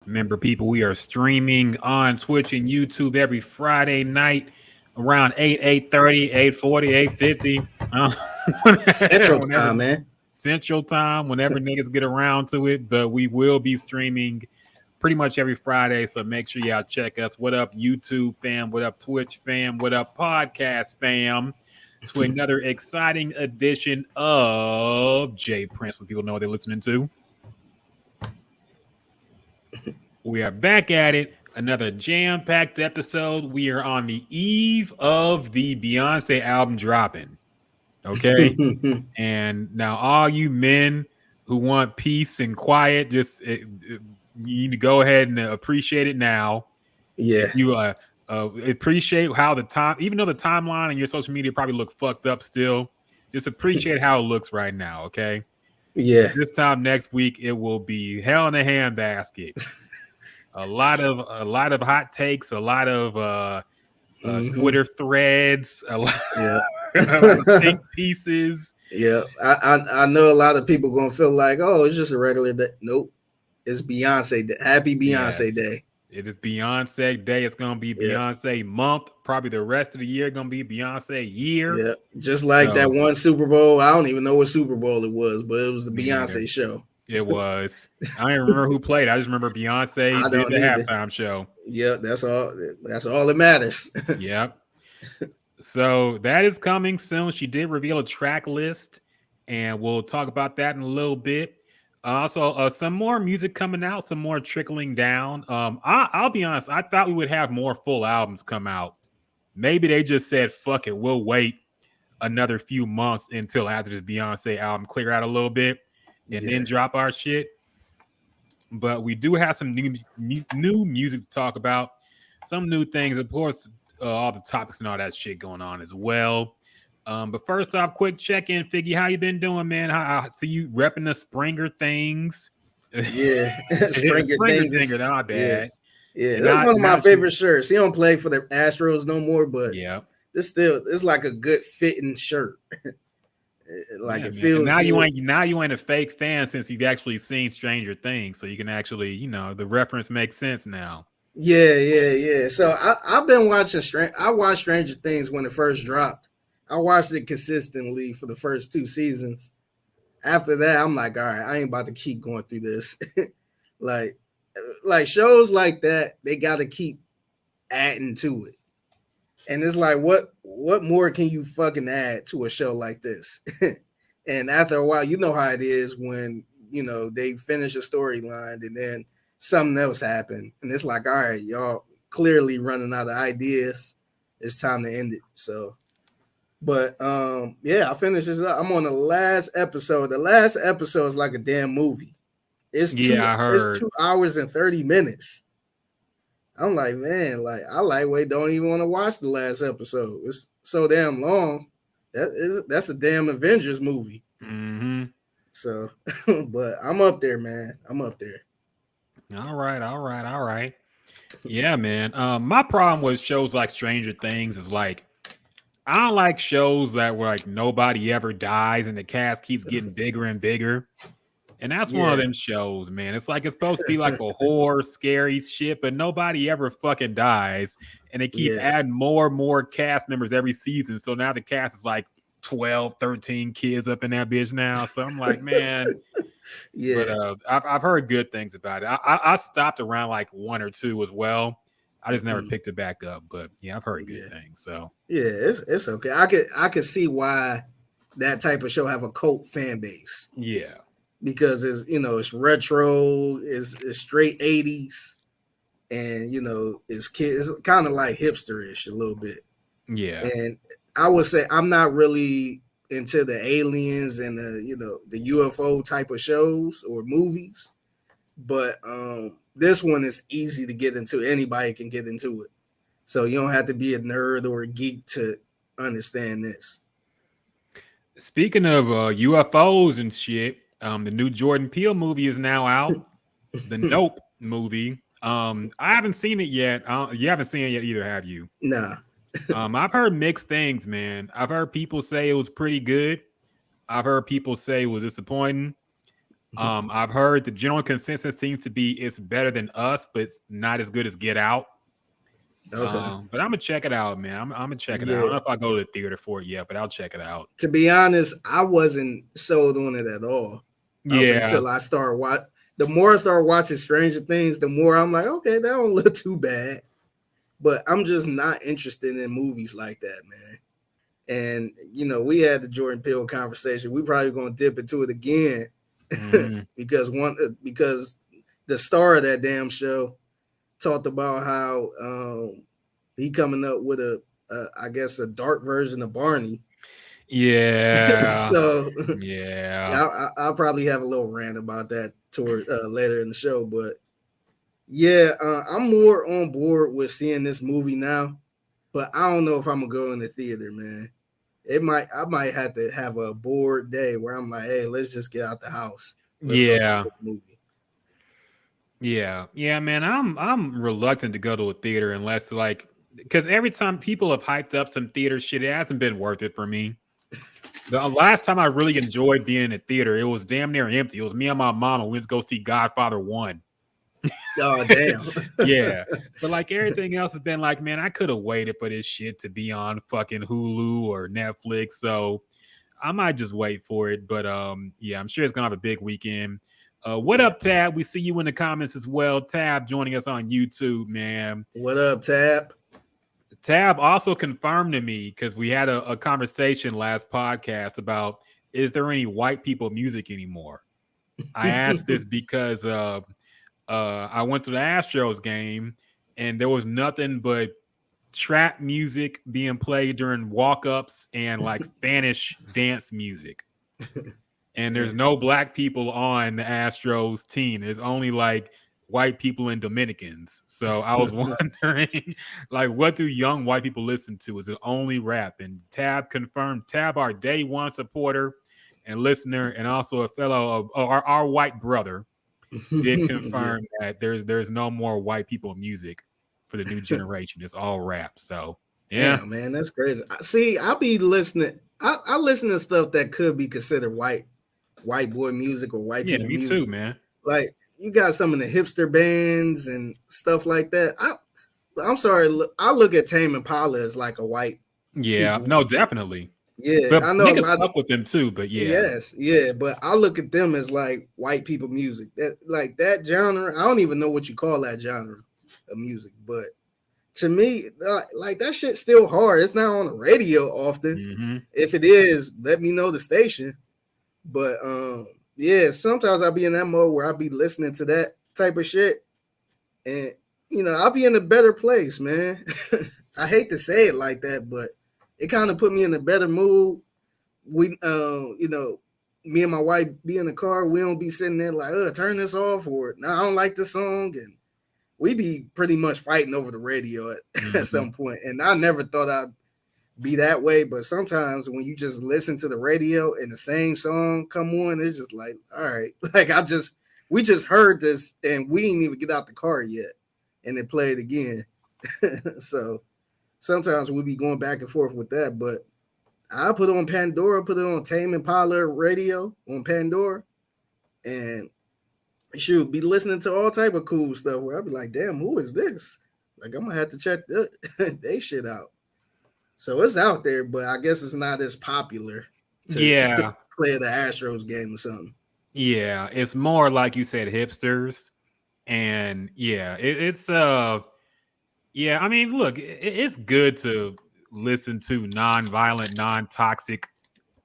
Remember, people, we are streaming on Twitch and YouTube every Friday night around 8:30, 8:40, 8:50. Central Whenever time, man. Central Time, whenever niggas get around to it. But we will be streaming pretty much every Friday. So make sure y'all check us. What up, YouTube fam? What up, Twitch fam? What up, podcast fam? To another exciting edition of Jay Prince. When people know what they're listening to. We are back at it. Another jam-packed episode. We are on the eve of the Beyonce album dropping. Okay? And now all you men who want peace and quiet, just you need to go ahead and appreciate it now. Yeah. You appreciate how the time, even though the timeline and your social media probably look fucked up still, just appreciate how it looks right now, okay? Yeah. This time next week, it will be hell in a handbasket. A lot of hot takes, a lot of Twitter threads, a lot of think pieces. Yeah, I know a lot of people gonna feel like, oh, it's just a regular day. Nope, it's Beyonce Day. Happy Beyonce Day. It is Beyonce Day. It's gonna be Beyonce month. Probably the rest of the year gonna be Beyonce year. Yeah, just like that one Super Bowl. I don't even know what Super Bowl it was, but it was the Beyonce show. It was. I don't even remember who played. I just remember Beyonce did the halftime show. Yeah, that's all. That's all that matters. Yep. So that is coming soon. She did reveal a track list, and we'll talk about that in a little bit. Also, some more music coming out, some more trickling down. I'll be honest. I thought we would have more full albums come out. Maybe they just said, "Fuck it, we'll wait another few months until after this Beyonce album clear out a little bit." And then drop our shit. But we do have some new music to talk about. Some new things, of course, all the topics and all that shit going on as well. But first off, quick check-in, Figgy. How you been doing, man? I see you repping the Springer things. Yeah. Springer things, not bad. Yeah, that's one of my favorite shirts. He don't play for the Astros no more, but it's like a good fitting shirt. Like it feels. Now you ain't a fake fan since you've actually seen Stranger Things, so you can actually, the reference makes sense now. Yeah. So I've been watching I watched Stranger Things when it first dropped. I watched it consistently for the first 2 seasons. After that, I'm like, all right, I ain't about to keep going through this. like shows like that, they got to keep adding to it. And it's like, what more can you fucking add to a show like this? And after a while, you know how it is when, they finish a storyline and then something else happened. And it's like, all right, y'all clearly running out of ideas. It's time to end it. So, but I finished this up. I'm on the last episode. The last episode is like a damn movie. It's 2 hours and 30 minutes. I'm like, man, I lightweight don't even want to watch the last episode. It's so damn long. That's a damn Avengers movie. Mm-hmm. So, but I'm up there, man. I'm up there. All right. Yeah, man. My problem with shows like Stranger Things is like, I don't like shows that where like nobody ever dies and the cast keeps getting bigger and bigger. And that's one of them shows, man. It's like it's supposed to be like a horror, scary shit, but nobody ever fucking dies. And they keep adding more and more cast members every season. So now the cast is like 12, 13 kids up in that bitch now. So I'm like, man. But I've heard good things about it. I stopped around like 1 or 2 as well. I just never picked it back up. But yeah, I've heard good things. So yeah, it's okay. I could see why that type of show have a cult fan base. Yeah. Because it's retro, it's straight 80s, and it's kind of like hipsterish a little bit. Yeah. And I would say I'm not really into the aliens and the UFO type of shows or movies, but this one is easy to get into. Anybody can get into it, so you don't have to be a nerd or a geek to understand this. Speaking of UFOs and shit. The new Jordan Peele movie is now out. The Nope movie. I haven't seen it yet. You haven't seen it yet either, have you? Nah. I've heard mixed things, man. I've heard people say it was pretty good. I've heard people say it was disappointing. I've heard the general consensus seems to be it's better than Us, but it's not as good as Get Out. Okay. But I'm gonna check it out, man. I'm gonna check it out. I don't Yeah. know if I'll go to the theater for it yet, but I'll check it out. To be honest, I wasn't sold on it at all up Yeah. until I started watching. The more I started watching Stranger Things, the more I'm like, okay, that don't look too bad. But I'm just not interested in movies like that, man. And we had the Jordan Peele conversation. We probably gonna dip into it again Mhm. because the star of that damn show talked about how he coming up with I guess a dark version of Barney. Yeah. So Yeah. I'll probably have a little rant about that toward later in the show. But yeah, I'm more on board with seeing this movie now. But I don't know if I'm gonna go in the theater, man. I might have to have a bored day where I'm like, hey, let's just get out the house. Let's go see Yeah. this movie. Yeah, man. I'm reluctant to go to a theater unless because every time people have hyped up some theater shit, it hasn't been worth it for me. The last time I really enjoyed being in a theater, it was damn near empty. It was me and my mom and we went to go see Godfather 1. Oh damn. Yeah. But everything else has been man, I could have waited for this shit to be on fucking Hulu or Netflix. So I might just wait for it. But yeah, I'm sure it's gonna have a big weekend. What up, Tab? We see you in the comments as well. Tab joining us on YouTube, man. What up, Tab? Tab also confirmed to me because we had a conversation last podcast about is there any white people music anymore? I asked this because I went to the Astros game and there was nothing but trap music being played during walk-ups and Spanish dance music. And there's no black people on the Astros team. There's only white people and Dominicans. So I was wondering, what do young white people listen to? Is it only rap? And Tab confirmed. Tab, our day one supporter and listener, and also a fellow of our white brother, did confirm that there's no more white people music for the new generation. It's all rap. So yeah, damn, man, that's crazy. See, I be listening. I listen to stuff that could be considered white boy music or white people me music. too, man. Like you got some of the hipster bands and stuff like that. I'm sorry, I look at Tame Impala as like a white. Yeah, people. no, definitely. Yeah, but I know a niggas lot fuck with them too. But yeah, yes, yeah, but I look at them as like white people music. That genre. I don't even know what you call that genre of music, but to me, like that shit's still hard. It's not on the radio often. Mm-hmm. If it is, let me know the station. But yeah, sometimes I'll be in that mode where I'll be listening to that type of shit, and I'll be in a better place, man. I hate to say it like that, but it kind of put me in a better mood. We, me and my wife be in the car. We don't be sitting there like, turn this off, or no, I don't like this song, and we be pretty much fighting over the radio at some point. And I never thought I'd be that way, but sometimes when you just listen to the radio and the same song come on, it's just like, all right, we just heard this and we didn't even get out the car yet, and it played again. So sometimes we be going back and forth with that, but I put on Pandora, put it on Tame Impala radio on Pandora, and shoot, be listening to all type of cool stuff where I'd be like, damn, who is this? Like, I'm gonna have to check they shit out. So it's out there, but I guess it's not as popular to play the Astros game or something. Yeah, it's more like you said, hipsters. And yeah, it's yeah, I mean, look, it's good to listen to non-violent, non-toxic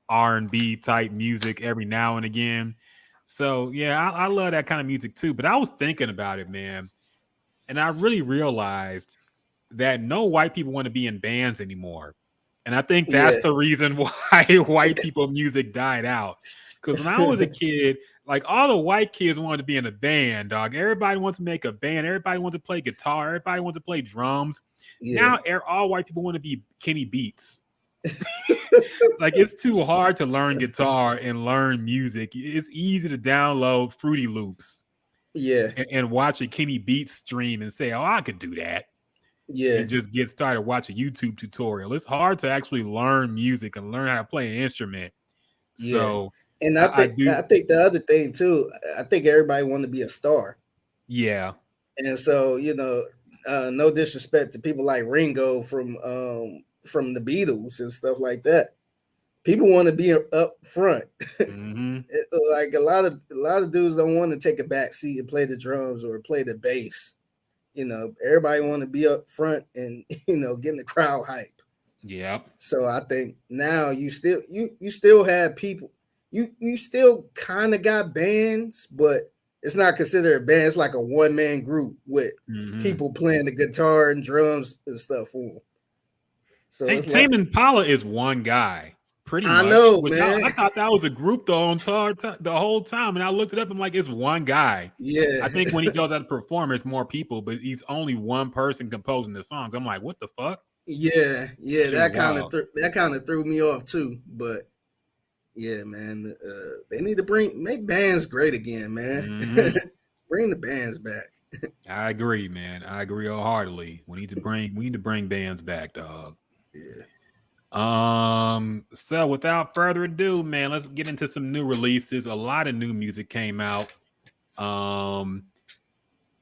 R&B type music every now and again. So yeah, I love that kind of music too. But I was thinking about it, man, and I really realized that no white people want to be in bands anymore. And I think that's the reason why white people music died out. Because when I was a kid, all the white kids wanted to be in a band, dog. Everybody wants to make a band. Everybody wants to play guitar. Everybody wants to play drums. Yeah. Now all white people want to be Kenny Beats. It's too hard to learn guitar and learn music. It's easy to download Fruity Loops. Yeah. And watch a Kenny Beats stream and say, oh, I could do that. Yeah. And just get started, watch a YouTube tutorial. It's hard to actually learn music and learn how to play an instrument. So And I do. I think the other thing too, I think everybody want to be a star. Yeah. And so, no disrespect to people like Ringo from the Beatles and stuff like that. People want to be up front. Mm-hmm. Like a lot of dudes don't want to take a back seat and play the drums or play the bass. Everybody want to be up front and getting the crowd hype. Yep. So I think now you still have people. You still kind of got bands, but it's not considered a band. It's like a one-man group with people playing the guitar and drums and stuff for them. So Hey, it's like, Tame Impala is one guy, pretty I much. know, Which man. I thought that was a group the whole time, and I looked it up. I'm like, it's one guy. Yeah. I think when he goes out to perform, it's more people, but he's only one person composing the songs. I'm like, what the fuck? Yeah, Shit was that kind of wild. that kind of threw me off too. But yeah, man, they need to make bands great again, man. Mm-hmm. Bring the bands back. I agree, man. I agree wholeheartedly. We need to bring bands back, dog. Yeah. So without further ado, man, let's get into some new releases. A lot of new music came out.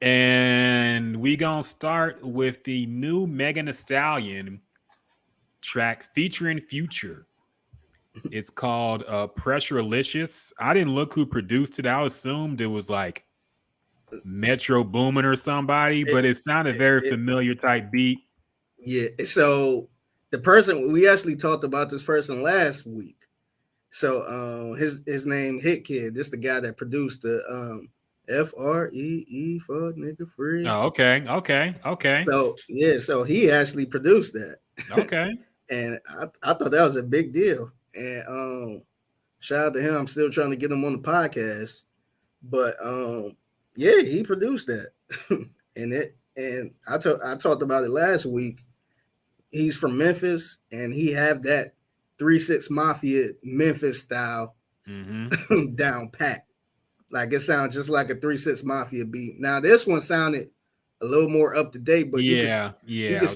And we gonna start with the new Megan Thee Stallion track featuring Future. It's called Pressurelicious. I didn't look who produced it. I assumed it was like Metro Boomin or somebody, but it sounded very familiar type beat. Yeah. So the person we actually talked about this person last week. So his name Hit Kid. This the guy that produced the FREE for nigga free. Oh, okay. So yeah, so he actually produced that. Okay. And I thought that was a big deal. And shout out to him. I'm still trying to get him on the podcast. But yeah, he produced that. and I talked about it last week. He's from Memphis and he have that 3-6 Mafia Memphis style down pat. Like it sounds just like a 3-6 Mafia beat. Now this one sounded a little more up to date, but you can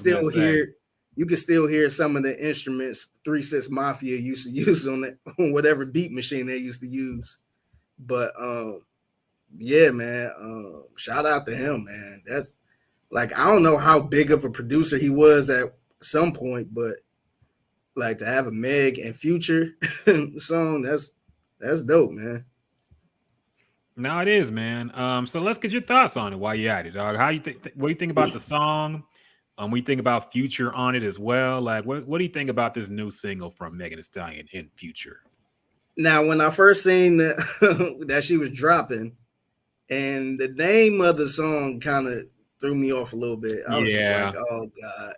still hear some of the instruments 3-6 Mafia used to use on whatever beat machine they used to use. But yeah, man, shout out to him, man. That's like, I don't know how big of a producer he was at some point, but like to have a Meg and Future song, that's dope, man. No, it is, man. So let's get your thoughts on it while you're at it, dog. How you think? What do you think about the song? We think about Future on it as well. Like, what do you think about this new single from Megan Thee Stallion in Future? Now, when I first seen that she was dropping, and the name of the song kind of threw me off a little bit. I was just like, oh God.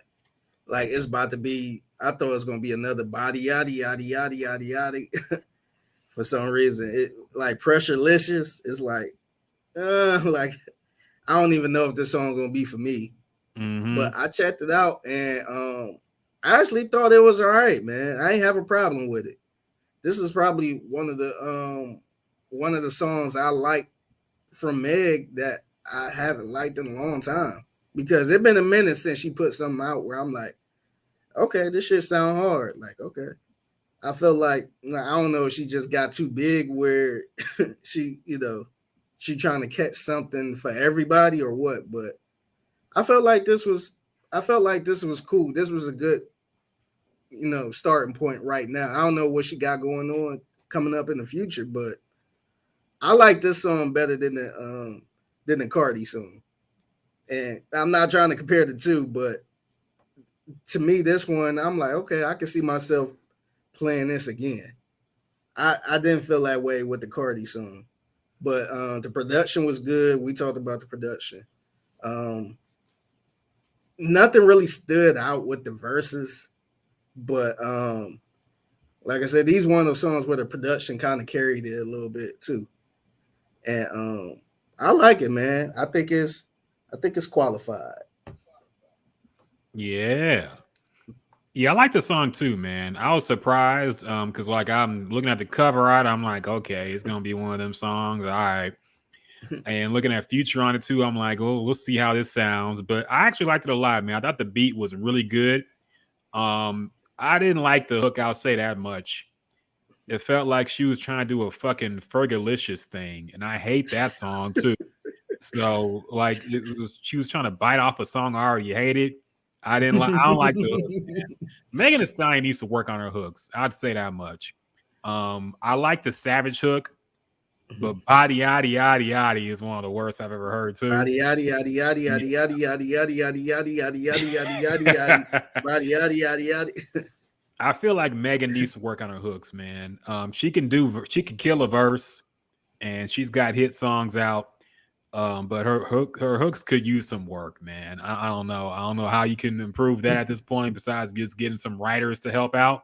Like it's about to be, I thought it was gonna be another body yada yada yada yada yada. For some reason. It like Pressurelicious is like I don't even know if this song gonna be for me. But I checked it out and I actually thought it was all right, man. I ain't have a problem with it. This is probably one of the songs I like from Meg that I haven't liked in a long time because it's been a minute since she put something out where I'm like, okay, this shit sound hard. Like, okay. I felt like, I don't know if she just got too big where she trying to catch something for everybody or what, but I felt like this was cool. This was a good, starting point right now. I don't know what she got going on coming up in the future, but I like this song better than the Cardi song. And I'm not trying to compare the two, but to me, this one, I'm like, okay, I can see myself playing this again. I didn't feel that way with the Cardi song, but the production was good. We talked about the production. Nothing really stood out with the verses, but like I said, these one of those songs where the production kind of carried it a little bit too. And I like it, man. I think it's qualified. Yeah, I like the song too, man. I was surprised because like I'm looking at the cover art, I'm like, okay, it's gonna be one of them songs. All right. And looking at Future on it too, I'm like, oh, we'll see how this sounds. But I actually liked it a lot, man. I thought the beat was really good. I didn't like the hook, I'll say that much. It felt like she was trying to do a fucking Fergalicious thing, and I hate that song too. So like she was trying to bite off a song I already hated. I didn't like. I don't like the hook, man. Megan Thee Stallion needs to work on her hooks. I'd say that much. I like the Savage hook, but body yaddy yaddy yaddy is one of the worst I've ever heard too. Yaddy yaddy yaddy yaddy yaddy yaddy yaddy yaddy yaddy yaddy yaddy yaddy yaddy yaddy body yaddy yaddy yaddy. I feel like Megan needs to work on her hooks, man. She can kill a verse, and she's got hit songs out. But her hooks could use some work, man. I don't know. I don't know how you can improve that at this point, besides just getting some writers to help out.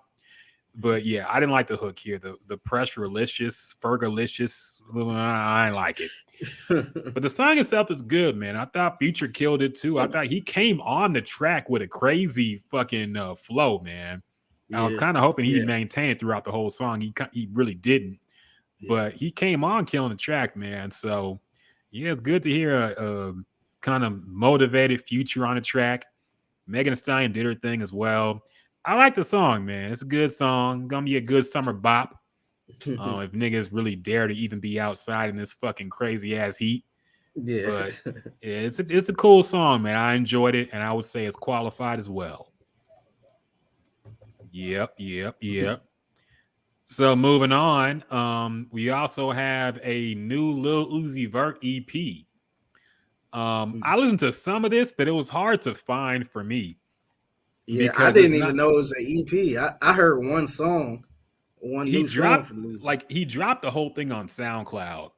But yeah, I didn't like the hook here. The pressurelicious, Fergalicious. I didn't like it. But the song itself is good, man. I thought Future killed it too. I thought he came on the track with a crazy fucking flow, man. I was kind of hoping he'd maintain it throughout the whole song. He really didn't, but he came on killing the track, man. So yeah, it's good to hear a kind of motivated Future on the track. Megan Thee Stallion did her thing as well. I like the song, man. It's a good song. Gonna be a good summer bop. If niggas really dare to even be outside in this fucking crazy ass heat. Yeah, but yeah, it's a cool song, man. I enjoyed it, and I would say it's qualified as well. Yep. So moving on, we also have a new Lil Uzi Vert EP. I listened to some of this, but it was hard to find for me. Yeah, I didn't even know it was an EP. I heard one song, new song from Uzi. Like he dropped the whole thing on SoundCloud,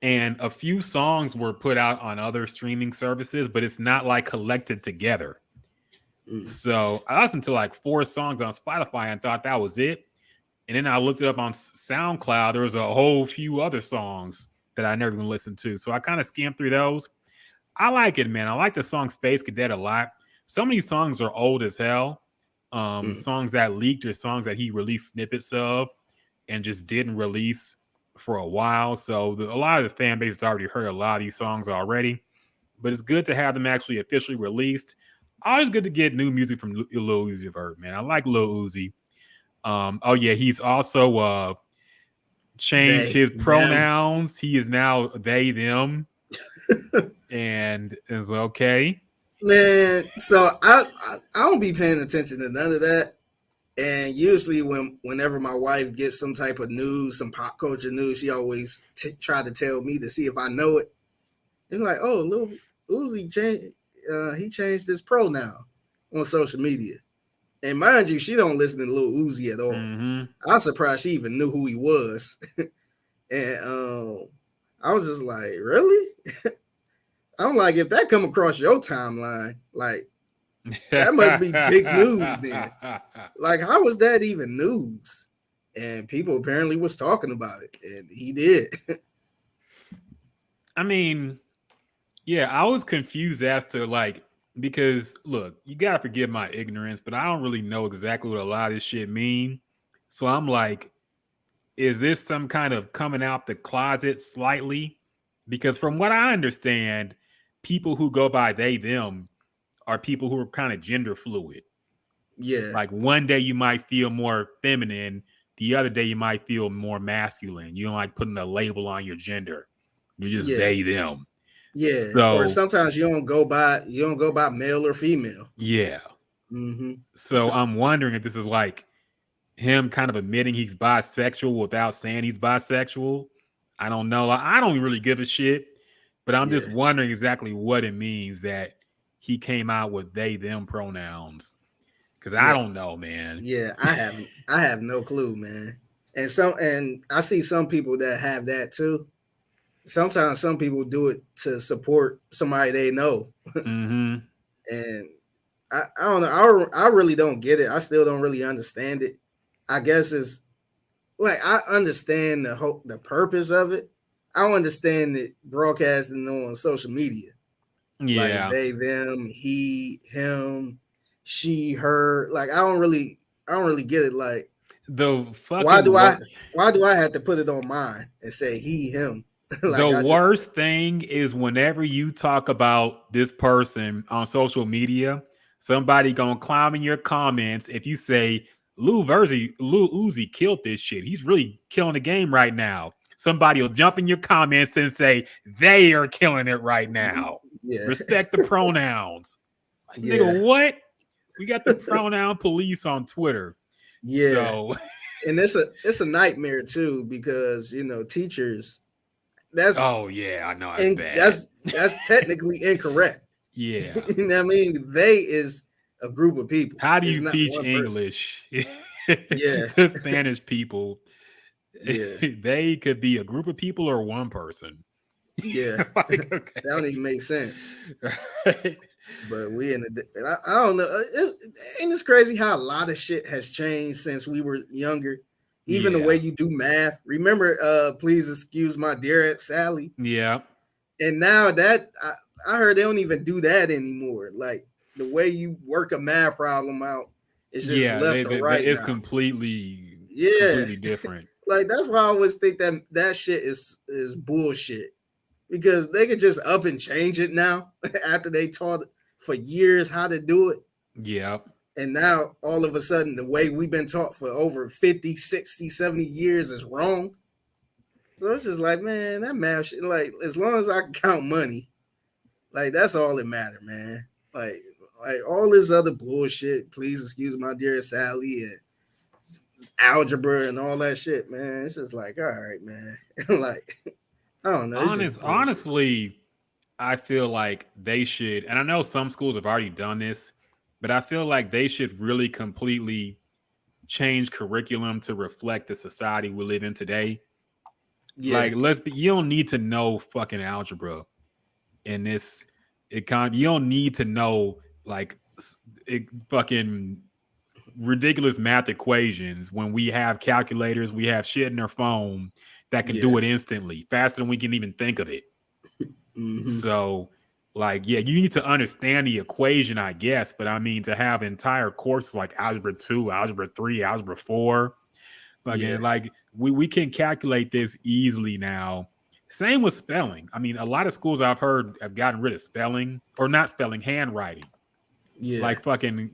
and a few songs were put out on other streaming services, but it's not like collected together. So I listened to like 4 songs on Spotify and thought that was it. And then I looked it up on SoundCloud. There was a whole few other songs that I never even listened to. So I kind of skimmed through those. I like it, man. I like the song Space Cadet a lot. Some of these songs are old as hell. Songs that leaked or songs that he released snippets of and just didn't release for a while. So a lot of the fan base has already heard a lot of these songs already. But it's good to have them actually officially released. Always good to get new music from Lil Uzi Vert, man. I like Lil Uzi. Oh yeah, he's also changed his pronouns. He is now they, them, and is okay. Man, so I don't be paying attention to none of that. And usually whenever my wife gets some type of news, some pop culture news, she always try to tell me to see if I know it. It's like, oh, Lil Uzi changed his pronoun on social media. And mind you, she don't listen to Lil Uzi at all. I'm surprised she even knew who he was. And I was just like, really? I'm like, if that come across your timeline, like, that must be big news then. Like, how was that even news? And people apparently was talking about it, and he did. I mean, yeah, I was confused as to like, because look, you gotta forgive my ignorance, but I don't really know exactly what a lot of this shit mean. So I'm like, is this some kind of coming out the closet slightly? Because from what I understand, people who go by they, them are people who are kind of gender fluid. Yeah. Like one day you might feel more feminine, the other day you might feel more masculine. You don't like putting a label on your gender. You're just they, them. Yeah. So, or sometimes you don't go by male or female. Yeah. So I'm wondering if this is like him kind of admitting he's bisexual without saying he's bisexual. I don't know. I don't really give a shit, but I'm just wondering exactly what it means that he came out with they, them pronouns. Because I don't know, man. Yeah, I have no clue, man. And I see some people that have that too. Sometimes some people do it to support somebody they know. And I don't know. I really don't get it. I still don't really understand it. I guess it's like I understand the purpose of it. I don't understand it broadcasting on social media. Yeah. Like they, them, he, him, she, her. Like I don't really get it. Like why do I have to put it on mine and say he, him? Like the worst thing is whenever you talk about this person on social media, somebody gonna clown in your comments if you say Lil Uzi killed this shit. He's really killing the game right now. Somebody will jump in your comments and say they are killing it right now. Yeah. Respect the pronouns. Like, Yeah. nigga, what? We got the pronoun police on Twitter. Yeah. So, and it's a nightmare too, because teachers. That's oh yeah, I know it's bad. That's technically incorrect. Yeah. You know what I mean? They is a group of people. How do you teach English to Spanish people? Yeah. They could be a group of people or one person. Yeah. Okay. That don't even make sense. Right. But we I don't know. Ain't it's crazy how a lot of shit has changed since we were younger? Even the way you do math. Remember, please excuse my dear Aunt Sally. Yeah. And now that I heard they don't even do that anymore. Like the way you work a math problem out, it's just left or right. It's completely different. Like that's why I always think that shit is bullshit, because they could just up and change it now after they taught for years how to do it. Yeah. And now all of a sudden the way we've been taught for over 50, 60, 70 years is wrong. So it's just like, man, that math shit, like as long as I can count money, like that's all that matters, man. Like all this other bullshit, please excuse my dear Sally, and algebra and all that shit, man. It's just like, all right, man. Like, I don't know. Honestly, I feel like they should, and I know some schools have already done this, but I feel like they should really completely change curriculum to reflect the society we live in today. Yeah. Like, you don't need to know fucking algebra in this economy. You don't need to know like fucking ridiculous math equations when we have calculators, we have shit in our phone that can do it instantly, faster than we can even think of it. Mm-hmm. So, like, you need to understand the equation, I guess, but I mean, to have entire courses like Algebra 2, Algebra 3, Algebra 4, like we can calculate this easily now. Same with spelling. I mean, a lot of schools I've heard have gotten rid of spelling, or not spelling, handwriting. Yeah. Like fucking,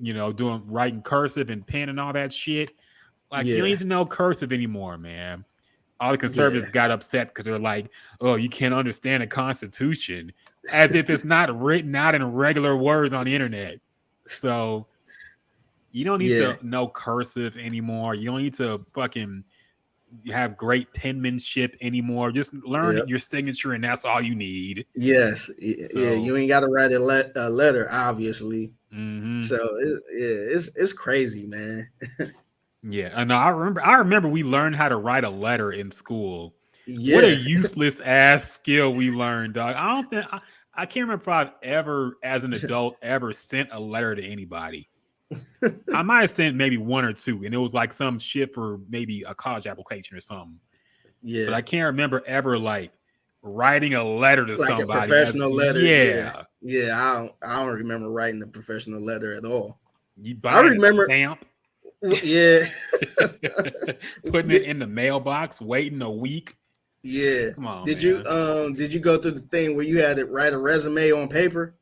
writing cursive and pen and all that shit. Like, you don't need to know cursive anymore, man. All the conservatives got upset because they're like, oh, you can't understand the Constitution, as if it's not written out in regular words on the internet. So you don't need to know cursive anymore. You don't need to fucking have great penmanship anymore. Just learn your signature, and that's all you need. Yes. So, you ain't got to write a letter, obviously. Mm-hmm. So it's crazy, man. Yeah, and I remember we learned how to write a letter in school. Yeah. What a useless ass skill we learned, dog. I can't remember if I've ever, as an adult, ever sent a letter to anybody. I might have sent maybe one or two, and it was like some shit for maybe a college application or something. Yeah, but I can't remember ever like writing a letter to somebody. A professional letter. Yeah. I don't remember writing a professional letter at all. I remember a stamp. Yeah. Putting it in the mailbox, waiting a week. Yeah. Come on. Did you go through the thing where you had to write a resume on paper?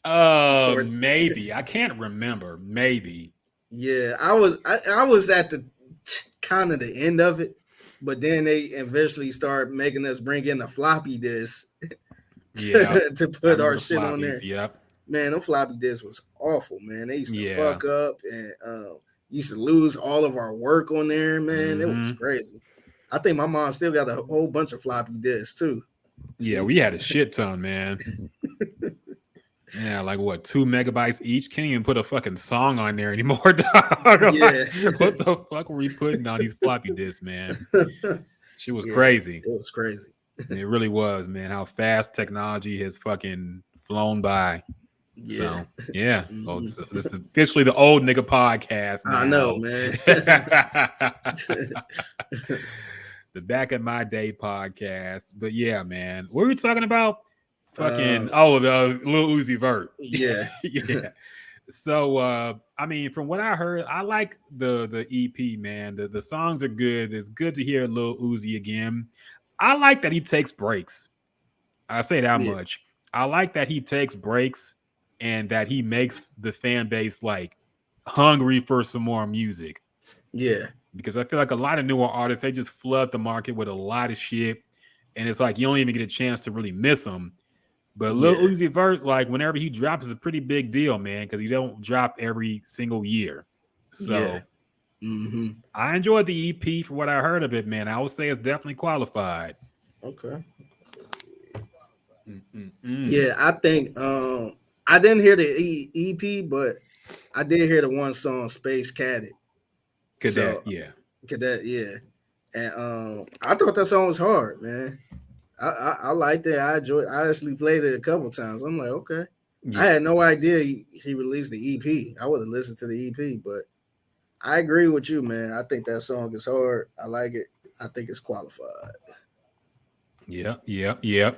Maybe. I can't remember. Maybe. Yeah, I was at the kind of the end of it, but then they eventually started making us bring in a floppy disk. To put our shit on there. Yep. Man, them floppy disks was awful, man. They used to fuck up and used to lose all of our work on there, man. Mm-hmm. It was crazy. I think my mom still got a whole bunch of floppy disks too. Yeah, we had a shit ton, man. Yeah, like what, 2 megabytes each? Can't even put a fucking song on there anymore, dog. Yeah. Like, what the fuck were we putting on these floppy disks, man? Shit was crazy. It was crazy. It really was, man. How fast technology has fucking flown by. Yeah. So, yeah. Well, this is officially the old nigga podcast now. I know, man. The Back in My Day podcast. But yeah, man. What were we talking about? Fucking the Lil Uzi Vert. Yeah. Yeah. So I mean, from what I heard, I like the EP, man. The songs are good. It's good to hear Lil Uzi again. I like that he takes breaks. I say that much. I like that he takes breaks and that he makes the fan base like hungry for some more music. Yeah. Because I feel like a lot of newer artists, they just flood the market with a lot of shit. And it's like you don't even get a chance to really miss them. But Lil Yeah. Uzi Vert, like whenever he drops, is a pretty big deal, man, because he don't drop every single year. Yeah. So Mm-hmm. I enjoyed the EP for what I heard of it, man. I would say it's definitely qualified. Okay. Mm-mm-mm. Yeah, I think I didn't hear the EP, but I did hear the one song Space Caddy. Cadet, So yeah. Cadet, yeah. And I thought that song was hard, man. I liked it. I enjoyed. I actually played it a couple times. I'm like, okay. I Yeah. had no idea he released the EP. I would have listened to the EP, but I agree with you, man. I think that song is hard. I like it. I think it's qualified. Yeah, yeah, yeah.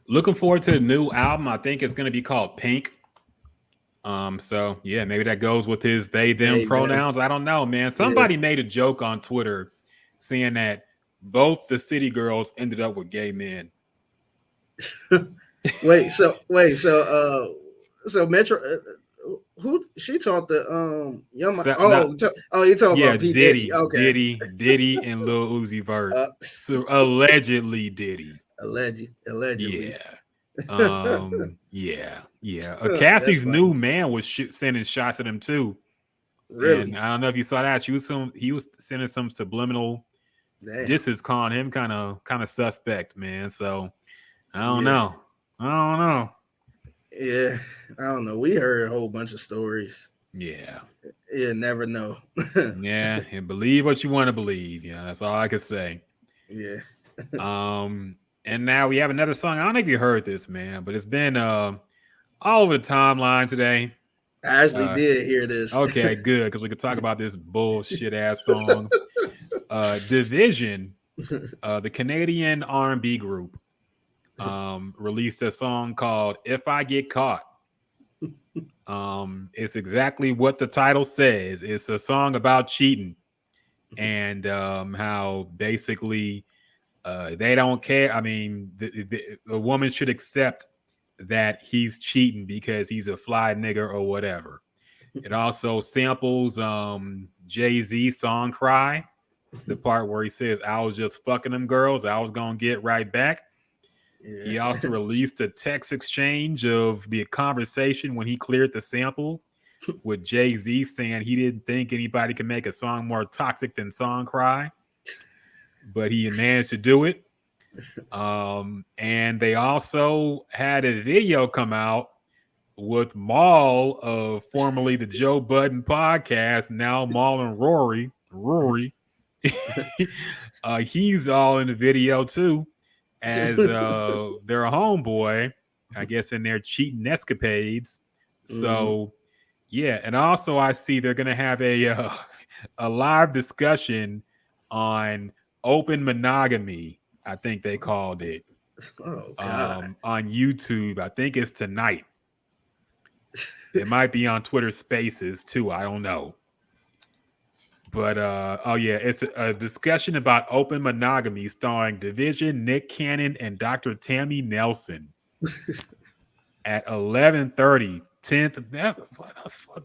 Looking forward to the new album. I think it's gonna be called Pink. So yeah, maybe that goes with his they them Hey, them. pronouns. I don't know, man. Yeah. Somebody made a joke on Twitter saying that both the city girls ended up with gay men. So Metro, who she taught the young So, not, oh, you talking yeah, about P Diddy? Okay, Diddy, and Lil Uzi Vert. uh, So allegedly Diddy. allegedly. Yeah. Yeah. That's Cassie's funny. new man was sending shots at him too. And Really? I don't know if you saw that. He was sending some subliminal Damn. disses calling him kind of suspect, man. So I don't Yeah. know. I don't know. Yeah. I don't know. We heard a whole bunch of stories. Yeah. You never know. Yeah. And believe what you want to believe. Yeah, that's all I could say. Yeah. And now we have another song. I don't know if you heard this, man, but it's been all over the timeline today. I actually did hear this. Okay, good, because we could talk about this bullshit ass song. Division, the Canadian R&B group, released a song called "If I Get Caught." It's exactly what the title says. It's a song about cheating and how basically they don't care. I mean, the woman should accept that he's cheating because he's a fly nigger or whatever. It also samples Jay-Z song Cry, the part where he says, I was just fucking them girls, I was gonna get right back. Yeah. He also released a text exchange of the conversation when he cleared the sample with Jay-Z saying he didn't think anybody could make a song more toxic than Song Cry, but he managed to do it. And they also had a video come out with Maul of formerly the Joe Budden podcast, now Maul and Rory. He's all in the video too, as their homeboy, I guess, in their cheating escapades. So yeah, and also I see they're gonna have a live discussion on open monogamy. I think they called it Oh God. on YouTube. I think it's tonight. It might be on Twitter Spaces too. I don't know. But oh yeah, it's a discussion about open monogamy starring Division, Nick Cannon, and Dr. Tammy Nelson at 11:30, 10th. That's what the fuck.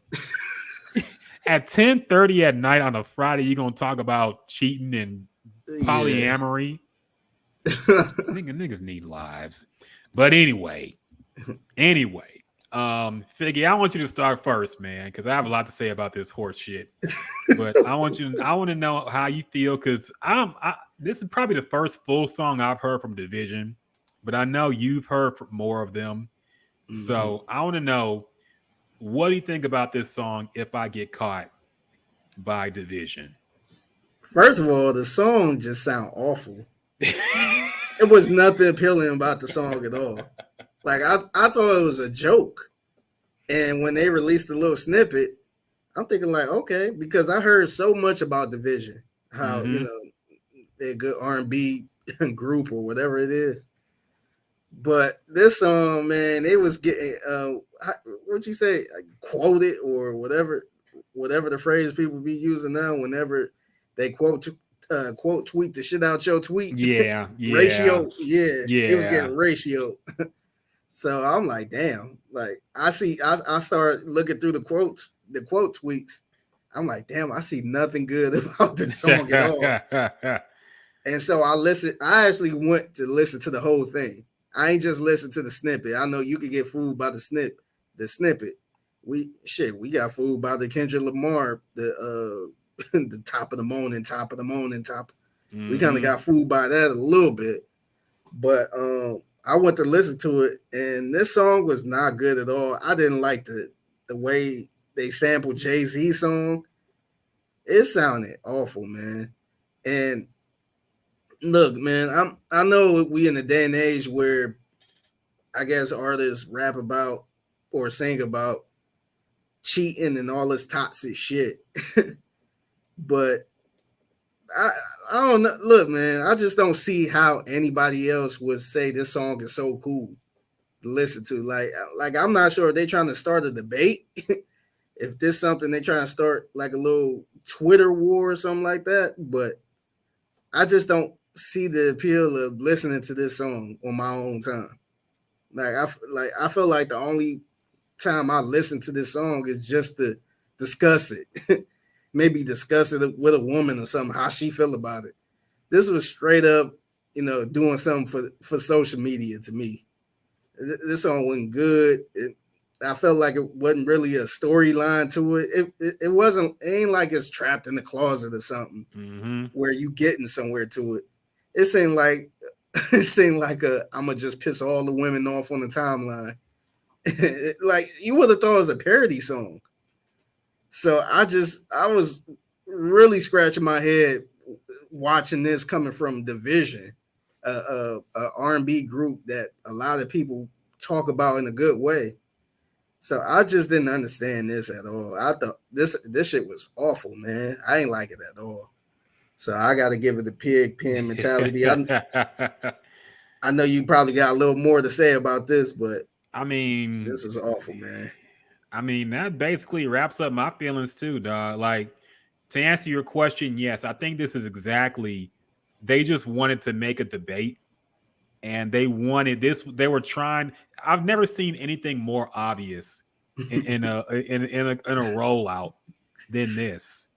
At 10:30 at night on a Friday, you're gonna talk about cheating and polyamory. Niggas need lives. But anyway, Figgy, I want you to start first, man, because I have a lot to say about this horse shit. But I want to know how you feel, because this is probably the first full song I've heard from Division, but I know you've heard more of them. So I want to know, what do you think about this song, If I Get Caught, by Division? First of all, the song just sound awful. It was nothing appealing about the song at all. Like I thought it was a joke. And when they released the little snippet, I'm thinking like, okay, because I heard so much about Division, how they're a good R&B group or whatever it is. But this song, man, they was getting what'd you say, quoted or whatever the phrase people be using now whenever they quote tweet the shit out your tweet. Yeah. Ratio. Yeah. It was getting ratio. So I'm like, damn. Like I start looking through the quotes the quote tweets, I'm like, damn, I see nothing good about this song at all. And so I actually went to listen to the whole thing. I ain't just listen to the snippet. I know you could get fooled by the snippet. We got fooled by the Kendrick Lamar, the the top of the morning. Mm-hmm. We kind of got fooled by that a little bit. But I went to listen to it, and this song was not good at all. I didn't like the way they sampled Jay-Z song. It sounded awful, man. And look, man, I know we in a day and age where I guess artists rap about or sing about cheating and all this toxic shit. But I don't know. Look, man, I just don't see how anybody else would say this song is so cool to listen to. Like I'm not sure if they're trying to start a debate. If this something they're trying to start like a little Twitter war or something like that. But I just don't see the appeal of listening to this song on my own time. I feel like the only time I listen to this song is just to discuss it. Maybe discuss it with a woman or something, how she feel about it. This was straight up, doing something for social media to me. This song wasn't good. I felt like it wasn't really a storyline to it. It wasn't. It ain't like it's trapped in the closet or something where you getting somewhere to it. It seemed like I'm gonna just piss all the women off on the timeline. Like you would have thought it was a parody song. So I was really scratching my head watching this coming from Division, a R&B group that a lot of people talk about in a good way. So I just didn't understand this at all. I thought this shit was awful, man. I ain't like it at all. So I got to give it the pig pen mentality. I know you probably got a little more to say about this, but I mean, this is awful, man. I mean, that basically wraps up my feelings too, dog. Like, to answer your question, yes, I think this is exactly. They just wanted to make a debate, and they wanted this. They were trying. I've never seen anything more obvious in a rollout than this.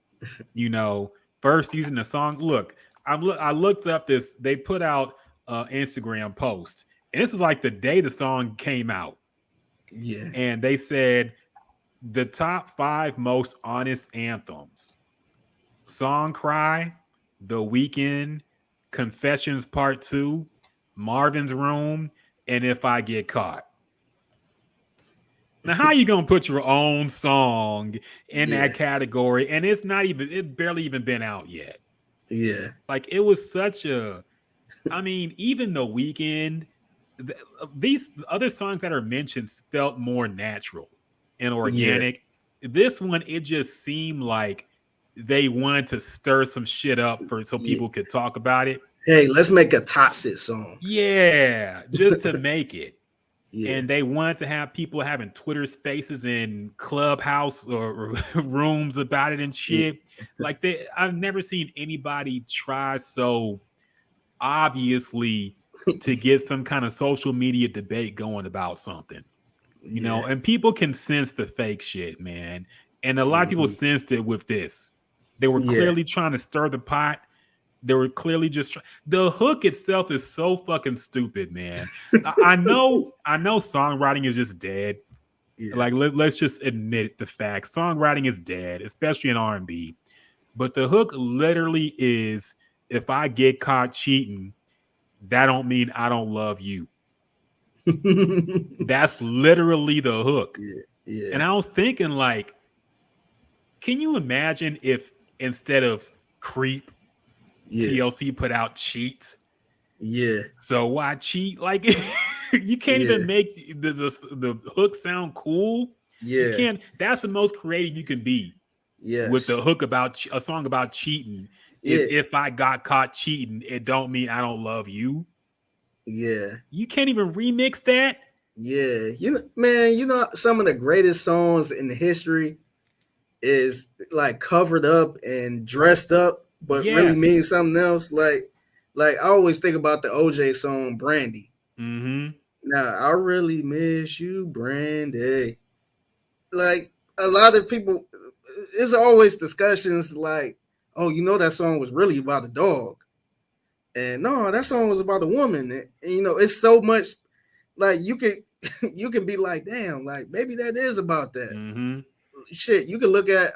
First using the song. Look, I looked up this. They put out Instagram post, and this is like the day the song came out. Yeah, and they said the top 5 most honest anthems: Song Cry, The Weeknd, Confessions Part 2, Marvin's Room, and If I Get Caught. Now, how you gonna put your own song in that category? And it's barely even been out yet. Yeah. Like, it was such a, even The Weeknd, these other songs that are mentioned felt more natural and organic. This one, it just seemed like they wanted to stir some shit up so people could talk about it. Hey, let's make a toxic song. Yeah, just to make it. And they wanted to have people having Twitter spaces and Clubhouse or rooms about it and shit. Like I've never seen anybody try so obviously to get some kind of social media debate going about something. And people can sense the fake shit, man. And a lot of people sensed it with this. They were clearly trying to stir the pot. They were clearly just the hook itself is so fucking stupid, man. I know songwriting is just dead. Like let's just admit the fact. Songwriting is dead, especially in R&B. But the hook literally is, if I get caught cheating, that don't mean I don't love you. That's literally the hook. And I was thinking, like, can you imagine if instead of Creep, TLC put out Cheat? So why cheat? Like, you can't even make the hook sound cool. You can't. That's the most creative you can be. With the hook about a song about cheating. If I got caught cheating, it don't mean I don't love you. You can't even remix that. Some of the greatest songs in the history is like covered up and dressed up, but really means something else. Like I always think about the OJ song Brandy. Now I really miss you, Brandy. Like a lot of people, there's always discussions like, oh, you know, that song was really about a dog. And no, that song was about a woman. And, you know, it's so much like you can be like, damn, like maybe that is about that. Mm-hmm. Shit, you can look at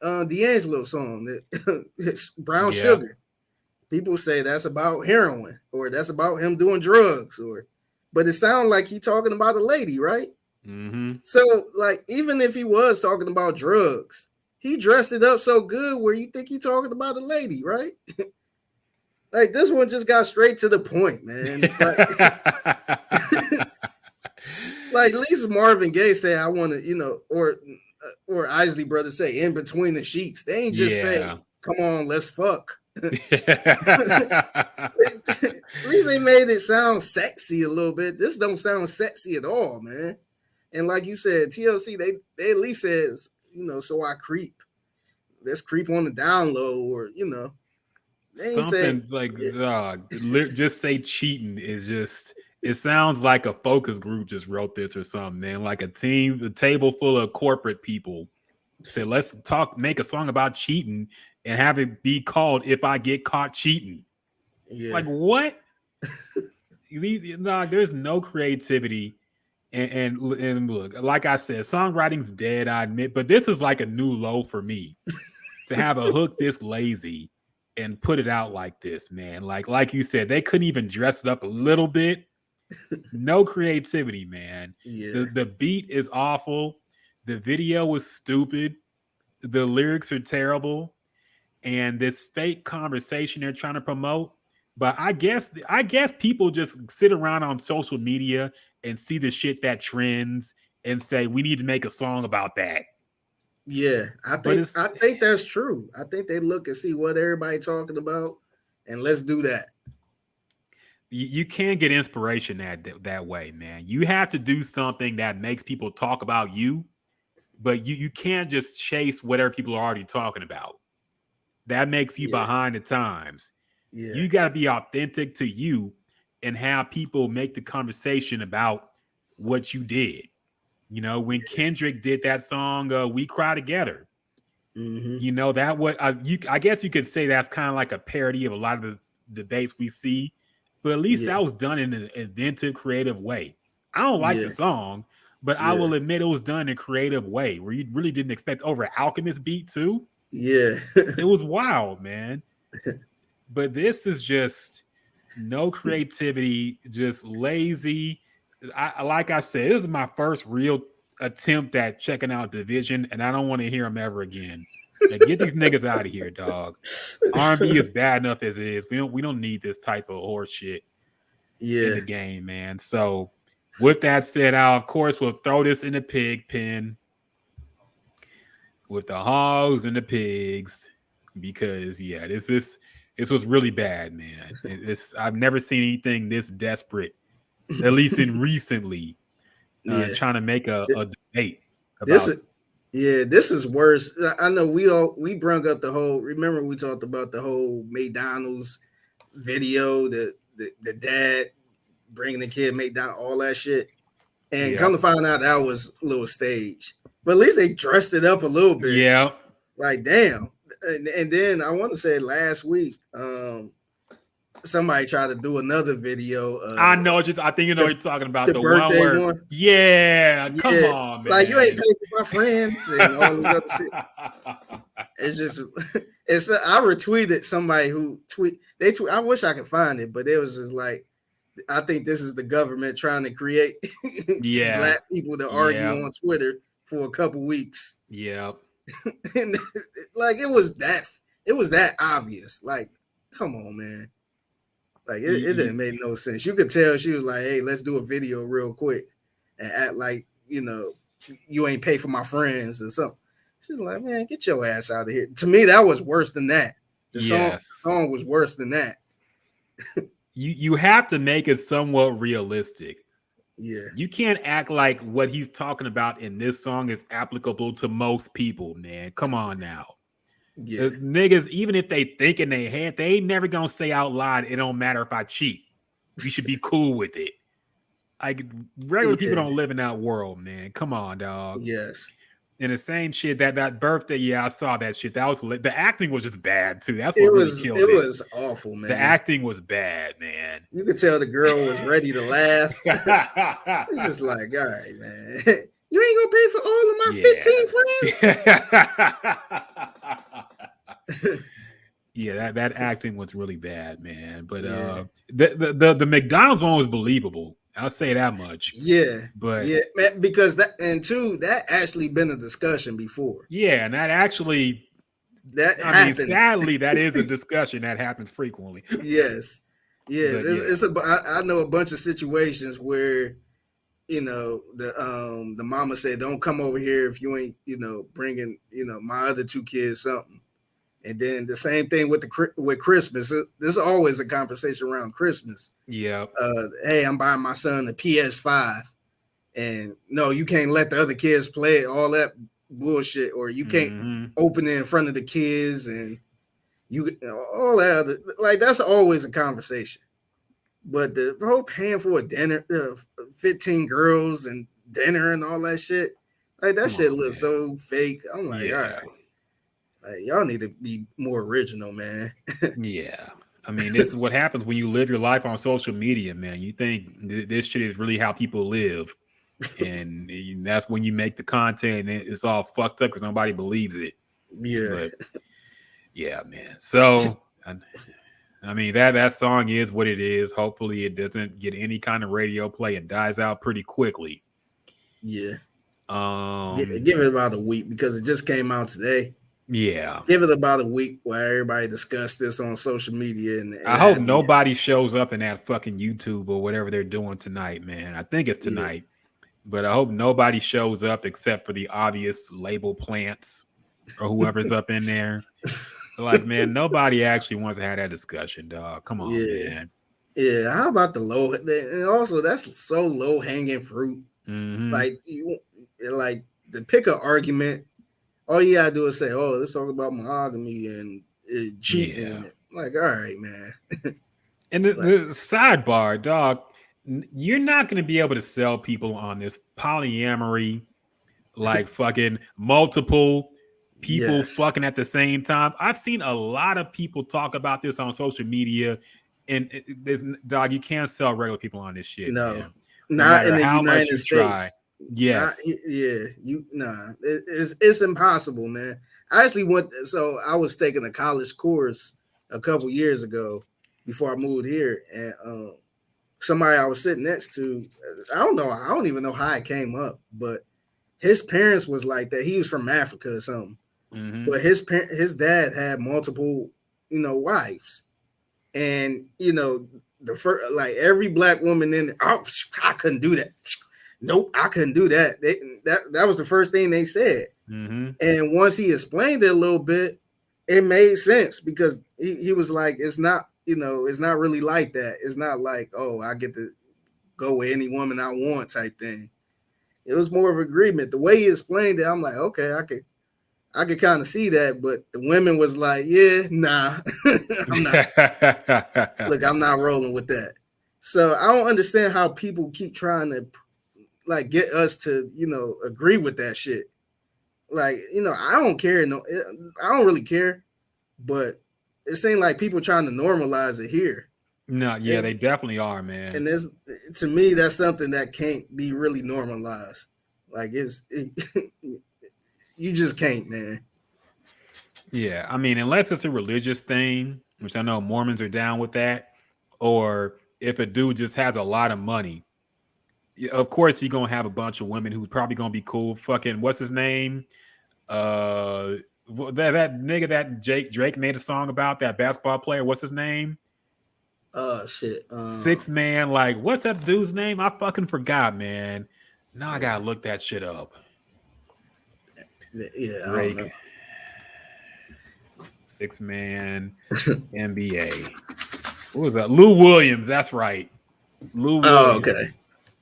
D'Angelo song that it's Brown Sugar. People say that's about heroin or that's about him doing drugs, but it sounds like he talking about a lady, right? Mm-hmm. So like even if he was talking about drugs, he dressed it up so good where you think he talking about a lady, right? Like this one just got straight to the point, man. Like at least Marvin Gaye say I want to, you know, or Isley Brothers say in between the sheets. They ain't just say, come on, let's fuck. At least they made it sound sexy a little bit. This don't sound sexy at all, man. And like you said, TLC, they at least says, you know, so I creep. Let's creep on the down low, or you know, something like just say cheating is just. It sounds like a focus group just wrote this or something, man. Like a table full of corporate people said, let's make a song about cheating and have it be called If I Get Caught Cheating. Yeah. Like what? There's no creativity. And look, like I said, songwriting's dead, I admit, but this is like a new low for me to have a hook this lazy and put it out like this, man. Like you said, they couldn't even dress it up a little bit. No creativity, man. Yeah. The beat is awful. The video was stupid. The lyrics are terrible. And this fake conversation they're trying to promote. But I guess people just sit around on social media and see the shit that trends and say, we need to make a song about that. Yeah, I think that's true. I think they look and see what everybody talking about and let's do that. You can't get inspiration that way, man. You have to do something that makes people talk about you, but you can't just chase whatever people are already talking about. That makes you behind the times. Yeah. You got to be authentic to you and have people make the conversation about what you did. You know, when Kendrick did that song, We Cry Together, you know, that I guess you could say that's kind of like a parody of a lot of the debates we see. But at least that was done in an inventive, creative way. I don't like the song, but I will admit it was done in a creative way where you really didn't expect over an Alchemist beat too. Yeah. It was wild, man. But this is just no creativity, just lazy. Like I said, this is my first real attempt at checking out Division, and I don't want to hear them ever again. Like, get these niggas out of here, dog. R&B is bad enough as it is. We don't need this type of horse shit in the game, man. So with that said, I of course will throw this in the pig pen with the hogs and the pigs because this was really bad, man. I've never seen anything this desperate, at least in recently, trying to make a debate about this is worse. I know we brought up the whole. Remember we talked about the whole McDonald's video, the dad bringing the kid McDonald's, all that shit, and come to find out that was a little stage. But at least they dressed it up a little bit. Yeah, like damn. And then I want to say last week, somebody tried to do another video. I think you know what you're talking about. The birthday one. Yeah, come on, man. Like you ain't paid for my friends and all this other shit. It's just, I retweeted somebody who I wish I could find it, but it was just like, I think this is the government trying to create black people to argue on Twitter for a couple weeks. Yeah. And like it was that obvious. Like, come on, man. Like it didn't make no sense. You could tell she was like, "Hey, let's do a video real quick and act like you ain't pay for my friends or something." She's like, "Man, get your ass out of here." To me, that was worse than that. The song was worse than that. You have to make it somewhat realistic. Yeah, you can't act like what he's talking about in this song is applicable to most people, man. Come on now. Yeah. Niggas, even if they think in their head, they ain't never gonna say out loud, it don't matter if I cheat. You should be cool with it. Like regular people don't live in that world, man. Come on, dog. Yes. And the same shit that birthday, yeah, I saw that shit. That was the acting was just bad too. That's It what really was killed it it. was awful, man. The acting was bad, man. You could tell the girl was ready to laugh. It's just like, all right, man. You ain't gonna pay for all of my 15 friends. Yeah, that acting was really bad, man. But the McDonald's one was believable. I'll say that much. Yeah, but man, because that actually been a discussion before. Yeah, and that happens. Sadly, that is a discussion that happens frequently. Yes. I know a bunch of situations where, the mama said, "Don't come over here if you ain't, bringing, my other 2 kids something." And then the same thing with Christmas. There's always a conversation around Christmas. Yeah. Hey, I'm buying my son a PS5, and no, you can't let the other kids play it. All that bullshit, or you can't open it in front of the kids, and all that other, like, that's always a conversation. But the whole paying for a dinner, 15 girls and dinner and all that shit, like that shit looks so fake. I'm like, all right. Like, y'all need to be more original, man. Yeah. I mean, this is what happens when you live your life on social media, man. You think this shit is really how people live. And that's when you make the content and it's all fucked up because nobody believes it. Yeah. But, yeah, man. So, I mean, that song is what it is. Hopefully it doesn't get any kind of radio play. It dies out pretty quickly. Yeah. Give it about a week because it just came out today. Yeah. Give it about a week while everybody discuss this on social media. And I hope nobody shows up in that fucking YouTube or whatever they're doing tonight, man. I think it's tonight. Yeah. But I hope nobody shows up except for the obvious label plants or whoever's up in there. Like, man, nobody actually wants to have that discussion, dog. Come on, man. Yeah, how about the low? And also, that's so low hanging fruit. Mm-hmm. Like to pick an argument. All you gotta do is say, "Oh, let's talk about monogamy and cheating." Yeah. Like, all right, man. And the sidebar, dog, you're not going to be able to sell people on this polyamory, like fucking multiple people fucking at the same time. I've seen a lot of people talk about this on social media, and dog, you can't sell regular people on this shit. No, man. not in the United States. Try. Yes. It's impossible, man. I actually I was taking a college course a couple years ago before I moved here, and somebody I was sitting next to, I don't even know how it came up, but his parents was like that. He was from Africa or something, but his dad had multiple, wives, and the first, like, every black woman in, I couldn't do that. Nope, I couldn't do that. That was the first thing they said. And once he explained it a little bit, it made sense because he was like, it's not, it's not really like that. It's not like, oh, I get to go with any woman I want type thing. It was more of an agreement. The way he explained it, I'm like, okay, I could kind of see that, but the women was like, yeah, nah, I'm not. Look, I'm not rolling with that. So I don't understand how people keep trying to, like, get us to, agree with that shit. Like, I don't care. No, I don't really care, but it seems like people trying to normalize it here. No, yeah, they definitely are, man. And to me, that's something that can't be really normalized. Like, you just can't, man. Yeah, I mean, unless it's a religious thing, which I know Mormons are down with that, or if a dude just has a lot of money, of course he's gonna have a bunch of women who's probably gonna be cool. Fucking what's his name? That nigga that Drake made a song about, that basketball player. What's his name? Shit. 6 Man. Like, what's that dude's name? I fucking forgot, man. Now I gotta look that shit up. Yeah, Drake. 6 Man NBA. What was that? Lou Williams. That's right. Lou Williams. Oh, okay.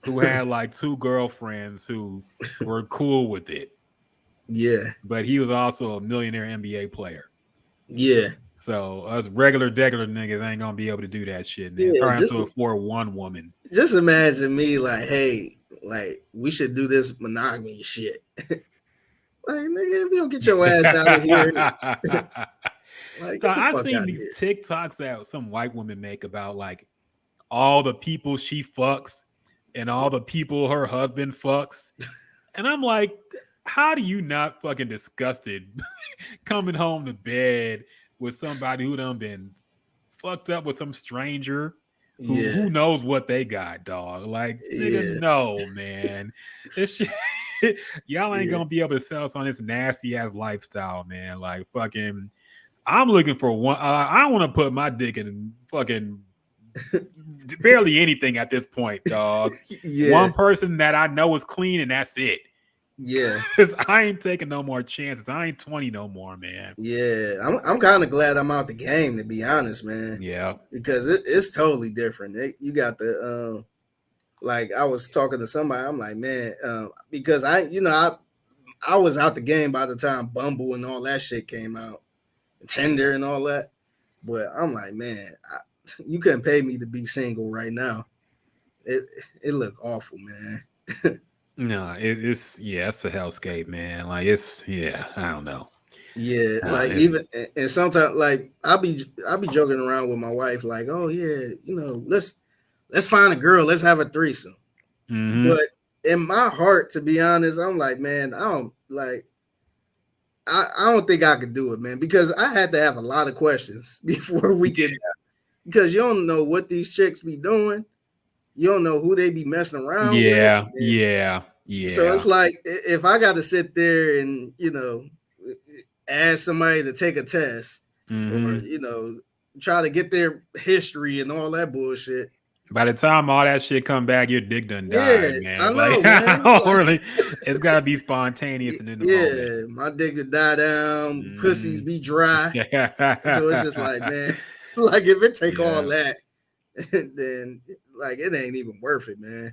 Who had like 2 girlfriends who were cool with it. Yeah. But he was also a millionaire NBA player. Yeah. So us regular niggas ain't gonna be able to do that shit, man. It's hard to afford one woman. Just imagine me like, hey, like, we should do this monogamy shit. Like, nigga, if you don't get your ass out of here, like, So get the I've fuck seen out of these here. TikToks that some white women make about like all the people she fucks and all the people her husband fucks. And I'm like, how do you not fucking disgusted coming home to bed with somebody who done been fucked up with some stranger Yeah, who knows what they got, dog? Like, nigga, yeah, no, man. This shit, y'all ain't yeah, gonna be able to sell us on this nasty ass lifestyle, man. Like, fucking, I'm looking for one. I want to put my dick in fucking barely anything at this point, dog. yeah, One person that I know is clean, and that's it. yeah, Cause I ain't taking no more chances. I ain't 20 no more, man. yeah. I'm kind of glad I'm out the game, to be honest, man, Yeah. because it's totally different. You got the like I was talking to somebody. I'm like, man, because I was out the game by the time Bumble and all that shit came out, Tinder and all that. But I'm like, man, you couldn't pay me to be single right now. It looked awful, man. No, it's a hellscape, man. Like I don't know. Yeah, like It's even and sometimes like I'll be joking around with my wife, like, oh yeah, let's find a girl, let's have a threesome. mm-hmm. But in my heart, to be honest, I'm like, man, I don't think I could do it, man, because I had to have a lot of questions before we could, because you don't know what these chicks be doing. You don't know who they be messing around with. Yeah. So it's like if I got to sit there and ask somebody to take a test or try to get their history and all that bullshit. By the time all that shit come back, your dick done died, Yeah, man. I It's know, like man. really, it's gotta be spontaneous and in the moment. Yeah, my dick would die down, pussies be dry. So it's just like, man, like if it take all that, then like it ain't even worth it, man.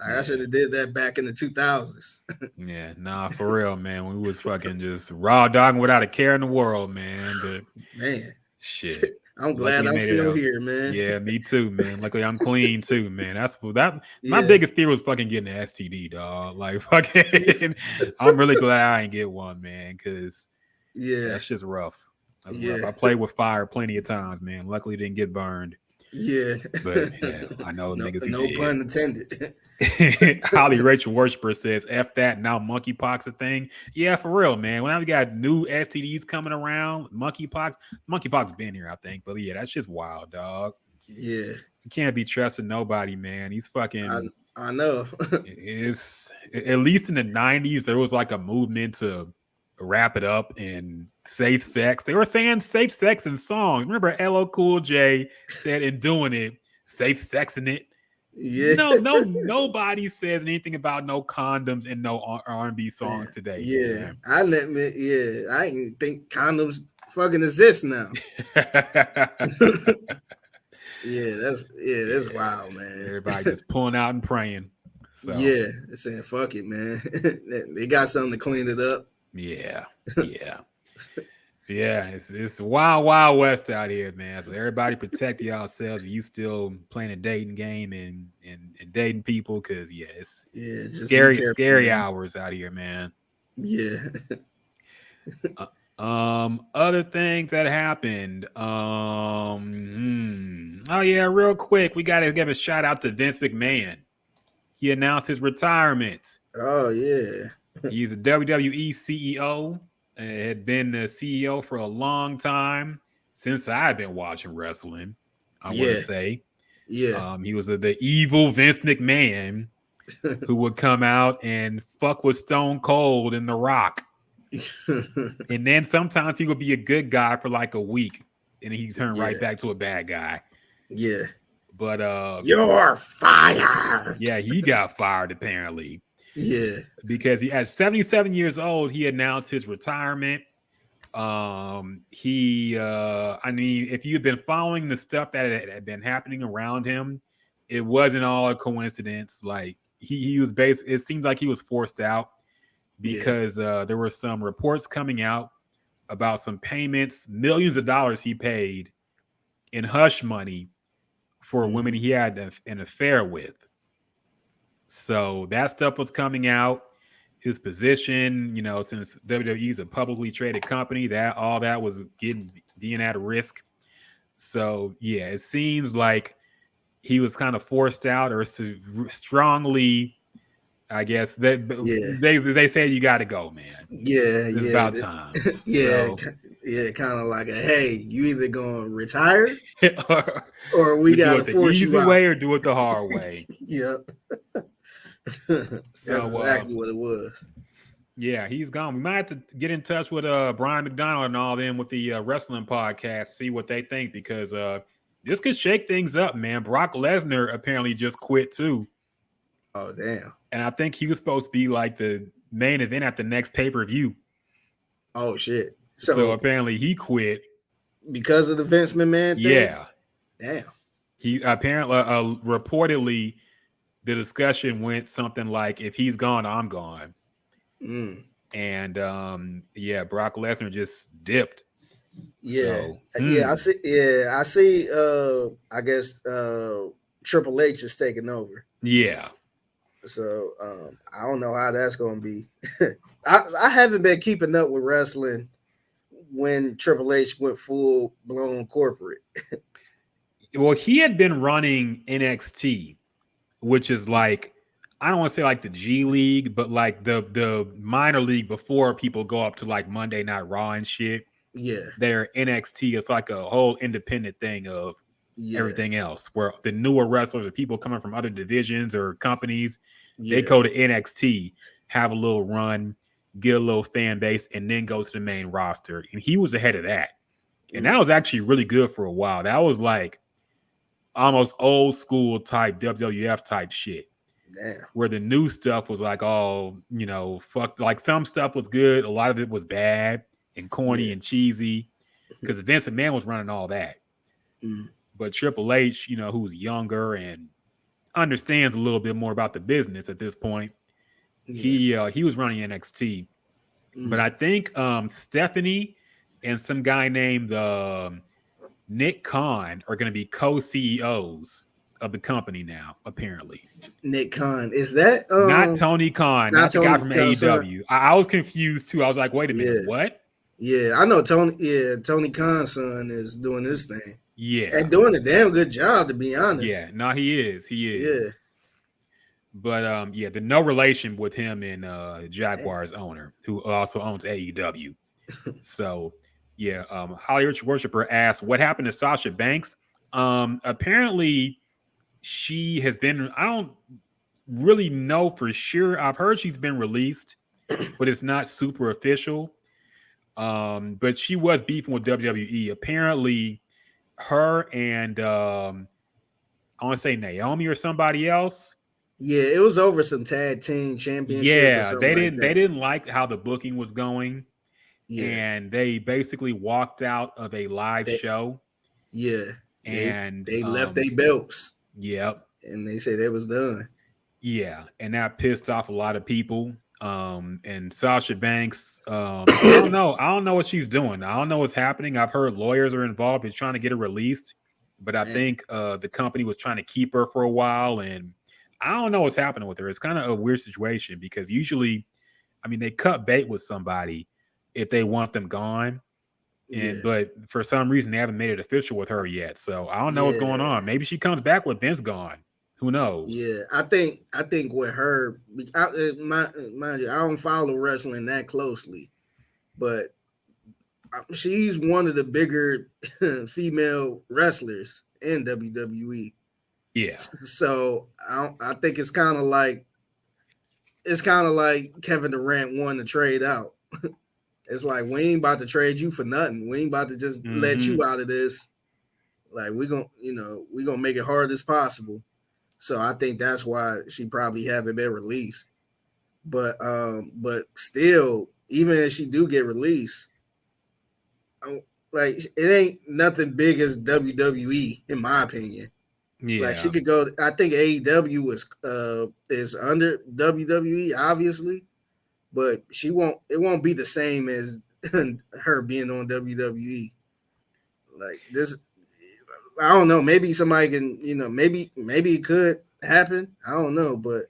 Like I should have did that back in the 2000s. Yeah, nah, for real, man. We was fucking just raw dogging without a care in the world, man. But man, shit. I'm glad Luckily I'm made it still out. here, man. Yeah, me too, man. Luckily I'm clean too, man. That's what that my Yeah. biggest fear was fucking getting an STD, dog. Like fucking I'm really glad I ain't get one, man, because that's just rough. That's rough. I played with fire plenty of times, man. Luckily didn't get burned. Yeah. But I know niggas who no did. pun intended. Holly Rachel Worshiper says, F that, now monkeypox a thing. Yeah, for real, man. Whenever we got new STDs coming around, monkeypox been here, I think. But yeah, that's just wild, dog. Yeah. You can't be trusting nobody, man. He's fucking I know. It's at least in the 90s, there was like a movement to wrap it up in safe sex. They were saying safe sex in songs. Remember LL Cool J said in doing it, safe sex in it. Yeah. Nobody says anything about no condoms in no R&B songs today. Yeah. Man. I admit, I ain't think condoms fucking exist now. That's wild, man. Everybody just pulling out and praying. So yeah, they're saying fuck it, man. They got something to clean it up. Yeah. Yeah, it's the wild west out here, man. So everybody protect yourselves. You still playing a dating game and dating people, because it's scary hours out here, man. Yeah. Other things that happened. Oh yeah, real quick, we gotta give a shout out to Vince McMahon. He announced his retirement. Oh yeah. He's a WWE CEO. Had been the CEO for a long time, since I've been watching wrestling. I want to say, he was the evil Vince McMahon who would come out and fuck with Stone Cold and The Rock, and then sometimes he would be a good guy for like a week, and he turned right back to a bad guy. Yeah, but you're fired. Yeah, he got fired apparently. Yeah, because he at 77 years old, he announced his retirement. I mean, if you've been following the stuff that had been happening around him, it wasn't all a coincidence. Like he was it seems like he was forced out because there were some reports coming out about some payments, millions of dollars he paid in hush money for women he had an affair with. So that stuff was coming out, his position, since WWE is a publicly traded company, that all that was being at risk. So yeah, it seems like he was kind of forced out, or strongly, I guess they say you got to go, man. It's about time. Yeah, kind of like hey, you either gonna retire or we do gotta it the force easy you way out. or do it the hard way. Yep. That's So exactly what it was. Yeah, he's gone. We might have to get in touch with Brian McDonald and all them with the wrestling podcast, see what they think, because this could shake things up, man. Brock Lesnar apparently just quit too. Oh damn! And I think he was supposed to be like the main event at the next pay-per-view. Oh shit! So apparently he quit because of the Vince McMahon thing. Yeah, damn. He apparently reportedly the discussion went something like, "If he's gone, I'm gone." And Brock Lesnar just dipped. Yeah, I see. Yeah, I see. I guess Triple H is taking over. Yeah. So I don't know how that's going to be. I haven't been keeping up with wrestling when Triple H went full blown corporate. Well, he had been running NXT, which is like, I don't want to say like the G League, but like the minor league before people go up to like Monday Night Raw and shit. Yeah. Their NXT is like a whole independent thing of everything else, where the newer wrestlers or people coming from other divisions or companies, they go to NXT, have a little run, get a little fan base, and then go to the main roster. And he was ahead of that. And that was actually really good for a while. That was like almost old school type WWF type shit. Damn. Where the new stuff was like, fuck. Like some stuff was good, a lot of it was bad and corny and cheesy, because Vince McMahon was running all that. But Triple H, who's younger and understands a little bit more about the business at this point, he was running NXT. But I think Stephanie and some guy named Nick Khan are going to be co-CEOs of the company now, apparently. Nick Khan, is that not Tony Khan, not the guy from AEW? I was confused too. I was like, wait a minute, what? Yeah, I know Tony. Yeah, Tony Khan's son is doing this thing. Yeah, and doing a damn good job, to be honest. Yeah, no, he is. Yeah. But the no relation with him and Jaguars owner, who also owns AEW. So Hollywood Worshipper asked, what happened to Sasha Banks? Apparently she has been, I don't really know for sure. I've heard she's been released, but it's not super official. But she was beefing with WWE. Apparently her and I want to say Naomi or somebody else. Yeah, it was over some tag team championship. Yeah, they didn't like how the booking was going. Yeah. And they basically walked out of a live show. Yeah. And they left their belts. Yep. And they said it was done. Yeah. And that pissed off a lot of people. And Sasha Banks, I don't know what she's doing. I don't know what's happening. I've heard lawyers are involved in trying to get her released, but I think the company was trying to keep her for a while, and I don't know what's happening with her. It's kind of a weird situation because usually, they cut bait with somebody if they want them gone. But for some reason they haven't made it official with her yet. So I don't know what's going on. Maybe she comes back with Vince gone. Who knows? Yeah, I think with her, mind you, I don't follow wrestling that closely, but she's one of the bigger female wrestlers in WWE. Yeah. So I think it's kind of like Kevin Durant wanting to trade out. It's like, we ain't about to trade you for nothing. We ain't about to just let you out of this. Like, we're gonna make it hard as possible. So I think that's why she probably haven't been released. But still, even if she do get released, like, it ain't nothing big as WWE, in my opinion. Yeah. Like, she could go. I think AEW is under WWE, obviously, but she won't. It won't be the same as her being on WWE. Like this, I don't know. Maybe somebody can. Maybe it could happen. I don't know, but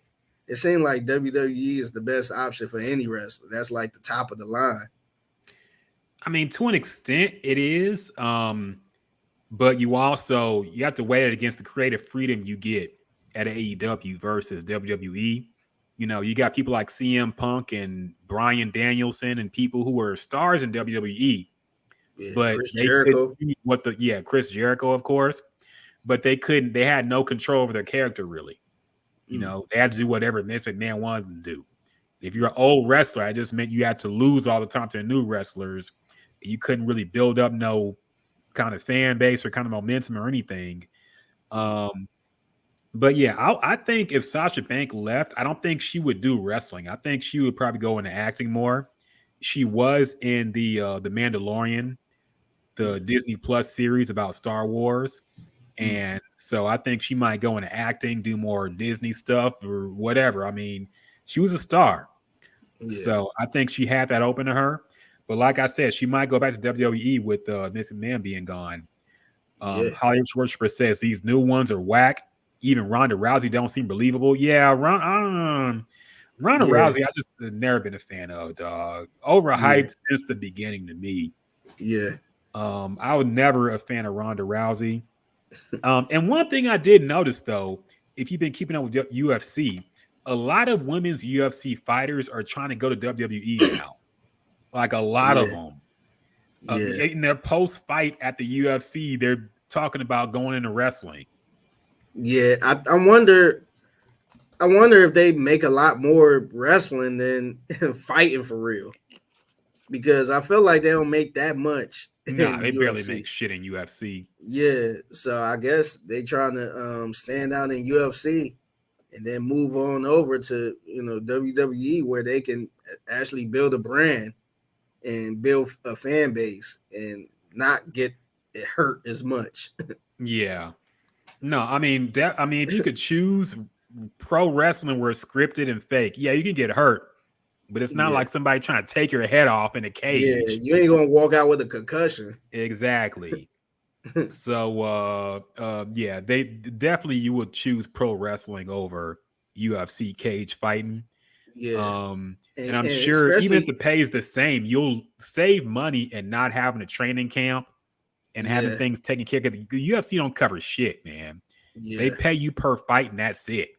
it seemed like WWE is the best option for any wrestler. That's like the top of the line. I mean, to an extent, it is. But you have to weigh it against the creative freedom you get at AEW versus WWE. You know, you got people like CM Punk and Bryan Danielson and people who were stars in WWE, Yeah, but Chris they couldn't Jericho. be Chris Jericho, of course, but they had no control over their character really. You know, they had to do whatever Vince McMahon wanted them to do. If you're an old wrestler, it just meant you had to lose all the time to the new wrestlers. You couldn't really build up no kind of fan base or kind of momentum or anything. But yeah, I think if Sasha Banks left, I don't think she would do wrestling. I think she would probably go into acting more. She was in the Mandalorian, the Disney Plus series about Star Wars. And so I think she might go into acting, do more Disney stuff or whatever. I mean, she was a star. Yeah. So I think she had that open to her. But like I said, she might go back to WWE with Vince McMahon being gone. Hollywood Worshiper says these new ones are whack. Even Ronda Rousey don't seem believable. Yeah, Ronda Rousey, I just have never been a fan of, dog. Overhyped since the beginning to me. Yeah. I was never a fan of Ronda Rousey. And one thing I did notice, though, if you've been keeping up with UFC, a lot of women's UFC fighters are trying to go to WWE now. Like a lot of them. In their post-fight at the UFC, they're talking about going into wrestling. Yeah, I wonder if they make a lot more wrestling than fighting for real. Because I feel like they don't make that much. Nah, they UFC. barely make shit in UFC. Yeah, so I guess they trying to stand out in UFC and then move on over to WWE where they can actually build a brand and build a fan base and not get it hurt as much. Yeah. No, I mean, if you could choose pro wrestling where it's scripted and fake, yeah, you can get hurt. But it's not like somebody trying to take your head off in a cage. Yeah, you ain't gonna walk out with a concussion. Exactly. So they definitely you would choose pro wrestling over UFC cage fighting. Yeah. And I'm sure even if the pay is the same, you'll save money and not having a training camp and having things taken care of. The UFC don't cover shit, man. Yeah. They pay you per fight and that's it.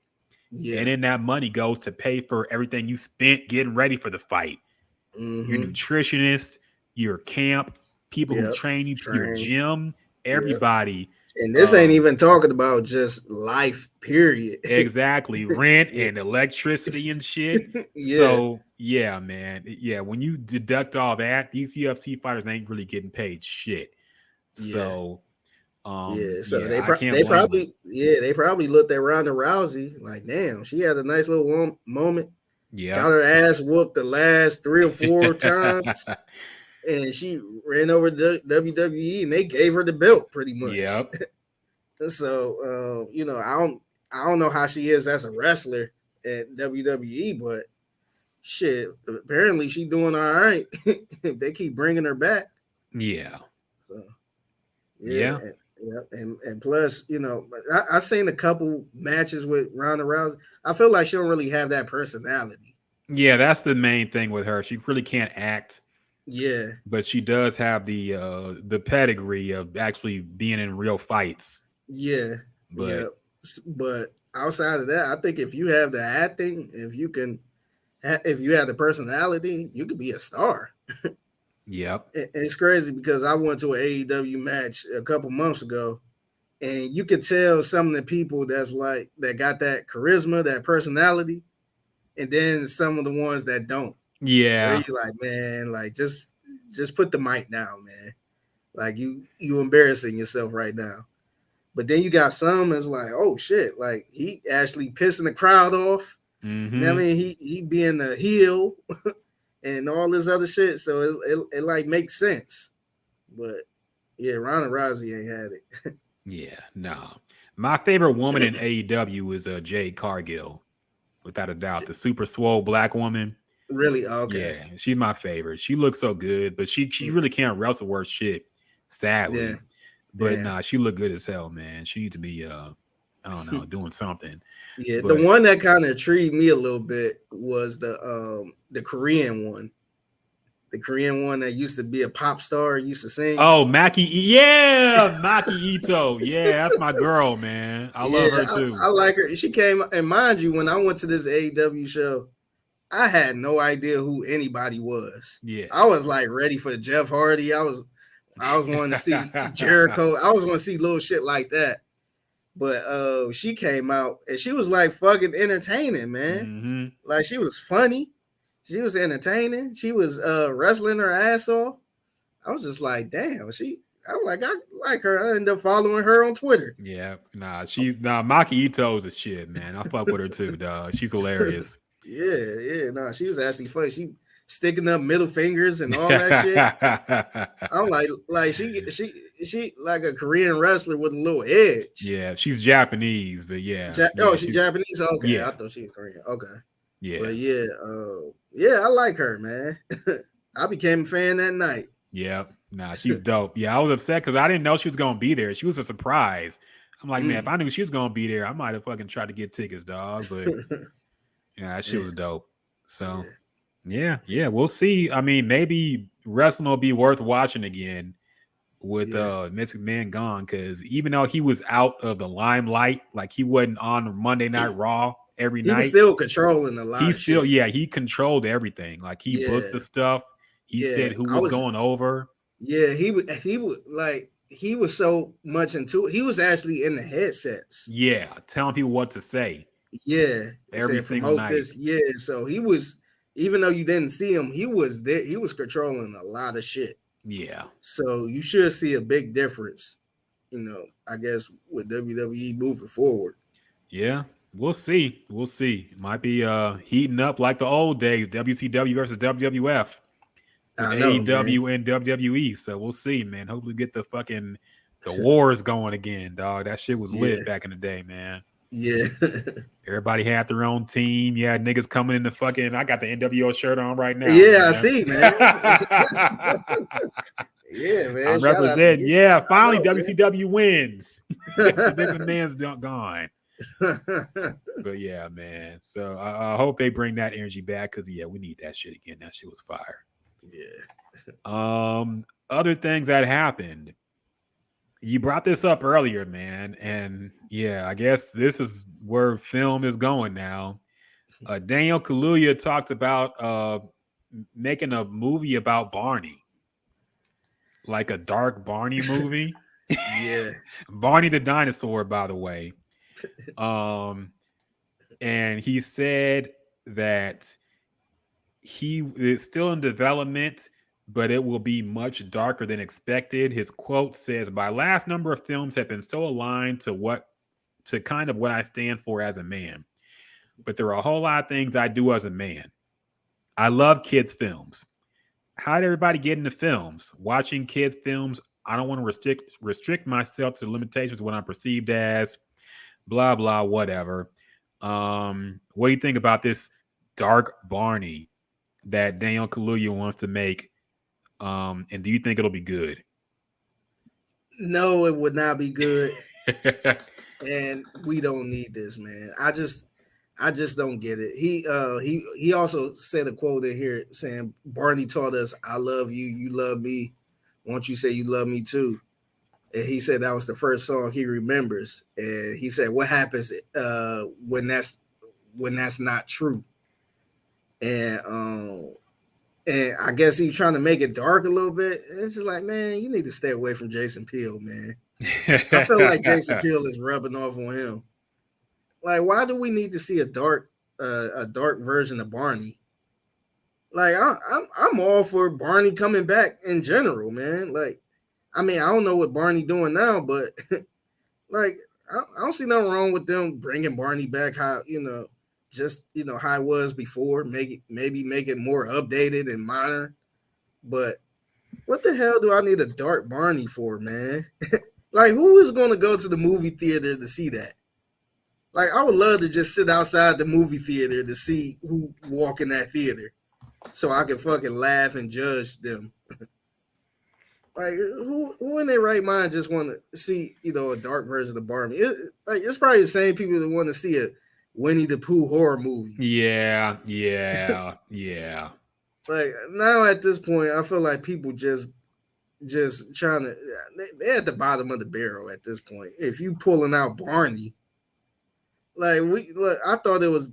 Yeah. And then that money goes to pay for everything you spent getting ready for the fight. Your nutritionist, your camp, people who train you, your gym, everybody. And this ain't even talking about just life, period. Exactly. Rent and electricity and shit. So, yeah, man. Yeah, when you deduct all that, these UFC fighters ain't really getting paid shit. So, they probably looked at Ronda Rousey like, damn, she had a nice little moment. Yeah, got her ass whooped the last 3 or 4 times, and she ran over the WWE, and they gave her the belt pretty much. Yep. So, I don't know how she is as a wrestler at WWE, but shit, apparently she doing all right. They keep bringing her back. Yeah. So. And plus, I seen a couple matches with Ronda Rousey. I feel like she don't really have that personality. Yeah, that's the main thing with her. She really can't act. Yeah, but she does have the pedigree of actually being in real fights. Yeah, but outside of that, I think if you have the acting, if you have the personality, you could be a star. Yep. It's crazy because I went to an AEW match a couple months ago, and you could tell some of the people that got that charisma, that personality, and then some of the ones that don't. Yeah. Where you're like, man, like just put the mic down, man. Like you embarrassing yourself right now. But then you got some that's like, oh shit, like he actually pissing the crowd off. Mm-hmm. I mean, he being the heel. And all this other shit, so it like makes sense. But yeah, Ronda Rousey ain't had it. Yeah, no. My favorite woman in AEW is Jade Cargill, without a doubt. The super swole black woman. Really? Okay. Yeah, she's my favorite. She looks so good, but she really can't wrestle worth shit, sadly. Yeah. But nah, she look good as hell, man. She needs to be I don't know, doing something. Yeah, the But one that kind of intrigued me a little bit was the Korean one. The Korean one that used to be a pop star, used to sing. oh, Maki Ito. Yeah, that's my girl, man. I Yeah, love her too. I like her. She came, and mind you, when I went to this AEW show, I had no idea who anybody was. Yeah. I was like ready for Jeff Hardy. I was wanting to see Jericho. I was going to see little shit like that. But she came out and she was like fucking entertaining, man. Mm-hmm. Like she was funny. She was entertaining. She was wrestling her ass off. I was just like, damn, I like her. I ended up following her on Twitter. Yeah, Maki Ito is a shit, man. I fuck with her too, dog. She's hilarious. Yeah. She was actually funny. She sticking up middle fingers and all that shit. I'm like she like a Korean wrestler with a little edge. Yeah, she's Japanese, but yeah. She's Japanese. Okay, yeah. I thought she was Korean. Okay, yeah, but yeah, I like her, man. I became a fan that night. Yeah, she's dope. Yeah, I was upset because I didn't know she was gonna be there. She was a surprise. I'm like, man, if I knew she was gonna be there, I might have fucking tried to get tickets, dog. But yeah, that shit was dope. So yeah, we'll see. I mean, maybe wrestling will be worth watching again with Vince McMahon gone, because even though he was out of the limelight, like he wasn't on Monday Night Raw every night, he was still controlling a lot. He controlled everything. Like he booked the stuff. He said who was going over. Yeah, he was so much into it. He was actually in the headsets. Yeah, telling people what to say. Yeah, every single night. So he was, even though you didn't see him, he was there. He was controlling a lot of shit. Yeah. So you should see a big difference, I guess, with WWE moving forward. Yeah, we'll see. It might be heating up like the old days, WCW versus WWF. AEW and WWE. So we'll see, man. Hopefully get the wars going again, dog. That shit was lit back in the day, man. Yeah. Everybody had their own team. Yeah, niggas coming in the I got the NWO shirt on right now. Yeah, man. I see, man. Yeah, man. I'm representing. Yeah, finally WCW wins. Vince McMahon's gone. But yeah, man. So I hope they bring that energy back, because we need that shit again. That shit was fire. Yeah. Other things that happened. You brought this up earlier, man, and I guess this is where film is going now. Daniel Kaluuya talked about making a movie about Barney, like a dark Barney movie. Yeah, Barney the dinosaur, by the way. And he said that he is still in development, but it will be much darker than expected. His quote says, "My last number of films have been so aligned to kind of what I stand for as a man. But there are a whole lot of things I do as a man. I love kids' films. How did everybody get into films? Watching kids' films, I don't want to restrict myself to the limitations of what I'm perceived as, blah, blah, whatever. What do you think about this dark Barney that Daniel Kaluuya wants to make? And do you think it'll be good?" No, it would not be good. And we don't need this, man. I just don't get it. He also said a quote in here saying, "Barney taught us, I love you, you love me. Won't you say you love me too?" And he said that was the first song he remembers. And he said, "What happens when that's not true?" And I guess he's trying to make it dark a little bit. It's just like, man, you need to stay away from Jason Peele, man. I feel like Jason Peele is rubbing off on him. Like, why do we need to see a dark version of Barney? Like, I'm all for Barney coming back in general, man. Like, I mean, I don't know what Barney doing now, but like, I don't see nothing wrong with them bringing Barney back. How how it was before. Maybe make it more updated and modern. But what the hell do I need a dark Barney for, man? Like, who is going to go to the movie theater to see that? Like, I would love to just sit outside the movie theater to see who walk in that theater, so I can fucking laugh and judge them. Like who in their right mind just want to see a dark version of Barney? It's probably the same people that want to see a Winnie the Pooh horror movie. Yeah. Like now at this point, I feel like people just trying to they're at the bottom of the barrel at this point. If you pulling out Barney, I thought it was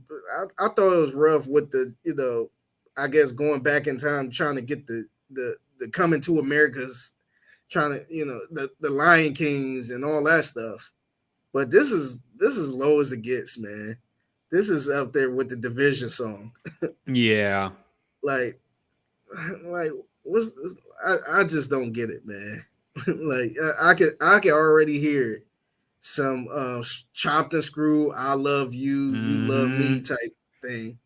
I thought it was rough with the I guess going back in time trying to get the coming to America's trying to the Lion Kings and all that stuff. But this is low as it gets, man. This is up there with the Division song. Yeah. like what's I just don't get it, man. Like I can already hear some chopped and screw, I love you, you love me type thing.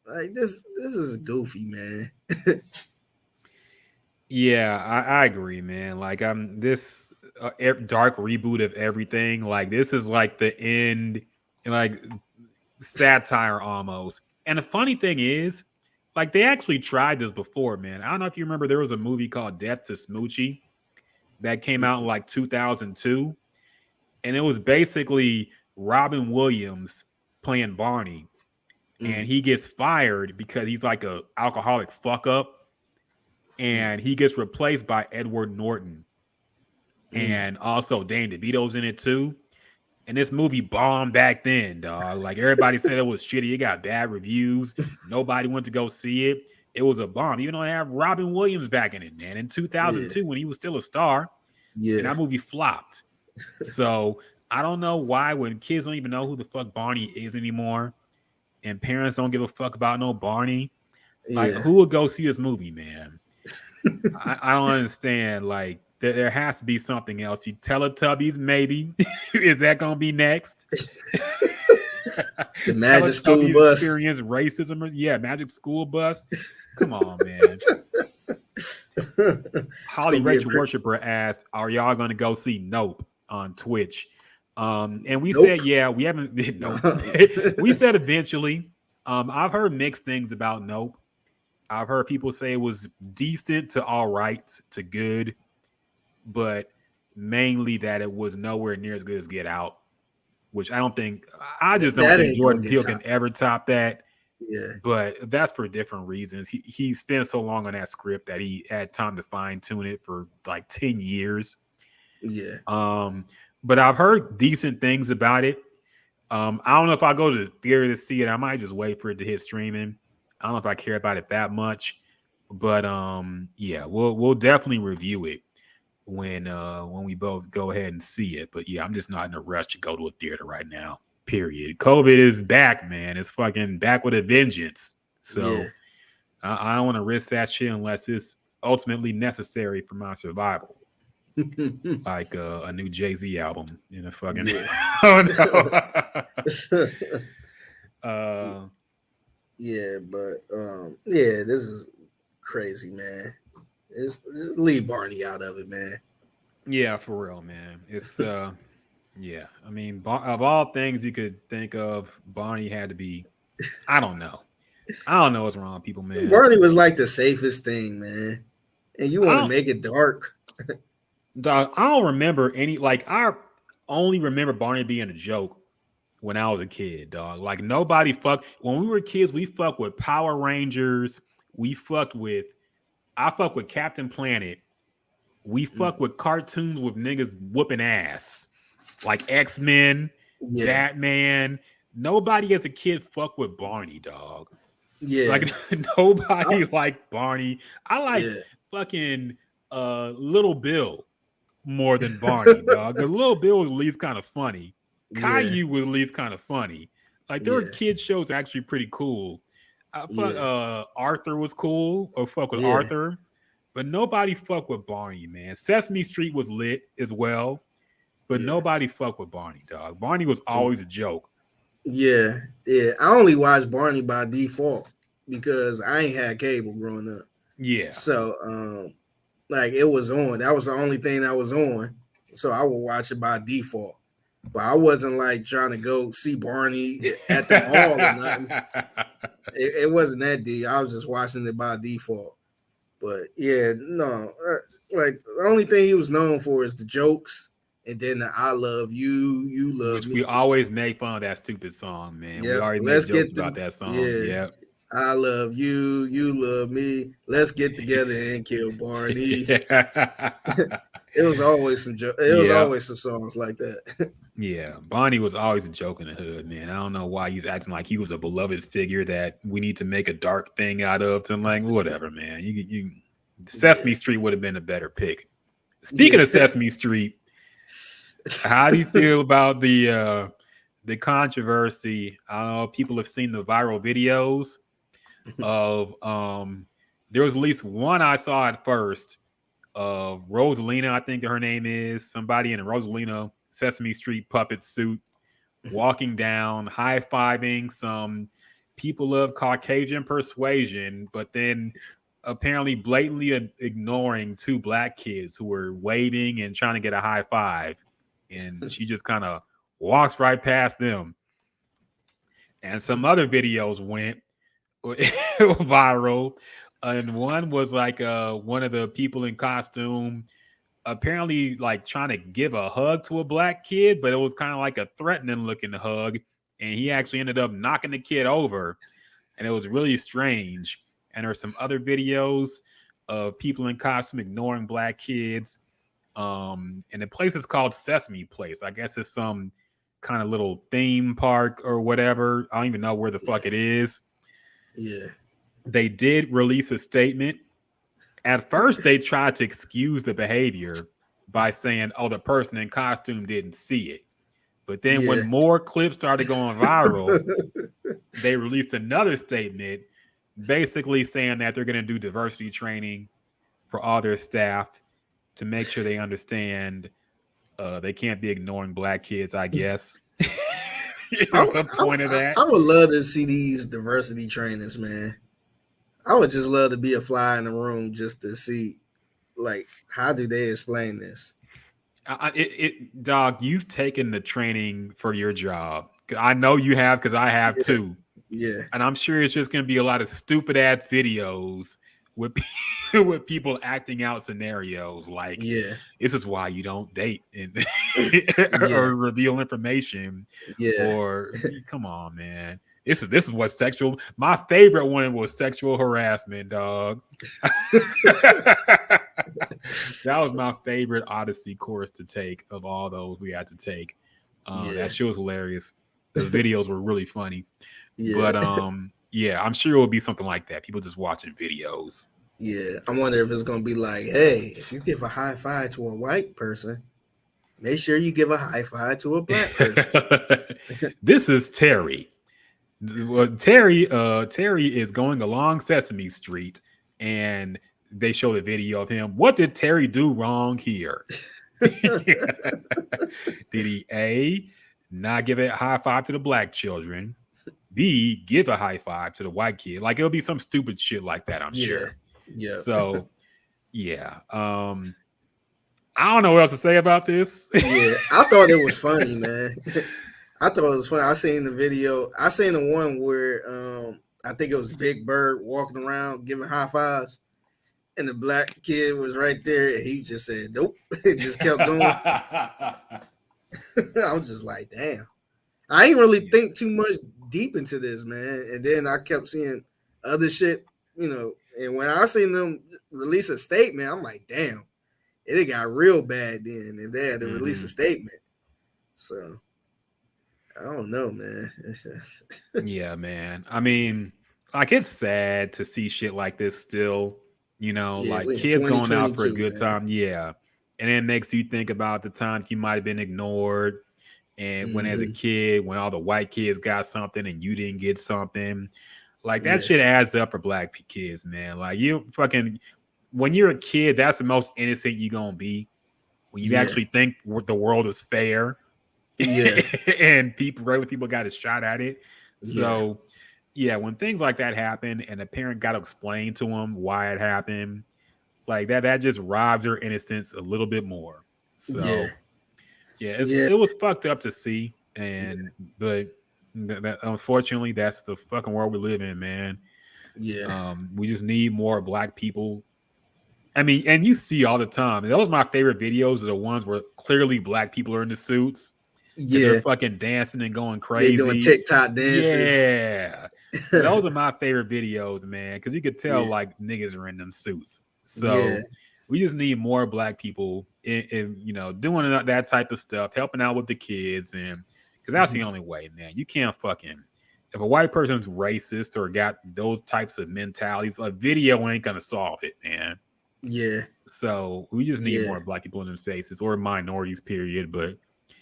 Like this is goofy, man. Yeah, I agree, man. Like this dark reboot of everything. Like this is like the end, like satire almost. And the funny thing is, like they actually tried this before, man. I don't know if you remember, there was a movie called Death to Smoochie that came out in like 2002, and it was basically Robin Williams playing Barney, and he gets fired because he's like a alcoholic fuck up, and he gets replaced by Edward Norton, and also Danny DeVito's in it too. And this movie bombed back then, dog. Like everybody said it was shitty. It got bad reviews. Nobody went to go see it. It was a bomb. Even though they have Robin Williams back in it, man. In 2002, when he was still a star, and that movie flopped. So I don't know why when kids don't even know who the fuck Barney is anymore, and parents don't give a fuck about no Barney. Like who would go see this movie, man? I don't understand. Like there has to be something else. You Teletubbies, maybe. Is that gonna be next? The Magic School Bus experience racism? Yeah, Magic School Bus. Come on, man. Holly Rachel Worshipper asked, "Are y'all gonna go see Nope on Twitch?" And we said, "Yeah, we haven't." Nope. We said eventually. I've heard mixed things about Nope. I've heard people say it was decent to all right to good, but mainly that it was nowhere near as good as Get Out, which I just don't think Jordan Peele can ever top that. Yeah. But that's for different reasons. He spent so long on that script that he had time to fine tune it for like 10 years. Yeah. But I've heard decent things about it. I don't know if I go to the theater to see it. I might just wait for it to hit streaming. I don't know if I care about it that much, but yeah, we'll definitely review it when we both go ahead and see it. But yeah, I'm just not in a rush to go to a theater right now. Period. COVID is back, man. It's fucking back with a vengeance. So I don't want to risk that shit unless it's ultimately necessary for my survival. Like a new Jay-Z album in a fucking oh no. Yeah, but yeah, this is crazy, man. Just leave Barney out of it, man. Yeah, for real, man. It's yeah. I mean, of all things you could think of, Barney had to be. I don't know what's wrong with people, man. Barney was like the safest thing, man. And you want to make it dark. Dog, I don't remember any. Like, I only remember Barney being a joke when I was a kid, dog. Like nobody when we were kids, we fucked with Power Rangers. I fucked with Captain Planet. We fucked with cartoons with niggas whooping ass. Like X-Men, Batman. Nobody as a kid fucked with Barney, dog. Yeah. Like nobody liked Barney. I like fucking Little Bill more than Barney, dog. The Little Bill was at least kind of funny. Caillou was at least kind of funny. Like there were kids shows actually pretty cool. Arthur was cool, or fuck with Arthur, but nobody fuck with Barney, man. Sesame Street was lit as well, but nobody fuck with Barney, dog. Barney was always a joke. Yeah. I only watched Barney by default because I ain't had cable growing up. Yeah. So like it was on. That was the only thing that was on. So I would watch it by default. But I wasn't like trying to go see Barney at the mall or nothing. It wasn't that deep. I was just watching it by default. But yeah, no, Like the only thing he was known for is the jokes, and then the "I love you, you love Which me." we always make fun of that stupid song, man. We Yep. always made Let's jokes get about the that song. yeah. Yeah. I love you, you love me. Let's get together and kill Barney. Yeah. It was always some it was Yeah. always some songs like that. Yeah. Barney was always a joke in the hood, man. I don't know why he's acting like he was a beloved figure that we need to make a dark thing out of. To like, whatever, man. You Sesame Yeah. Street would have been a better pick. Speaking of Sesame Street, how do you feel about the controversy? I don't know if people have seen the viral videos of there was at least one I saw at first of Rosalina, I think her name is, somebody in a Rosalina Sesame Street puppet suit walking down, high-fiving some people of Caucasian persuasion, but then apparently blatantly ignoring two black kids who were waving and trying to get a high five. And she just kind of walks right past them. And some other videos went viral. And one was like one of the people in costume apparently like trying to give a hug to a black kid, but it was kind of like a threatening looking hug. And he actually ended up knocking the kid over. And it was really strange. And there are some other videos of people in costume ignoring black kids. And the place is called Sesame Place. I guess it's some kind of little theme park or whatever. I don't even know where the fuck it is. Yeah. They did release a statement. At first, they tried to excuse the behavior by saying, oh, the person in costume didn't see it. But then when more clips started going viral, they released another statement basically saying that they're going to do diversity training for all their staff to make sure they understand they can't be ignoring black kids, I guess. Is the point of that. I would love to see these diversity trainings, man. I would just love to be a fly in the room just to see, like, how do they explain this? Dog, you've taken the training for your job. I know you have because I have too. Yeah. And I'm sure it's just going to be a lot of stupid ass videos with with people acting out scenarios like, this is why you don't date and or reveal information. Or come on, man. This is what sexual. My favorite one was sexual harassment, dog. That was my favorite Odyssey course to take of all those we had to take. That shit was hilarious. The videos were really funny. But yeah, I'm sure it will be something like that. People just watching videos. Yeah, I wonder if it's gonna be like, hey, if you give a high five to a white person, make sure you give a high five to a black person. This is Terry. Well, Terry is going along Sesame Street, and they show the video of him. What did Terry do wrong here? Did he A, not give a high five to the black children? B, give a high five to the white kid? Like it'll be some stupid shit like that, I'm sure. Yeah. So, yeah. I don't know what else to say about this. Yeah, I thought it was funny, man. I thought it was funny. I seen the video. I seen the one where I think it was Big Bird walking around giving high fives, and the black kid was right there, and he just said, "Nope," it just kept going. I was just like, "Damn." I ain't really think too much deep into this, man. And then I kept seeing other shit, you know. And when I seen them release a statement, I'm like, "Damn." It got real bad then, and they had to release a statement. So I don't know, man. Yeah, man. I mean, like it's sad to see shit like this still. You know, like kids going out for a good time. Yeah, and it makes you think about the times you might have been ignored, and when as a kid, when all the white kids got something and you didn't get something. Like that shit adds up for black kids, man. Like you fucking. When you're a kid, that's the most innocent you're gonna be. When you actually think the world is fair, and regular people got a shot at it. So, yeah, when things like that happen, and a parent got to explain to them why it happened, like that just robs their innocence a little bit more. So, it was fucked up to see, but unfortunately, that's the fucking world we live in, man. Yeah, we just need more black people I mean, and you see all the time. And those are my favorite videos are the ones where clearly black people are in the suits because they're Yeah, fucking dancing and going they doing crazy. TikTok dances. Yeah. Those are my favorite videos, man, because you could tell Yeah, like niggas are in them suits. yeah, So we just need more black people in doing that type of stuff, helping out with the kids, and because that's the mhm, only way, man. You can't fucking if a white person's racist or got those types of mentalities, a video ain't gonna solve it, man. yeah, So we just need yeah, more black people in them spaces or minorities, period. But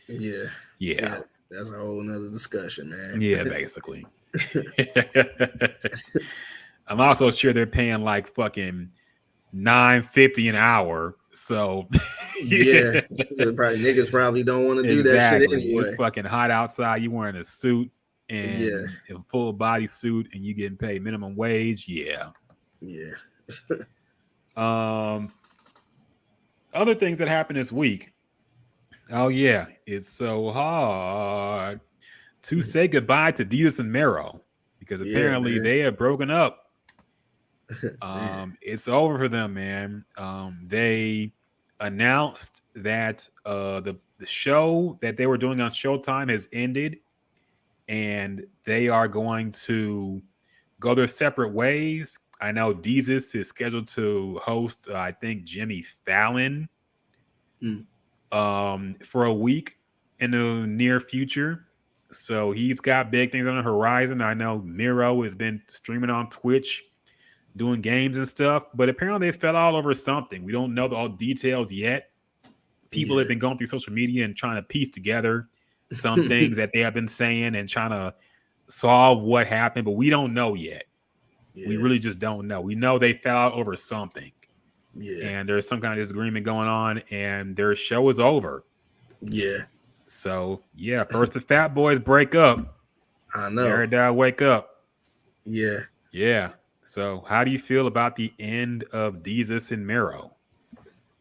yeah, yeah, yeah. That's a whole nother discussion, yeah, man. basically. I'm also sure they're paying like fucking $9.50 an hour. So Yeah, probably niggas probably don't want to do that shit exactly. It's anyway. fucking hot outside. You wearing a suit Yeah, and a full body suit and you getting paid minimum wage. Yeah. yeah. Um other things that happened this week. Oh yeah, it's so hard to say goodbye to Desus and Mero because Yeah, apparently man. they have broken up. Man. It's over for them, man. They announced that the show that they were doing on Showtime has ended, and they are going to go their separate ways. I know Desus is scheduled to host, I think, Jimmy Fallon Mm. for a week in the near future. So he's got big things on the horizon. I know Miro has been streaming on Twitch, doing games and stuff, but apparently they fell all over something. We don't know all details yet. People have Yeah. been going through social media and trying to piece together some things that they have been saying and trying to solve what happened, but we don't know yet. We Yeah. really just don't know. We know they fell out over something Yeah. and there's some kind of disagreement going on and their show is over. Yeah. So yeah, first the Fat Boys break up. I know. Everybody wake up. Yeah. Yeah. So how do you feel about the end of Desus and Mero?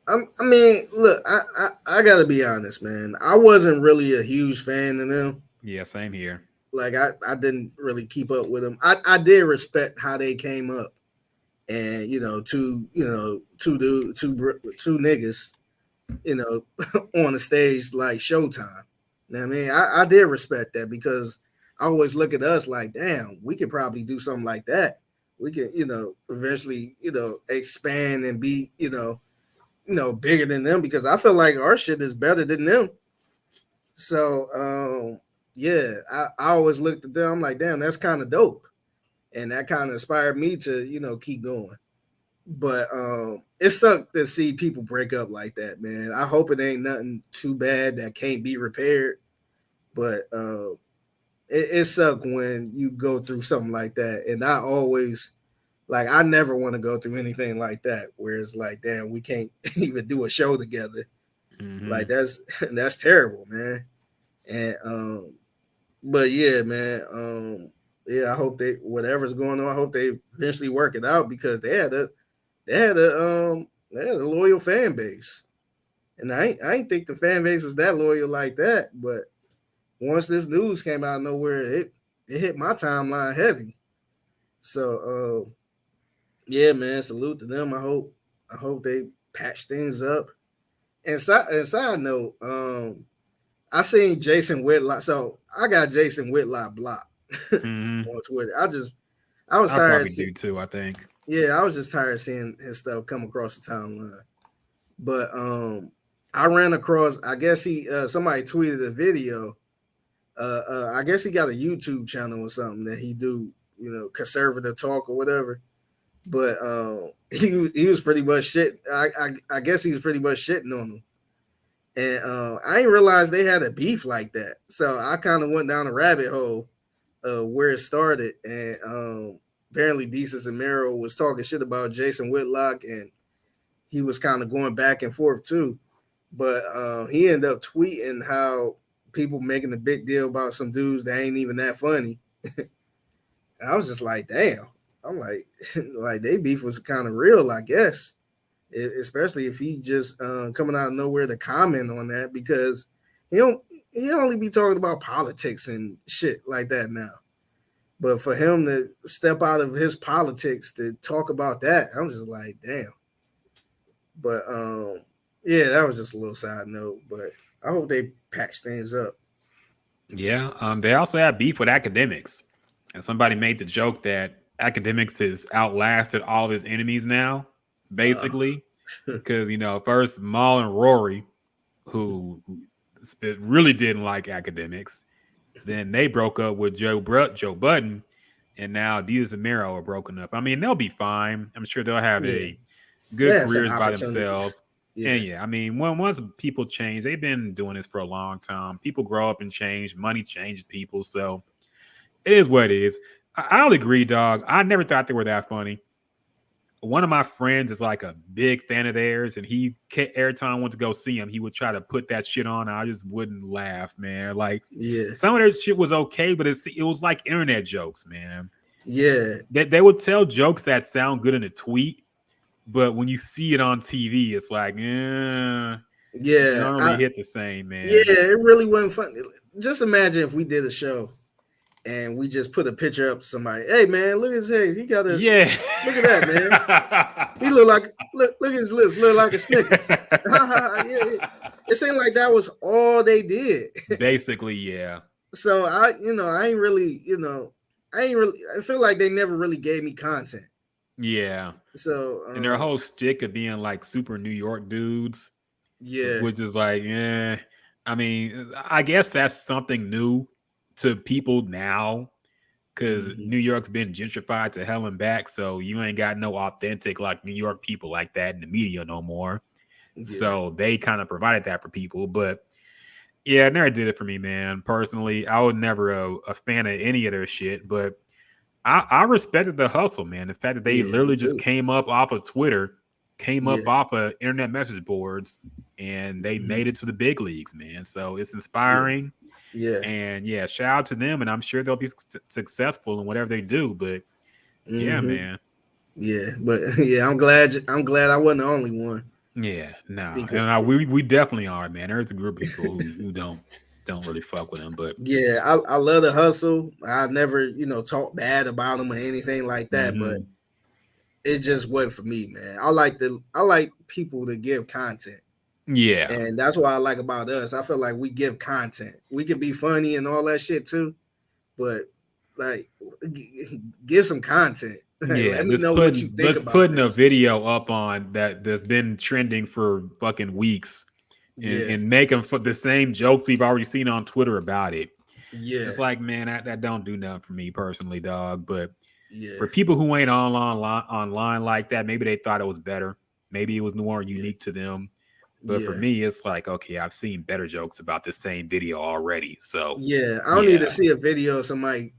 I mean, look, I gotta be honest, man. I wasn't really a huge fan of them. Yeah, same here. Like I didn't really keep up with them. I did respect how they came up, and two niggas, on the stage like Showtime. You know what I mean, I did respect that because I always look at us like, damn, we could probably do something like that. We can, eventually, expand and be, bigger than them because I feel like our shit is better than them. So yeah, I always looked at them. I'm like, damn, that's kind of dope. And that kind of inspired me to, keep going. But it sucked to see people break up like that, man. I hope it ain't nothing too bad that can't be repaired. But it sucked when you go through something like that. And I always I never want to go through anything like that where it's like, damn, we can't even do a show together. Mm-hmm. Like that's terrible, man. And but yeah, man, yeah, I hope whatever's going on, I hope they eventually work it out because they had a loyal fan base. And I ain't think the fan base was that loyal like that, but once this news came out of nowhere, it hit my timeline heavy. So yeah, man, salute to them. I hope they patch things up. And side note, I seen Jason Whitlock. So I got Jason Whitlock blocked Mm-hmm. on Twitter. I was I tired. probably do too, I think. Yeah, I was just tired of seeing his stuff come across the timeline. But I ran across. I guess somebody tweeted a video. I guess he got a YouTube channel or something that he do, conservative talk or whatever. But he was pretty much shit. I guess he was pretty much shitting on him. And I didn't realize they had a beef like that. So I kind of went down a rabbit hole where it started. And apparently Desus and Mero was talking shit about Jason Whitlock, and he was kind of going back and forth too. But he ended up tweeting how people making a big deal about some dudes that ain't even that funny. I was just like, damn. I'm like, like they beef was kind of real, I guess. Especially if he just coming out of nowhere to comment on that because he only be talking about politics and shit like that now. But for him to step out of his politics to talk about that, I'm just like, damn. But yeah, that was just a little side note. But I hope they patch things up. Yeah. They also have beef with academics, and somebody made the joke that academics has outlasted all of his enemies now, Uh, basically, because first Maul and Rory, who really didn't like academics, then they broke up with Joe Budden, and now Desus and Mero are broken up. I mean, they'll be fine. I'm sure they'll have yeah, a they good had some careers by opportunities. themselves. Yeah, And yeah, I mean, once people change, they've been doing this for a long time. People grow up and change. Money changes people, so it is what it is. I'll agree, dog. I never thought they were that funny. One of my friends is like a big fan of theirs, and every time I went to go see him, he would try to put that shit on. I just wouldn't laugh, man. Like yeah, some of their shit was okay, but it was like internet jokes, man. yeah, They would tell jokes that sound good in a tweet, but when you see it on TV, it's like, they yeah. don't really hit the same, Yeah, man. it really wasn't fun. Just imagine if we did a show and we just put a picture up to somebody. Hey man, look at his face. He got a Yeah. look at that, man. He look like look at his lips, look like a Snickers. Yeah. It seemed like that was all they did. Basically, yeah. So I ain't really, I feel like they never really gave me content. Yeah. So And their whole stick of being like super New York dudes, yeah. which is like, I mean, I guess that's something new to people now because Mm-hmm. New York's been gentrified to hell and back. So you ain't got no authentic like New York people like that in the media no more. Yeah. So they kind of provided that for people. But yeah, it never did it for me, man. Personally, I was never a fan of any of their shit, but I respected the hustle, man. The fact that they Yeah, me literally just too. came up off of Twitter, came Yeah. up off of internet message boards, and they made it to the big leagues, man. So it's inspiring. Yeah. And yeah, shout out to them. And I'm sure they'll be successful in whatever they do. But yeah, Mm-hmm. man. Yeah. But yeah, I'm glad I wasn't the only one. Yeah, no. Because And we definitely are, man. There's a group of people who don't really fuck with them. But yeah, I love the hustle. I never, talk bad about them or anything like that, but mhm. it just wasn't for me, man. I like people to give content. Yeah. And that's what I like about us. I feel like we give content. We can be funny and all that shit too, but like give some content. Yeah, Let me know what you think let's about putting a this. video up on that's been trending for fucking weeks and, Yeah. and making the same jokes we've already seen on Twitter about it. Yeah. It's like, man, that don't do nothing for me personally, dog. But Yeah. for people who ain't online like that, maybe they thought it was better. Maybe it was more Yeah. unique to them. But for Yeah. me, it's like, okay, I've seen better jokes about the same video already. So Yeah. I don't need to yeah, see a video of somebody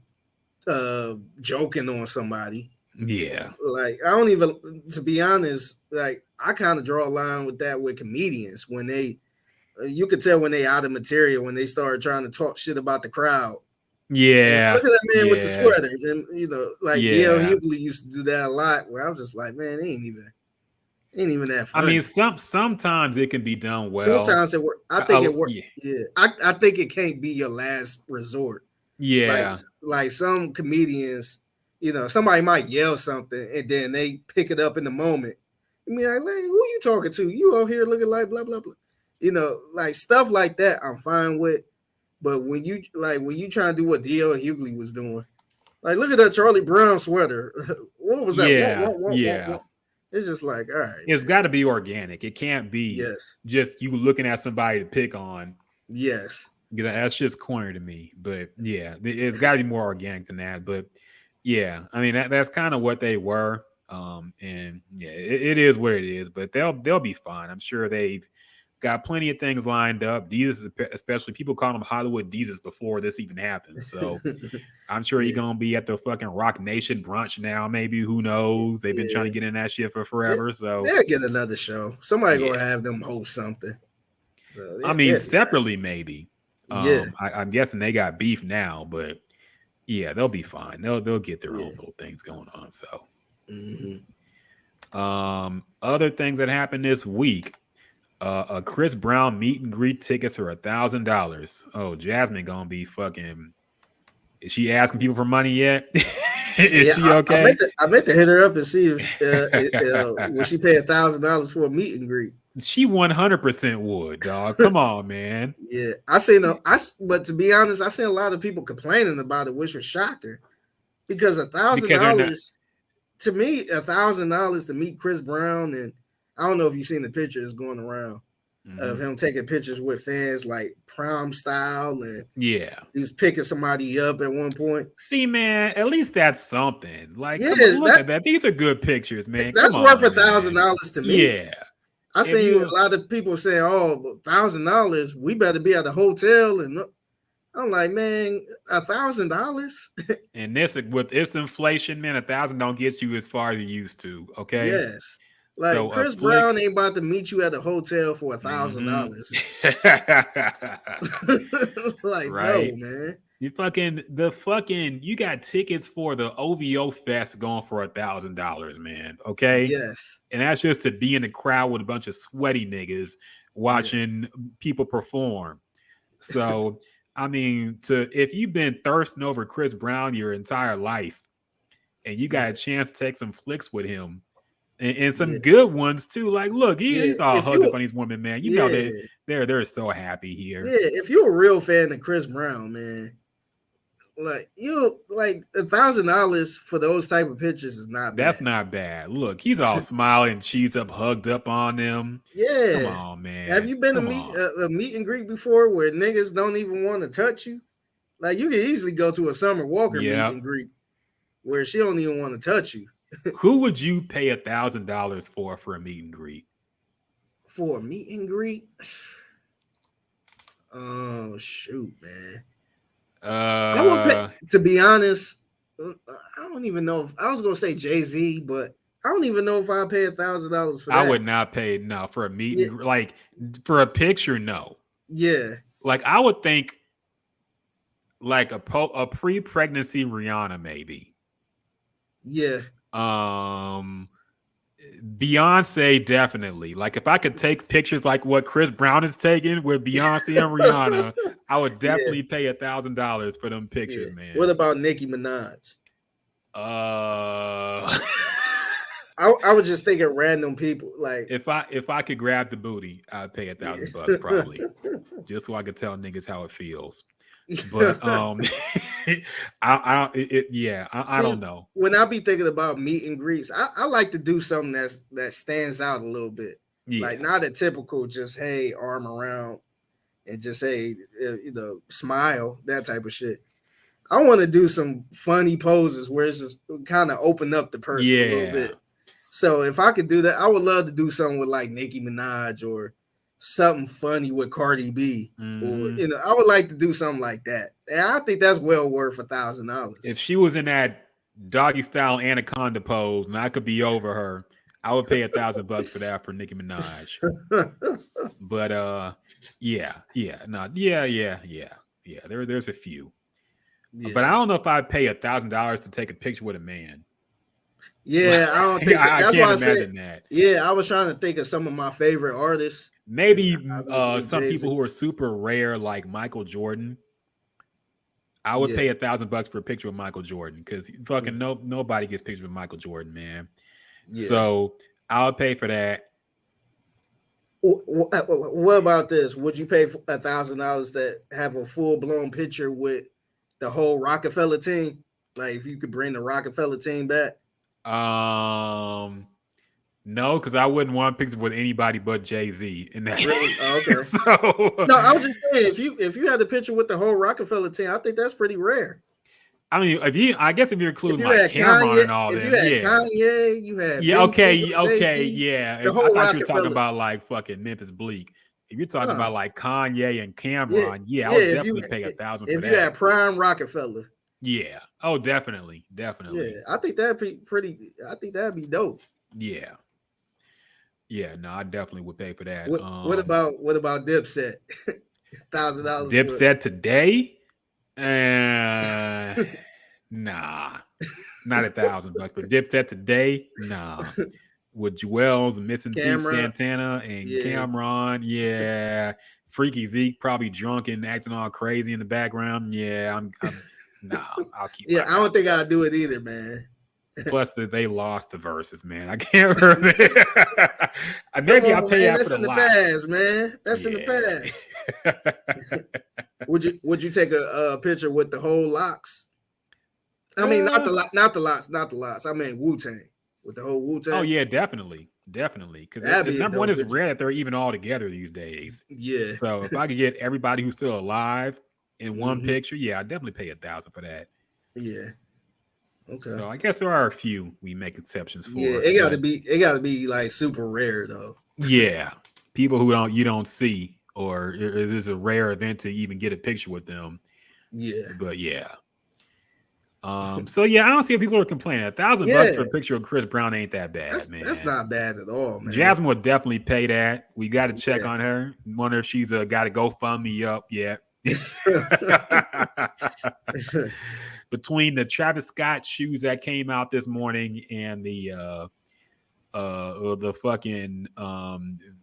joking on somebody. yeah, Like I don't even, to be honest, like I kind of draw a line with that with comedians when they, you could tell when they out of material when they start trying to talk shit about the crowd. And yeah, look at that man with the yeah, sweater, and like DL yeah. Hughley used to do that a lot. Where I was just like, man, it ain't even that I mean, funny. sometimes it can be done well. Sometimes it work. I think it work. Yeah, Yeah, I think it can't be your last resort. Like yeah, like some comedians, somebody might yell something and then they pick it up in the moment. I mean, like, who you talking to? You out here looking like blah blah blah. Like stuff like that, I'm fine with. But when you try to do what D.L. Hughley was doing, like look at that Charlie Brown sweater. What was that? yeah, yeah. It's just like, all right, It's man. got to be organic. It can't be Yes, just you looking at somebody to pick on. yes, That's just corny to me. But yeah, it's got to be more organic than that. But yeah, I mean that's kind of what they were. And yeah, it is what it is. But they'll be fine. I'm sure they've got plenty of things lined up. Desus, especially people called him Hollywood Desus before this even happened. So I'm sure he's yeah, gonna be at the fucking Rock Nation brunch now. Maybe, who knows? They've been trying yeah. to get in that shit for They, forever. So they'll get another show. Somebody yeah, gonna have them host something. So I mean separately maybe. yeah, I'm guessing they got beef now, but yeah, they'll be fine. They'll get their yeah. own little things going on. So Mm-hmm. other things that happened this week. A Chris Brown meet and greet tickets are $1,000. Oh, Jasmine gonna be fucking. Is she asking people for money yet? Is she okay? I meant to hit her up and see if would she pay $1,000 for a meet and greet. She 100% would, dog. Come on, man. Yeah, but to be honest, I seen a lot of people complaining about it, which was shocker, because $1,000 to me, $1,000 to meet Chris Brown, and I don't know if you've seen the pictures going around of him taking pictures with fans like prom style, and he was picking somebody up at one point. See, man, at least that's something. Like, yeah, come on, look at that. These are good pictures, man. That's worth $1,000 to me. Yeah. I seen a lot of people saying, "Oh, $1,000, we better be at the hotel." And I'm like, man, $1,000. And this with this inflation, man, $1,000 don't get you as far as you used to. Okay. Yes. Like so, Chris Brown ain't about to meet you at the hotel for $1,000. Like, right. No, man. You got tickets for the OVO Fest going for $1,000, man. Okay. Yes. And that's just to be in the crowd with a bunch of sweaty niggas watching people perform. So, I mean, if you've been thirsting over Chris Brown your entire life and you got a chance to take some flicks with him and some good ones too, like, look, he's all hugged up on these women, man. You know they're so happy here. Yeah, if you're a real fan of Chris Brown, man, like $1,000 for those type of pictures is not bad. That's not bad. Look, he's all smiling, cheese up, hugged up on them. Yeah, come on, man. Have you been to a meet and greet before where niggas don't even want to touch you? Like, you can easily go to a Summer Walker meet and greet where she don't even want to touch you. Who would you pay $1,000 for a meet and greet? For a meet and greet? Oh shoot, man. I would pay, to be honest, I don't even know if I was gonna say Jay-Z, but I don't even know if I'd pay $1,000 for that. I would not pay for a meet and like for a picture, no. Yeah. Like I would think like a pre-pregnancy Rihanna, maybe. Yeah. Beyonce, definitely. Like if I could take pictures like what Chris Brown is taking with Beyonce and Rihanna, I would definitely pay $1,000 for them pictures, man. What about Nicki Minaj? I was just thinking random people. Like if I could grab the booty, I'd pay $1,000 probably, just so I could tell niggas how it feels. But I don't know. When I be thinking about meet and greets, I like to do something that stands out a little bit. Yeah. Like not a typical just hey arm around and just hey smile, that type of shit. I want to do some funny poses where it's just kind of open up the person a little bit. So if I could do that, I would love to do something with like Nicki Minaj or something funny with Cardi B, or I would like to do something like that, and I think that's well worth $1,000. If she was in that doggy style anaconda pose, and I could be over her, I would pay $1,000 for that for Nicki Minaj. But there's a few, but I don't know if I'd pay $1,000 to take a picture with a man. Yeah, I don't think so. I That's can't why I imagine said that. Yeah, I was trying to think of some of my favorite artists. Maybe some people who are super rare, like Michael Jordan. I would pay $1,000 for a picture of Michael Jordan because fucking nobody gets pictures with Michael Jordan, man. Yeah. So I would pay for that. What about this? Would you pay $1,000 to have a full blown picture with the whole Rockefeller team? Like if you could bring the Rockefeller team back? No, because I wouldn't want pictures with anybody but Jay-Z in that. Really? Oh, okay. No, I was just saying if you had a picture with the whole Rockefeller team, I think that's pretty rare. I mean, if you include like Cameron and all that, if you had Kanye, you had yeah. I thought you were talking about like fucking Memphis Bleak. If you're talking about like Kanye and Cameron, I would definitely pay $1,000 for that. If you had prime Rockefeller, yeah. Oh, definitely. Yeah, I think that'd be pretty. I think that'd be dope. Yeah. Yeah, no, I definitely would pay for that. What about Dipset? $1,000. Dipset today? Nah, not $1,000 for Dipset today. Nah, with Jewels and Missing T Santana and Cameron. Yeah, Freaky Zeke probably drunk and acting all crazy in the background. Yeah, I'm Nah, I'll keep. Yeah, I don't think I'll do it either, man. Plus, they lost the verses, man. I can't remember. Maybe I'll pay out for the lot. That's in the past, man. That's in the past. Would you take a picture with the whole locks? I mean, not the lots. I mean Wu-Tang with the whole Wu-Tang. Oh yeah, definitely. Because number one, is rare that they're even all together these days. Yeah. So if I could get everybody who's still alive in one picture, yeah, I'd definitely pay $1,000 for that. Yeah. Okay. So I guess there are a few we make exceptions for. Yeah, it gotta be like super rare though. Yeah, people who you don't see, or it's a rare event to even get a picture with them. Yeah, but yeah. So yeah, I don't see if people are complaining. $1,000 for a picture of Chris Brown ain't that bad, man. That's not bad at all, man. Jasmine would definitely pay that. We got to check on her. Wonder if she's got to GoFundMe up yet. Between the Travis Scott shoes that came out this morning and the fucking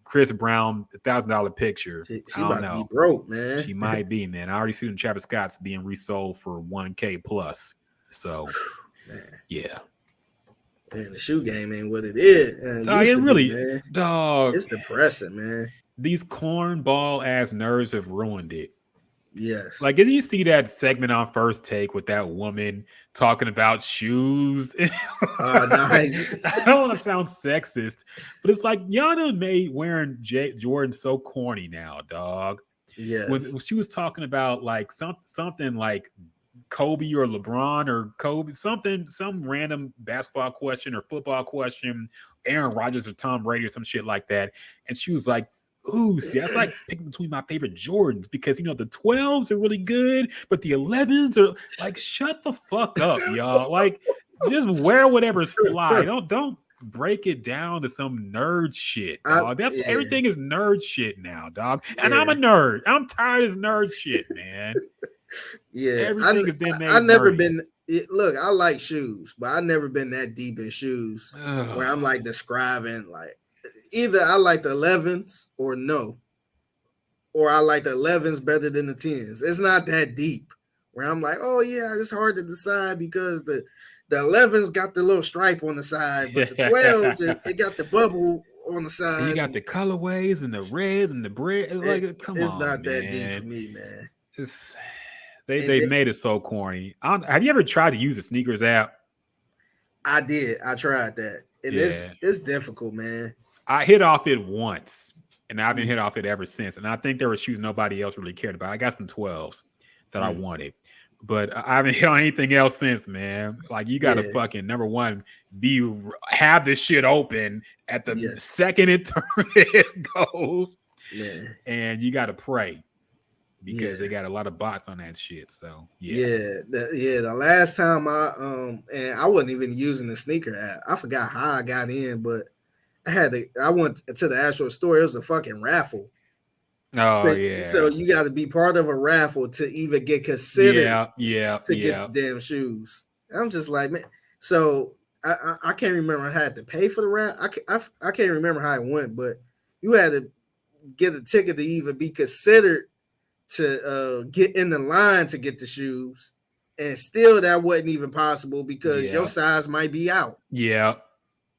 Chris Brown $1,000 picture, she about to be broke, man. She might be, man. I already see them Travis Scott's being resold for $1,000 plus. So, man. Yeah. Man, the shoe game ain't what it is. It really, dog. It's depressing, man. These cornball ass nerds have ruined it. Yes. Like, did you see that segment on First Take with that woman talking about shoes? Nice. I don't want to sound sexist, but it's like y'all done made wearing Jordan so corny now, dog. Yes. When she was talking about like something like Kobe or LeBron or Kobe, some random basketball question or football question, Aaron Rodgers or Tom Brady or some shit like that, and she was like, ooh, see, that's like picking between my favorite Jordans because, you know, the 12s are really good, but the 11s are like, shut the fuck up, y'all. Like, just wear whatever's fly. Don't break it down to some nerd shit, dog. Everything is nerd shit now, dog. And I'm a nerd. I'm tired of this nerd shit, man. Yeah. Everything has been made I've never nerdy. been... Look, I like shoes, but I've never been that deep in shoes where I'm like describing like, either I like the 11s or no, or I like the 11s better than the 10s. It's not that deep where I'm like, oh yeah, it's hard to decide because the 11s got the little stripe on the side, but the 12s it got the bubble on the side. And you got the colorways and the reds and the bread. Like, come on, it's not that man. deep for me, man. They made it so corny. Have you ever tried to use a sneakers app? I did. I tried that. It's difficult, man. I hit off it once, and I've been hit off it ever since. And I think there were shoes nobody else really cared about. I got some 12s that I wanted, but I haven't hit on anything else since, man. Like, you got to fucking, number one, have this shit open at the second it goes, and you got to pray because they got a lot of bots on that shit. So the last time and I wasn't even using the sneaker app. I forgot how I got in, but I went to the actual store. It was a fucking raffle. Oh, so you got to be part of a raffle to even get considered to get the damn shoes. I'm just like, man. So I can't remember how I had to pay for the raffle. I can't remember how it went, but you had to get a ticket to even be considered to get in the line to get the shoes, and still that wasn't even possible because your size might be out. Yeah.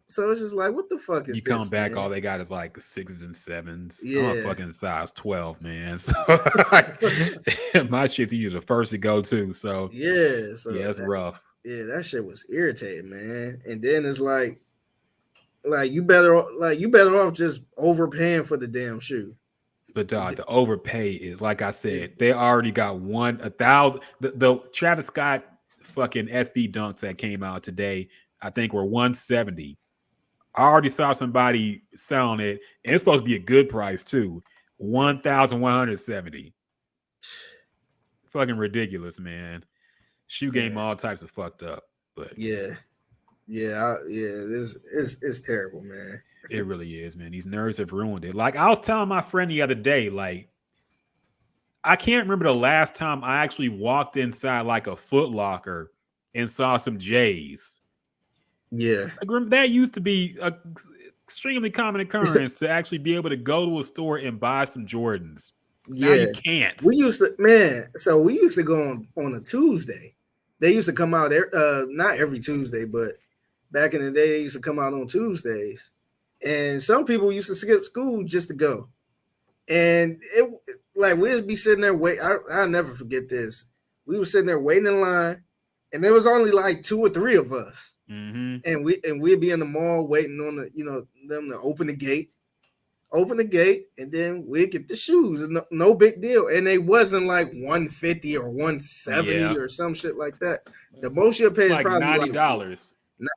So it's just like, what the fuck is you this? Come back, man? all they got is like 6s and 7s. Yeah. I'm a fucking size 12, man. So my shit's usually the first to go to. So it's rough. Yeah, that shit was irritating, man. And then it's like you better off just overpaying for the damn shoe. But dog, the overpay is, like I said, they already got 1,000. The Travis Scott fucking SB dunks that came out today, I think were $170. I already saw somebody selling it, and it's supposed to be a good price too. $1,170. Fucking ridiculous, man. Shoe game, all types of fucked up. But it's terrible, man. It really is, man. These nerds have ruined it. Like, I was telling my friend the other day, like, I can't remember the last time I actually walked inside like a Foot Locker and saw some J's. Yeah. Like, that used to be an extremely common occurrence to actually be able to go to a store and buy some Jordans. Now you can't. We used to go on a Tuesday. they used to come out not every Tuesday, but back in the day, they used to come out on Tuesdays. And some people used to skip school just to go. And it like we'd be sitting there I'll never forget this. We were sitting there waiting in line, and there was only like 2 or 3 of us. Mm-hmm. And we'd be in the mall waiting on them to open the gate, and then we'd get the shoes. No big deal. And they wasn't like 150 or 170 or some shit like that. The most you'll pay is like probably $90.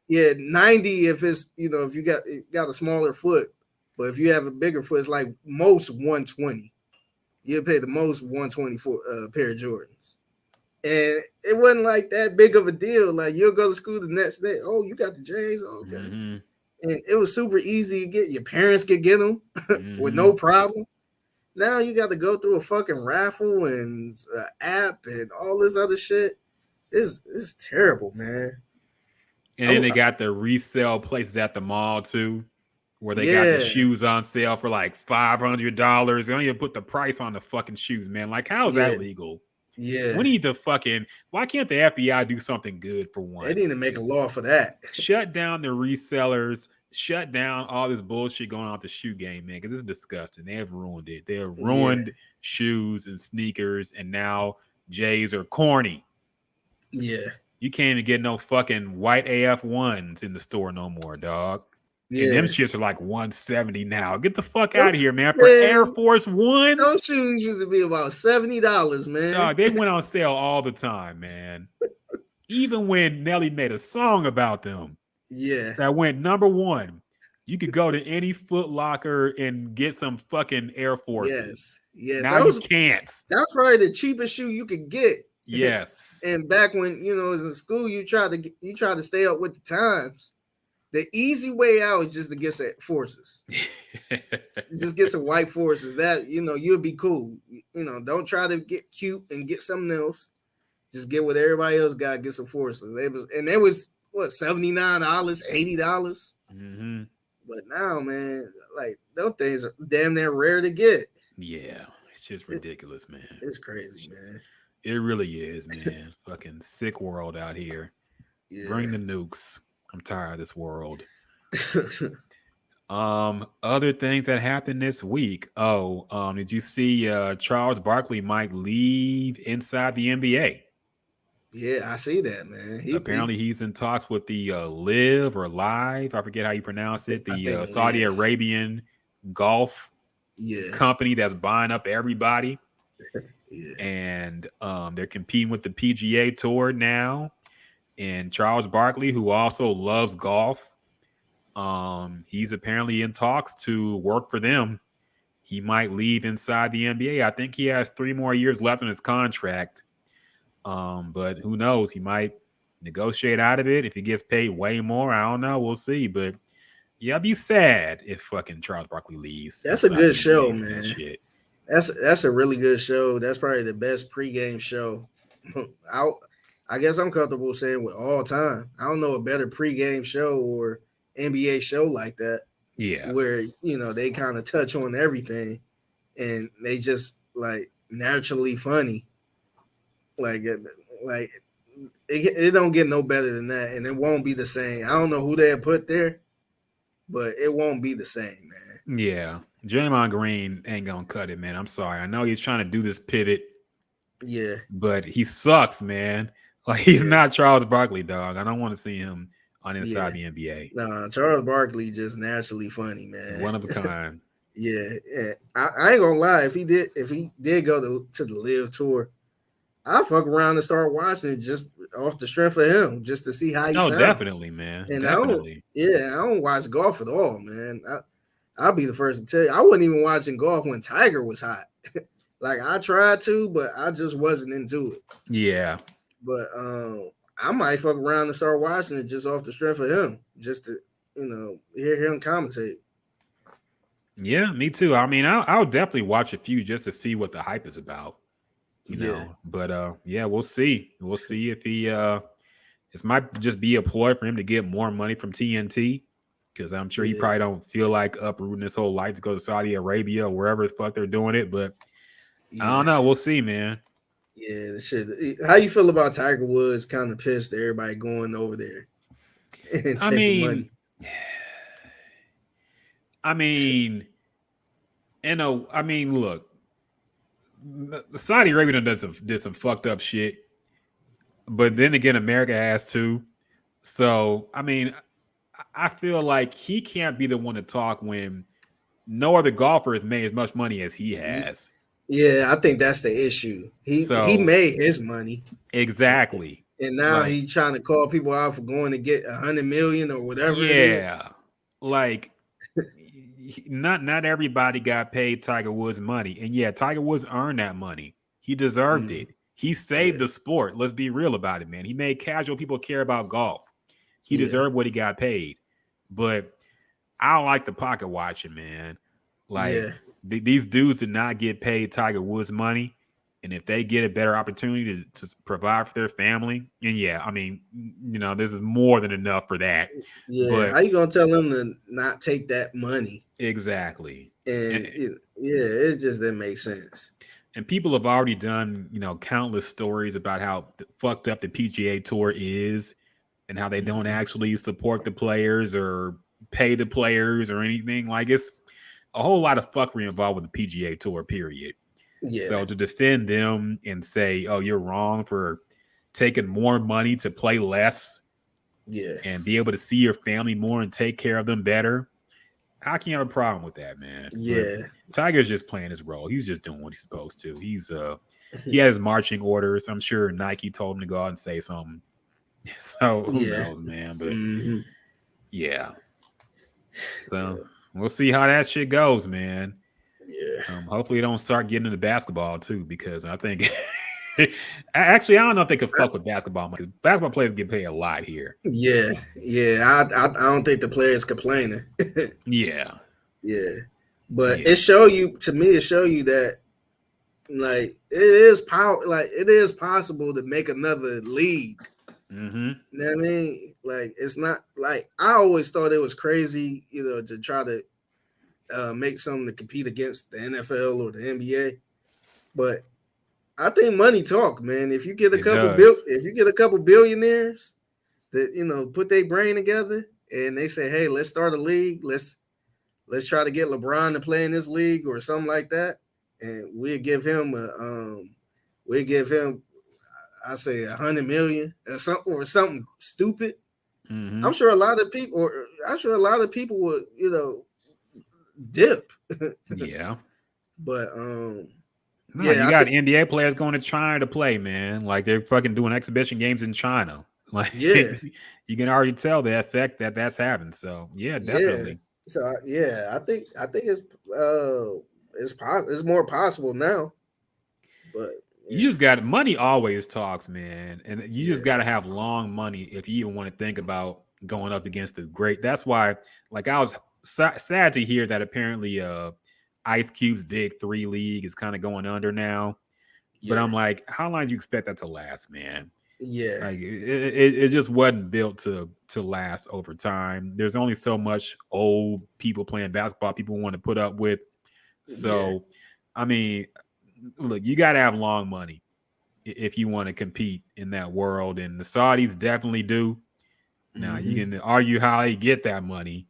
Yeah, 90 if it's if you got a smaller foot, but if you have a bigger foot, it's like most 120. You'll pay the most 120 for a pair of Jordans, and it wasn't like that big of a deal. Like you'll go to school the next day. Oh, you got the J's, okay, and it was super easy to get. Your parents could get them with no problem. Now you got to go through a fucking raffle and app and all this other shit. It's terrible, man. And then they got the resale places at the mall too, where they got the shoes on sale for like $500. They don't even put the price on the fucking shoes, man. Like, how is that legal? Yeah. We need to why can't the FBI do something good for once? They need to make a law for that. Shut down the resellers. Shut down all this bullshit going on with the shoe game, man, because it's disgusting. They have ruined it. They have ruined shoes and sneakers, and now J's are corny. Yeah. You can't even get no fucking white AF1s in the store no more, dog. Yeah. And them shits are like $170 now. Get the fuck out of here, man. For Air Force Ones. Those shoes used to be about $70, man. Dog, they went on sale all the time, man. Even when Nelly made a song about them. Yeah. That went #1. You could go to any Foot Locker and get some fucking Air Forces. Yes. Now you can't. That's probably the cheapest shoe you could get. Yes. And back when was in school, you try to stay up with the times. The easy way out is just to get some Forces. Just get some white Forces. That you'll be cool. Don't try to get cute and get something else. Just get what everybody else got. Get some Forces. It was what, $79, $80. Mm-hmm. But now, man, like those things are damn near rare to get. Yeah, it's just ridiculous, man. It's crazy, man. It really is, man. Fucking sick world out here. Yeah. Bring the nukes. I'm tired of this world. Other things that happened this week. Did you see Charles Barkley might leave inside the NBA? Yeah, I see that, man. Apparently he's in talks with the Live, I forget how you pronounce it. The Saudi Arabian golf company that's buying up everybody. Yeah. And they're competing with the PGA Tour now. And Charles Barkley, who also loves golf, he's apparently in talks to work for them. He might leave inside the NBA. I think he has 3 more years left on his contract. But who knows? He might negotiate out of it if he gets paid way more. I don't know. We'll see. But yeah, I'd be sad if fucking Charles Barkley leaves. That's a good show, man. That's a really good show. That's probably the best pregame show. I guess I'm comfortable saying with all time. I don't know a better pregame show or NBA show like that. Yeah. Where, they kind of touch on everything and they just like naturally funny. Like it don't get no better than that, and it won't be the same. I don't know who they put there, but it won't be the same, man. Yeah, Draymond Green ain't gonna cut it, man. I'm sorry. I know he's trying to do this pivot. Yeah, but he sucks, man. Like he's not Charles Barkley, dog. I don't want to see him on inside the NBA. Nah, Charles Barkley just naturally funny, man. One of a kind. yeah. I ain't gonna lie. If he did go to the Live Tour, I fuck around and start watching it just off the strength of him, just to see how he sounds. Definitely, man. And definitely. I don't watch golf at all, man. I'll be the first to tell you, I wasn't even watching golf when Tiger was hot. Like I tried to, but I just wasn't into it. Yeah. But I might fuck around and start watching it just off the strength of him, just to hear him commentate. Yeah, me too. I mean, I'll definitely watch a few just to see what the hype is about. You know, but we'll see. We'll see if he this might just be a ploy for him to get more money from TNT, because I'm sure he probably don't feel like uprooting his whole life to go to Saudi Arabia or wherever the fuck they're doing it. But I don't know. We'll see, man. Yeah, the shit. How you feel about Tiger Woods? Kind of pissed at everybody going over there and I taking mean, money. Look, Saudi Arabia did some fucked up shit, but then again, America has too. So, I mean, I feel like he can't be the one to talk when no other golfer has made as much money as he has. Yeah, I think that's the issue. He So made his money exactly, and now like he's trying to call people out for going to get 100 million or whatever it is. yeah, like not everybody got paid Tiger Woods money, and yeah, Tiger Woods earned that money. He deserved it. He saved the sport. Let's be real about it, man. He made casual people care about golf. He deserved what he got paid, but I don't like the pocket watching, man. Like these dudes did not get paid Tiger Woods money, and if they get a better opportunity to provide for their family, and yeah, I mean, you know, this is more than enough for that. Yeah, but how you gonna tell them to not take that money? Exactly, and it just didn't make sense. And people have already done, you know, countless stories about how fucked up the PGA Tour is, and how they don't actually support the players or pay the players or anything. Like, it's a whole lot of fuckery involved with the PGA Tour, period. Yeah. So to defend them and say, oh, you're wrong for taking more money to play less, and be able to see your family more and take care of them better, how can you have a problem with that, man? Yeah. But Tiger's just playing his role. He's just doing what he's supposed to. He has marching orders. I'm sure Nike told him to go out and say something. So who knows, man? But yeah. So we'll see how that shit goes, man. Yeah. Hopefully, they don't start getting into basketball too, because I think actually I don't know if they could fuck with basketball, because basketball players get paid a lot here. Yeah. I don't think the players complaining. Yeah. But it show you that like it is possible to make another league. Mm-hmm. You know what I mean? Like, it's not like, I always thought it was crazy, you know, to try to make something to compete against the NFL or the NBA. But I think money talk, man. If you get a couple billionaires that, you know, put their brain together and they say, hey, let's start a league, let's try to get LeBron to play in this league or something like that, and we'll give him I say 100 million or something stupid. Mm-hmm. I'm sure a lot of people would, you know, dip. Yeah. But you got NBA players going to China to play, man. Like, they're fucking doing exhibition games in China. Like, you can already tell the effect that's having. So yeah, definitely. So I think it's more possible now. But you just got money always talks, man, and you just got to have long money if you even want to think about going up against the great. That's why, like, I was sad to hear that apparently Ice Cube's Big 3 league is kind of going under now. But I'm like, how long do you expect that to last, man? Like, it just wasn't built to last over time. There's only so much old people playing basketball people want to put up with. So I mean, look, you got to have long money if you want to compete in that world, and the Saudis definitely do. Now, you can argue how they get that money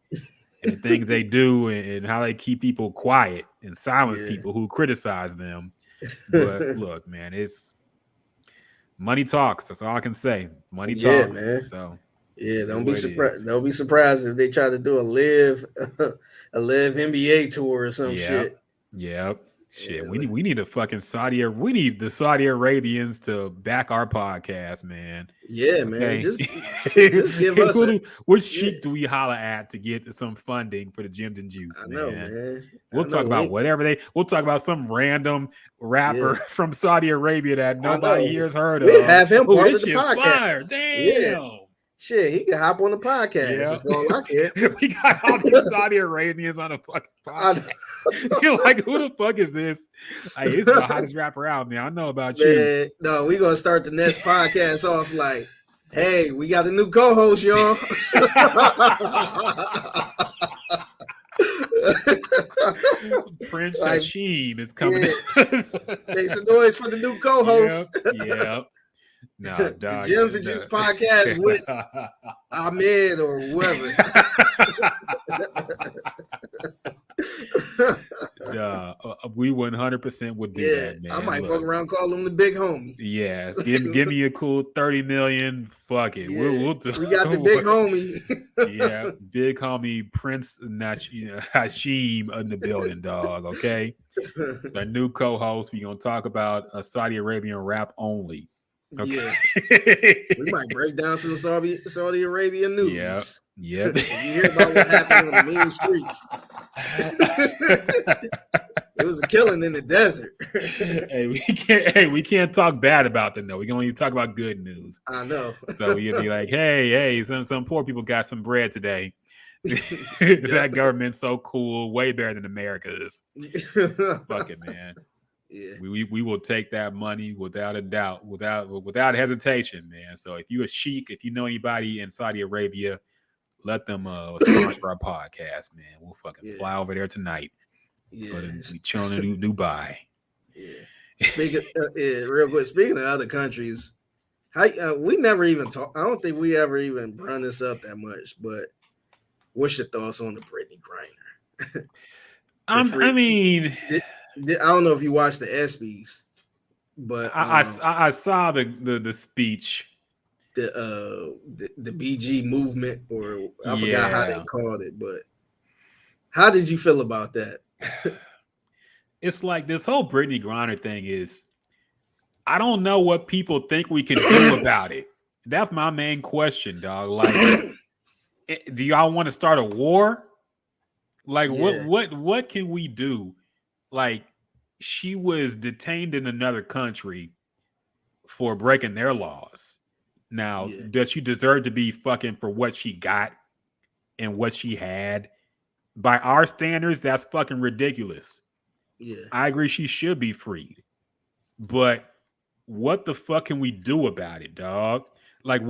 and the things they do and how they keep people quiet and silence people who criticize them. But look, man, it's money talks. That's all I can say. Money talks. Man. So don't be surprised. Don't be surprised if they try to do a live NBA tour or some shit. Yep. Shit, we need a fucking we need the Saudi Arabians to back our podcast, man. Yeah, man. Just give us which sheik do we holler at to get some funding for the gyms and juice, man? I know, man. We'll talk about whatever we'll talk about some random rapper from Saudi Arabia that nobody here's heard of. We have him part of the podcast. Fire. Damn. Shit, he can hop on the podcast. We got all these Saudi Arabians on the fucking podcast. You're like, who the fuck is this? Like, he's the hottest rapper out, man. I know about you. No, we're gonna start the next podcast off like, hey, we got a new co-host, y'all. Prince Like, Hashim is coming. Make some noise for the new co-host. Yep. No, The dog. Gems and Juice podcast with Ahmed or whoever. We 100% would do that, man. I might fuck around, call him the big homie. Yes, give me a cool 30 million. Fuck it. We'll do. We got the big homie. Yeah, big homie Prince Hashim in the building, dog. Okay, the new co-host. We're gonna talk about Saudi Arabian rap only. Okay. Yeah, we might break down some Saudi Arabian news. Yeah. You hear about what happened on the mean streets. It was a killing in the desert. we can't talk bad about them though. We can only talk about good news. I know. So you'd be like, hey, some poor people got some bread today. That government's so cool, way better than America's. Fuck it, man. Yeah. We will take that money without a doubt, without hesitation, man. So if you a sheik, if you know anybody in Saudi Arabia, let them sponsor our podcast, man. We'll fucking fly over there tonight. Yeah, we chilling in Dubai. Yeah. Real quick. Speaking of other countries, we never even talk. I don't think we ever even brought this up that much. But what's your thoughts on the Brittany Griner? I mean, I don't know if you watched the ESPYs, but I saw the speech. The BG movement, or I forgot how they called it, but how did you feel about that? It's like this whole Brittany Griner thing is, I don't know what people think we can do about it. That's my main question, dog. Like, do y'all want to start a war? Like, what can we do? Like, she was detained in another country for breaking their laws. Now, does she deserve to be fucking for what she got and what she had? By our standards, that's fucking ridiculous. Yeah. I agree she should be freed. But what the fuck can we do about it, dog? Like,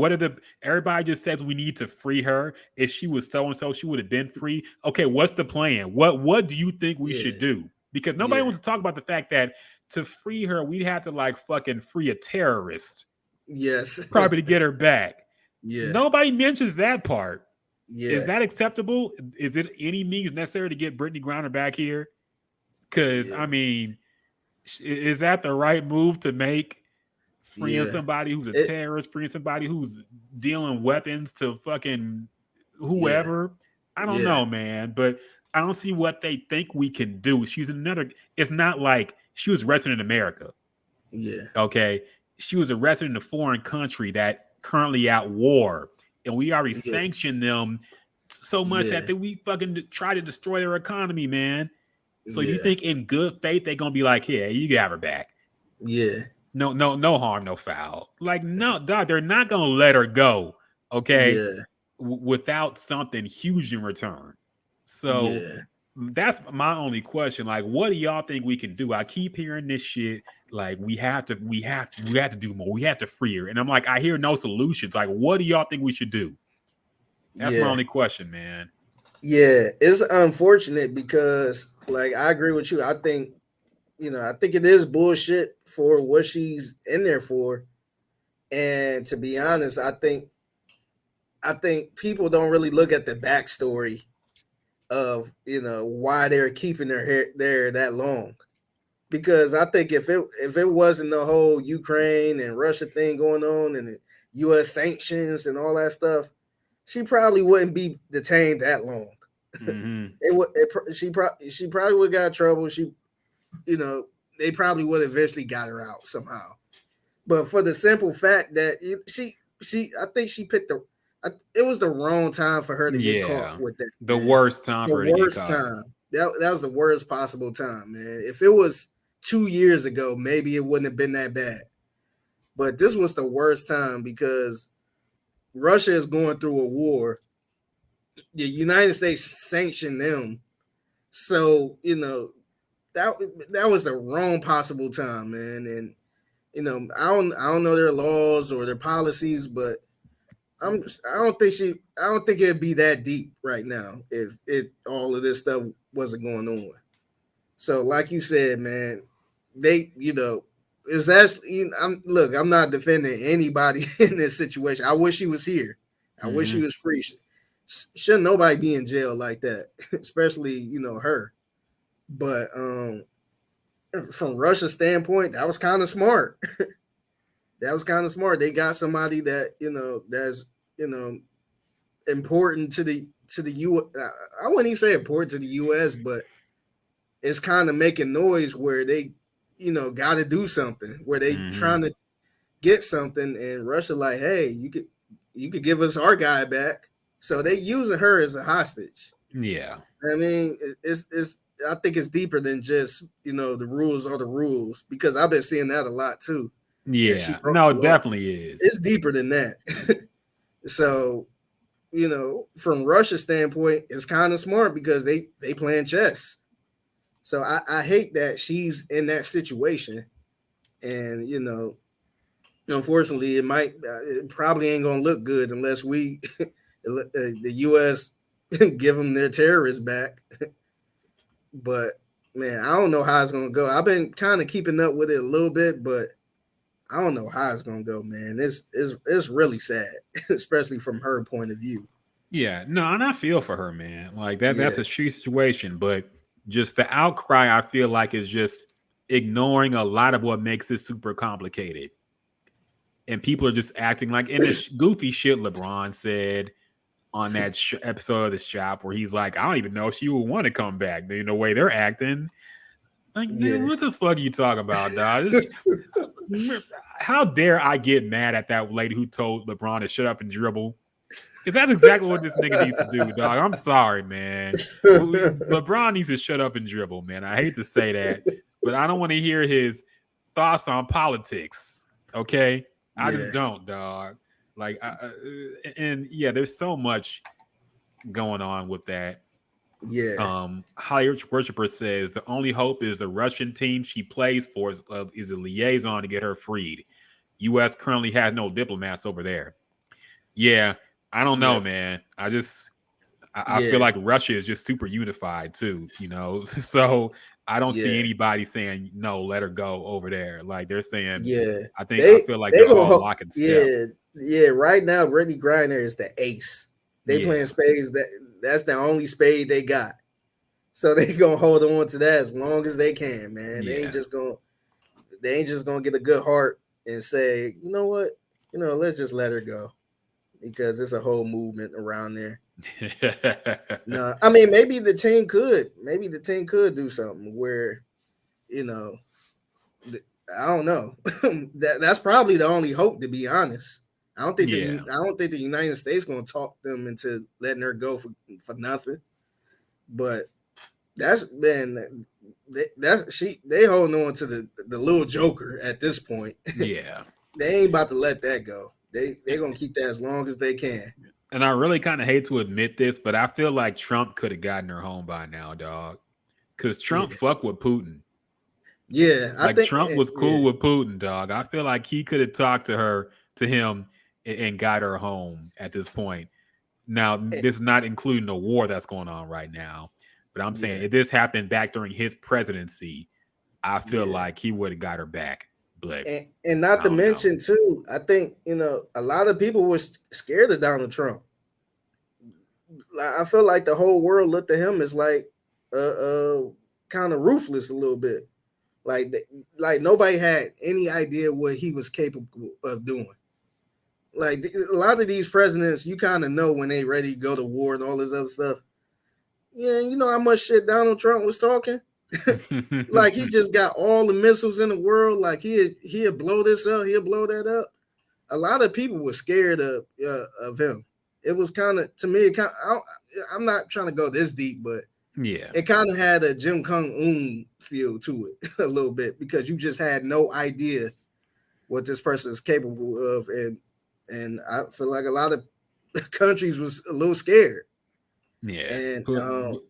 everybody just says we need to free her. If she was so-and-so, she would have been free. Okay, what's the plan? What do you think we should do? Because nobody wants to talk about the fact that to free her, we'd have to like fucking free a terrorist. Yes. Probably to get her back. Yeah. Nobody mentions that part. Yeah. Is that acceptable? Is it any means necessary to get Brittany Griner back here? Because, I mean, is that the right move to make? Freeing somebody who's a terrorist, freeing somebody who's dealing weapons to fucking whoever? I don't know, man. But I don't see what they think we can do. It's not like she was arrested in America. Yeah. Okay. She was arrested in a foreign country that's currently at war. And we already sanctioned them so much that we fucking try to destroy their economy, man. So you think in good faith they're gonna be like, yeah, you got her back. Yeah. No harm, no foul. Like, no, dog, they're not gonna let her go, okay? Without something huge in return. So that's my only question. Like, what do y'all think we can do? I keep hearing this shit. Like, we have to do more. We have to free her. And I'm like, I hear no solutions. Like, what do y'all think we should do? That's my only question, man. Yeah, it's unfortunate because, like, I agree with you. I think it is bullshit for what she's in there for. And to be honest, I think people don't really look at the backstory of, why they're keeping her there that long. Because I think if it wasn't the whole Ukraine and Russia thing going on and the U.S. sanctions and all that stuff, she probably wouldn't be detained that long. Mm-hmm. She probably would have got in trouble. They probably would have eventually got her out somehow. But for the simple fact that I think she picked it was the wrong time for her to get caught with that. The worst time for her to get caught. Time. That was the worst possible time, man. If it was 2 years ago, maybe it wouldn't have been that bad. But this was the worst time because Russia is going through a war. The United States sanctioned them. So, that was the wrong possible time, man. And I don't know their laws or their policies, but I don't think it'd be that deep right now if all of this stuff wasn't going on. So, like you said, man, they, it's actually. I'm not defending anybody in this situation. I wish he was here. I wish he was free. Shouldn't nobody be in jail like that, especially her. But from Russia's standpoint, that was kind of smart. That was kind of smart. They got somebody that that's important to the U. I wouldn't even say important to the U.S., but it's kind of making noise where they, got to do something where they trying to get something, and Russia like, hey, you could give us our guy back. So they using her as a hostage. Yeah, I mean, it's. I think it's deeper than just the rules are the rules, because I've been seeing that a lot too. Yeah, no, it definitely is. It's deeper than that. So, from Russia's standpoint, it's kind of smart because they playing chess. So I hate that she's in that situation, and unfortunately, it probably ain't gonna look good unless we, the U.S. give them their terrorists back. But man, I don't know how it's gonna go. I've been kind of keeping up with it a little bit, but I don't know how it's gonna go, man. It's really sad, especially from her point of view. Yeah, no, and I feel for her, man. Like that's a shitty situation, but just the outcry, I feel like, is just ignoring a lot of what makes it super complicated. And people are just acting like in this goofy shit LeBron said on that episode of The Shop, where he's like, I don't even know if she would want to come back. The way they're acting. Like, man, what the fuck are you talking about, dog? How dare I get mad at that lady who told LeBron to shut up and dribble? Because that's exactly what this nigga needs to do, dog. I'm sorry, man. LeBron needs to shut up and dribble, man. I hate to say that, but I don't want to hear his thoughts on politics. Okay? I just don't, dog. Like, there's so much going on with that. Yeah. Hollywood Worshipper says the only hope is the Russian team she plays for is a liaison to get her freed. U.S. currently has no diplomats over there. Yeah, I don't know, man. I feel like Russia is just super unified too, So I don't see anybody saying no, let her go over there. Like they're saying, I feel like they're all locking step. Yeah. Right now, Brittany Griner is the ace. They playing spades. That's the only spade they got. So they gonna hold on to that as long as they can, man. They ain't just gonna get a good heart and say, you know what, let's just let her go, because it's a whole movement around there. No, I mean maybe the team could do something where, I don't know. That's probably the only hope, to be honest. I don't think the United States gonna talk them into letting her go for nothing. But that's been they holding on to the little joker at this point. Yeah. They ain't about to let that go. They gonna keep that as long as they can. And I really kind of hate to admit this, but I feel like Trump could have gotten her home by now, dog. Because Trump fucked with Putin. Yeah, I think Trump was cool with Putin, dog. I feel like he could have talked to him and got her home at this point. Now, this is not including the war that's going on right now, but I'm saying if this happened back during his presidency, I feel like he would have got her back. But and not to mention too, I think a lot of people were scared of Donald Trump. I feel like the whole world looked at him as like kind of ruthless a little bit. Like nobody had any idea what he was capable of doing. Like a lot of these presidents, you kind of know when they ready to go to war and all this other stuff. Yeah, you know how much shit Donald Trump was talking? Like he just got all the missiles in the world. Like he'll blow this up, he'll blow that up. A lot of people were scared of him. It was kind of, to me, I'm not trying to go this deep, but it kind of had a Kim Jong-un feel to it a little bit, because you just had no idea what this person is capable of, and I feel like a lot of countries was a little scared. Yeah, and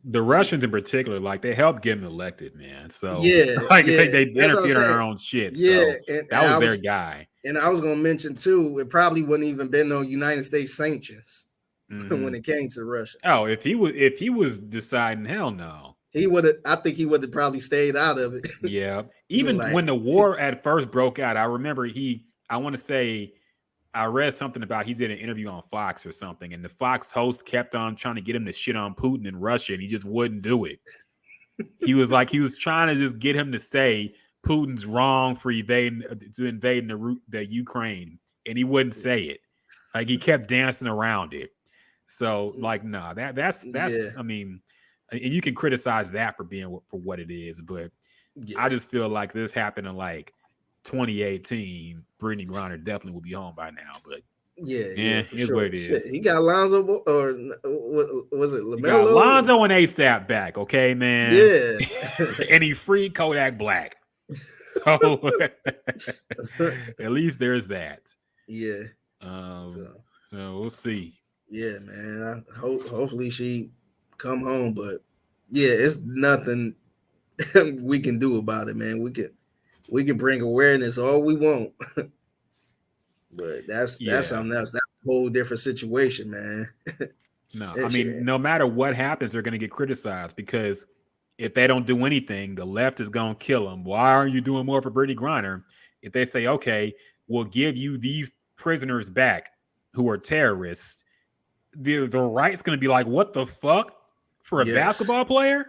the Russians in particular, like they helped get him elected, man. So they interfered in our own shit. Yeah, so that was their guy. And I was gonna mention too, it probably wouldn't even been no United States sanctions when it came to Russia. Oh, if he was deciding, hell no. he would have. I think he would have probably stayed out of it. Yeah. Even when the war at first broke out, I remember I want to say, I read something about he did an interview on Fox or something, and the Fox host kept on trying to get him to shit on Putin in Russia, and he just wouldn't do it. He was trying to just get him to say Putin's wrong for invading the Ukraine, and he wouldn't say it. Like, he kept dancing around it. So, like, nah, that's Yeah. I mean, and you can criticize that for being for what it is, but I just feel like this happened in like 2018. Brittany Griner definitely will be home by now, but here's sure. What it is. Shit, he got Lonzo, or was it LaMelo? He got Lonzo and ASAP back, okay, man. Yeah, and he freed Kodak Black. So at least there's that. Yeah. So we'll see. Yeah, man. Hopefully she come home, but yeah, it's nothing we can do about it, man. We can bring awareness all we want, but that's something else. That's a whole different situation, man. No, I mean, no matter what happens, they're going to get criticized, because if they don't do anything, the left is going to kill them. Why aren't you doing more for Brittany Griner? If they say, okay, we'll give you these prisoners back who are terrorists, the right's going to be like, what the fuck? For a basketball player?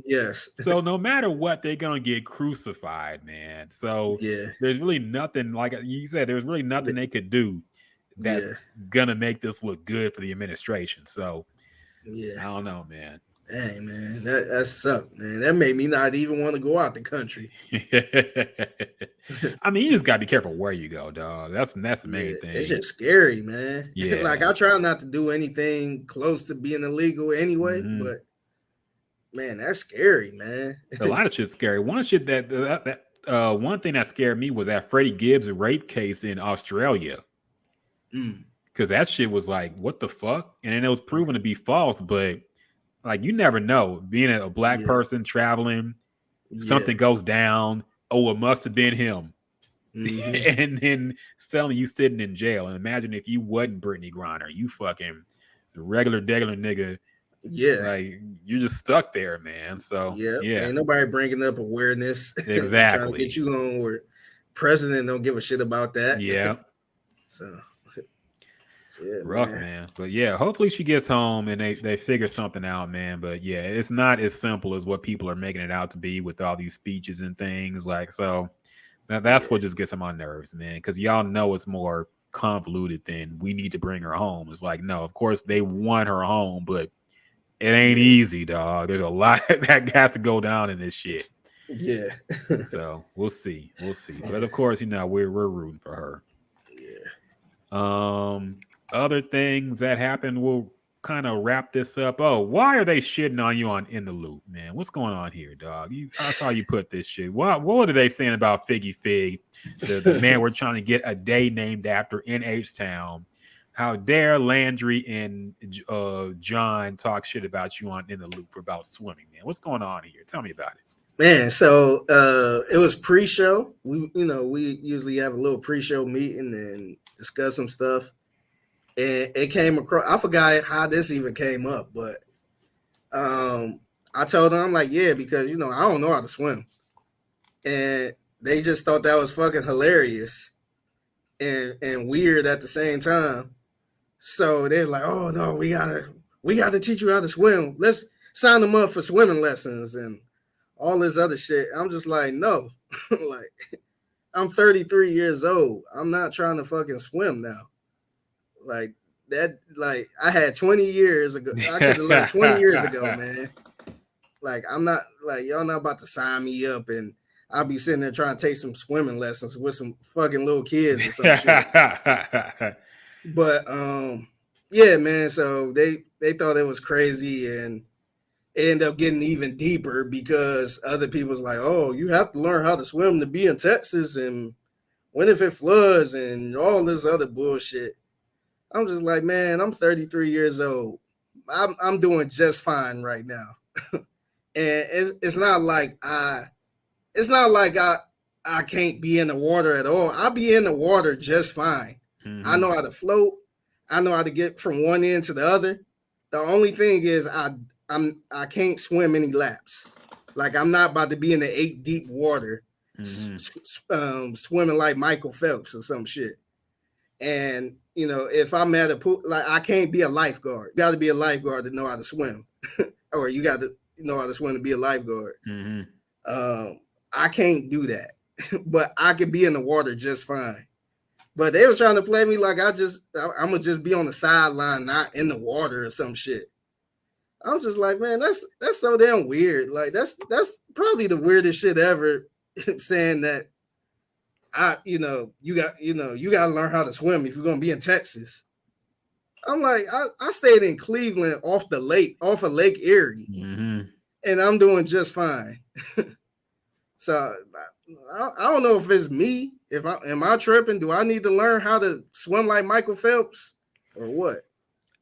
Yes. So no matter what, they're going to get crucified, man. So there's really nothing, like you said, there's really nothing they could do that's going to make this look good for the administration. So I don't know, man. Dang, man, that sucked, man. That made me not even want to go out the country. I mean, you just gotta be careful where you go, dog. That's the main thing. It's just scary, man. Yeah, like I try not to do anything close to being illegal anyway, but man, that's scary, man. A lot of shit's scary. One shit one thing that scared me was that Freddie Gibbs rape case in Australia, because that shit was like, what the fuck? And then it was proven to be false, but like, you never know. Being a black person traveling, something goes down. Oh, it must have been him. And then suddenly you sitting in jail. And imagine if you wasn't Brittany Griner, you fucking regular nigga. Yeah. Like, you're just stuck there, man. So, ain't nobody bringing up awareness. Exactly. Trying to get you on where president don't give a shit about that. Yeah. So. Rough, man. But yeah, hopefully she gets home and they figure something out, man. But yeah, it's not as simple as what people are making it out to be with all these speeches and things. Like, so that's what just gets on my nerves, man. Because y'all know it's more convoluted than we need to bring her home. It's like, no, of course they want her home, but it ain't easy, dog. There's a lot that has to go down in this shit. Yeah. So we'll see. But of course, we're rooting for her. Yeah. Other things that happen, we'll kind of wrap this up. Oh, why are they shitting on you on In the Loop, man? What's going on here, dog? I saw you put this shit. What are they saying about Figgy Fig, the man we're trying to get a day named after in H-Town? How dare Landry and John talk shit about you on In the Loop about swimming, man? What's going on here? Tell me about it. Man, so it was pre-show. We usually have a little pre-show meeting and discuss some stuff. And it came across, I forgot how this even came up, but I told them, I'm like, yeah, because, I don't know how to swim. And they just thought that was fucking hilarious and weird at the same time. So they're like, oh, no, we gotta teach you how to swim. Let's sign them up for swimming lessons and all this other shit. I'm just like, no. Like, I'm 33 years old. I'm not trying to fucking swim now. Like that, like I had 20 years ago. I could have learned 20 years ago, man. Like, I'm not, like, y'all not about to sign me up and I'll be sitting there trying to take some swimming lessons with some fucking little kids or some shit. But yeah, man. So they thought it was crazy, and it ended up getting even deeper because other people's like, oh, you have to learn how to swim to be in Texas, and what if it floods and all this other bullshit. I'm just like, man, I'm 33 years old. I'm doing just fine right now. And it's not like I can't be in the water at all. I'll be in the water just fine. Mm-hmm. I know how to float. I know how to get from one end to the other. The only thing is I can't swim any laps. Like I'm not about to be in the 8 deep water, swimming like Michael Phelps or some shit. And if I'm at a pool, like I can't be a lifeguard. You got to be a lifeguard to know how to swim, or you got to know how to swim to be a lifeguard. I can't do that, but I could be in the water just fine. But they were trying to play me like I'm gonna just be on the sideline, not in the water or some shit. I'm just like, man, that's so damn weird. Like that's probably the weirdest shit ever. Saying that you got to learn how to swim if you're gonna be in Texas. I'm like, I stayed in Cleveland off of Lake Erie, and I'm doing just fine. So I don't know if it's me. Am I tripping? Do I need to learn how to swim like Michael Phelps or what?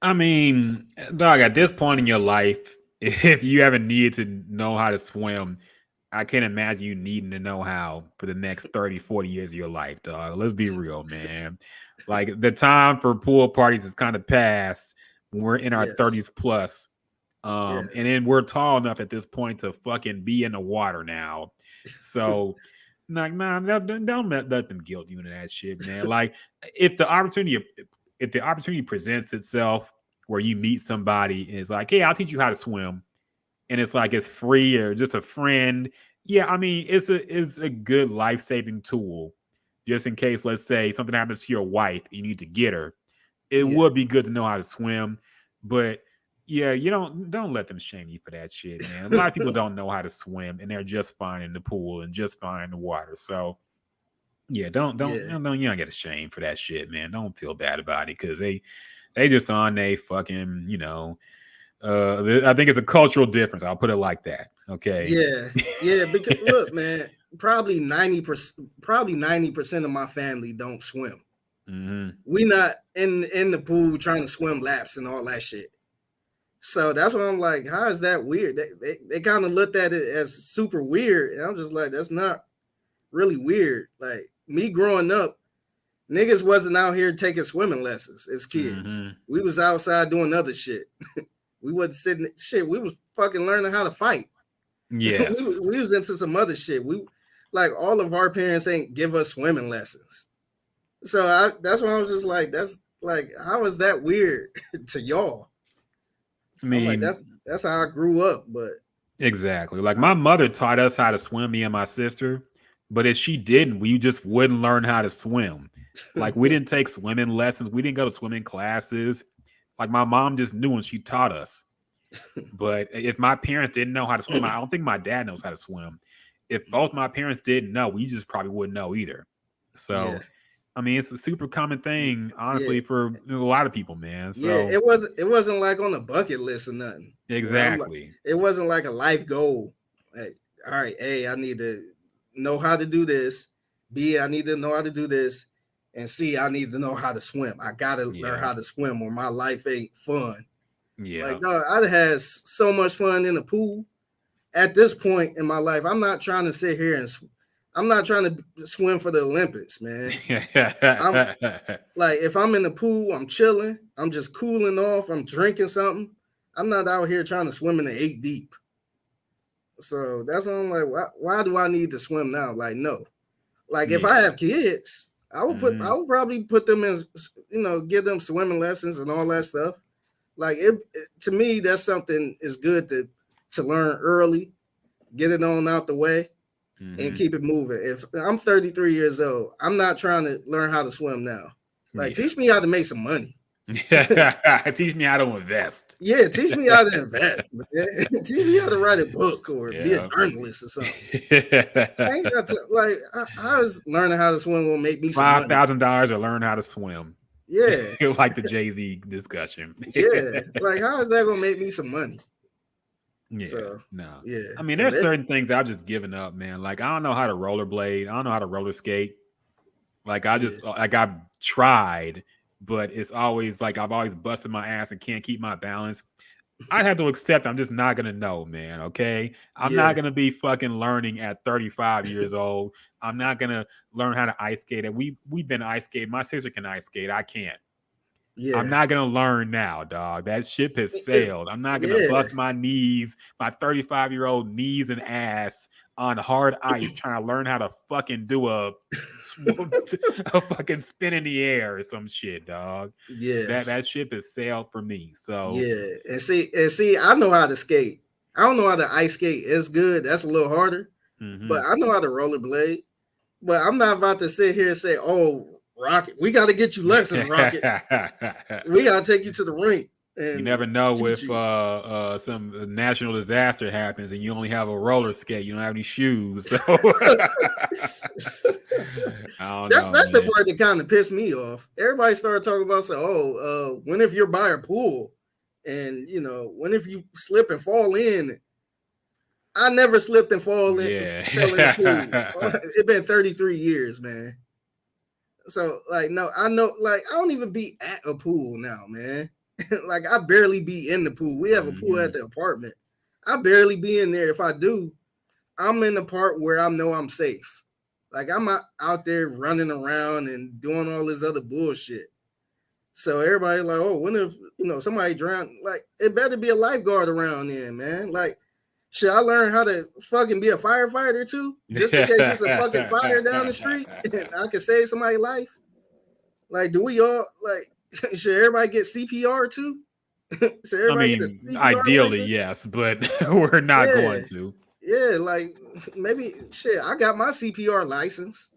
I mean, dog, at this point in your life, if you haven't needed to know how to swim, I can't imagine you needing to know how for the next 30, 40 years of your life, dog. Let's be real, man. Like the time for pool parties is kind of past when we're in our 30s plus. And then we're tall enough at this point to fucking be in the water now. So, like, nah, don't let them guilt you into that shit, man. Like, if the opportunity presents itself where you meet somebody and it's like, hey, I'll teach you how to swim, and it's like it's free or just a friend. Yeah, I mean, it's a good life-saving tool. Just in case, let's say something happens to your wife, you need to get her. It would be good to know how to swim, but yeah, you don't let them shame you for that shit, man. A lot of people don't know how to swim and they're just fine in the pool and just fine in the water. So yeah, don't you don't get ashamed for that shit, man. Don't feel bad about it because they just on a fucking, I think it's a cultural difference. I'll put it like that. Okay. Yeah. Because look, man, probably 90% of my family don't swim. We not in the pool trying to swim laps and all that shit. So that's why I'm like, how is that weird? They kind of looked at it as super weird, and I'm just like, that's not really weird. Like me growing up, niggas wasn't out here taking swimming lessons as kids. We was outside doing other shit. We wasn't sitting shit. We was fucking learning how to fight. Yes. we was into some other shit. We like all of our parents ain't give us swimming lessons. So that's why I was just like, that's like, how is that weird to y'all? I mean, like, that's how I grew up, but exactly. Like my mother taught us how to swim, me and my sister, but if she didn't, we just wouldn't learn how to swim. Like we didn't take swimming lessons, we didn't go to swimming classes. Like my mom just knew and she taught us. But if my parents didn't know how to swim, I don't think my dad knows how to swim. If both my parents didn't know, we just probably wouldn't know either. So I mean, it's a super common thing, honestly, for a lot of people, man. So it wasn't like on the bucket list or nothing. Exactly. It wasn't like a life goal. Like, all right, A, I need to know how to do this. B, I need to know how to do this. And C, I need to know how to swim. I gotta learn how to swim, or my life ain't fun. Yeah. Like, dog, I'd had so much fun in the pool. At this point in my life, I'm not trying to sit here and I'm not trying to swim for the Olympics, man. Like, if I'm in the pool, I'm chilling. I'm just cooling off. I'm drinking something. I'm not out here trying to swim in the 8 deep. So that's why I'm like, why do I need to swim now? Like, no. Like, if I have kids, I would probably put them in, give them swimming lessons and all that stuff. Like, to me, that's something is good to learn early, get it on out the way. And keep it moving. If I'm 33 years old, I'm not trying to learn how to swim now. Like, teach me how to make some money. Teach me how to invest. Yeah, teach me how to invest. Teach me how to write a book or be a journalist or something. I ain't got to, like, I was learning how to swim will make me $5,000 to learn how to swim. Yeah. Like the Jay-Z discussion. Yeah. Like, how is that going to make me some money? Yeah, so, no. Yeah. I mean, there's certain things I've just given up, man. Like, I don't know how to rollerblade. I don't know how to roller skate. Like, I've tried, but it's always like I've always busted my ass and can't keep my balance. I have to accept I'm just not gonna know, man. Okay, I'm not gonna be fucking learning at 35 years old. I'm not gonna learn how to ice skate. And we've been ice skating. My sister can ice skate. I can't. I'm not gonna learn now, dog. That ship has sailed. I'm not gonna bust my knees, my 35-year-old knees and ass on hard ice trying to learn how to fucking do a fucking spin in the air or some shit, dog. Yeah. That ship has sailed for me. So yeah, and see, I know how to skate. I don't know how to ice skate. It's good. That's a little harder, but I know how to rollerblade. But I'm not about to sit here and say, "Oh, Rockett, we got to get you lessons, Rockett. We got to take you to the rink." And you never know if some national disaster happens and you only have a roller skate. You don't have any shoes. So that's the part that kind of pissed me off. Everybody started talking about, when if you're by a pool, and when if you slip and fall in. I never slipped and fell in the pool. It's been 33 years, man. So no, I know, I don't even be at a pool now, man. I barely be in the pool. We have a pool at the apartment. I barely be in there. If I do, I'm in the part where I know I'm safe. I'm out there running around and doing all this other bullshit. So everybody when if somebody drowned? It better be a lifeguard around there, man. Should I learn how to fucking be a firefighter too? Just in case there's a fucking fire down the street and I can save somebody's life? Do we all should everybody get CPR too? I mean, ideally, license? Yes, but we're not going to. Yeah, maybe shit. I got my CPR license.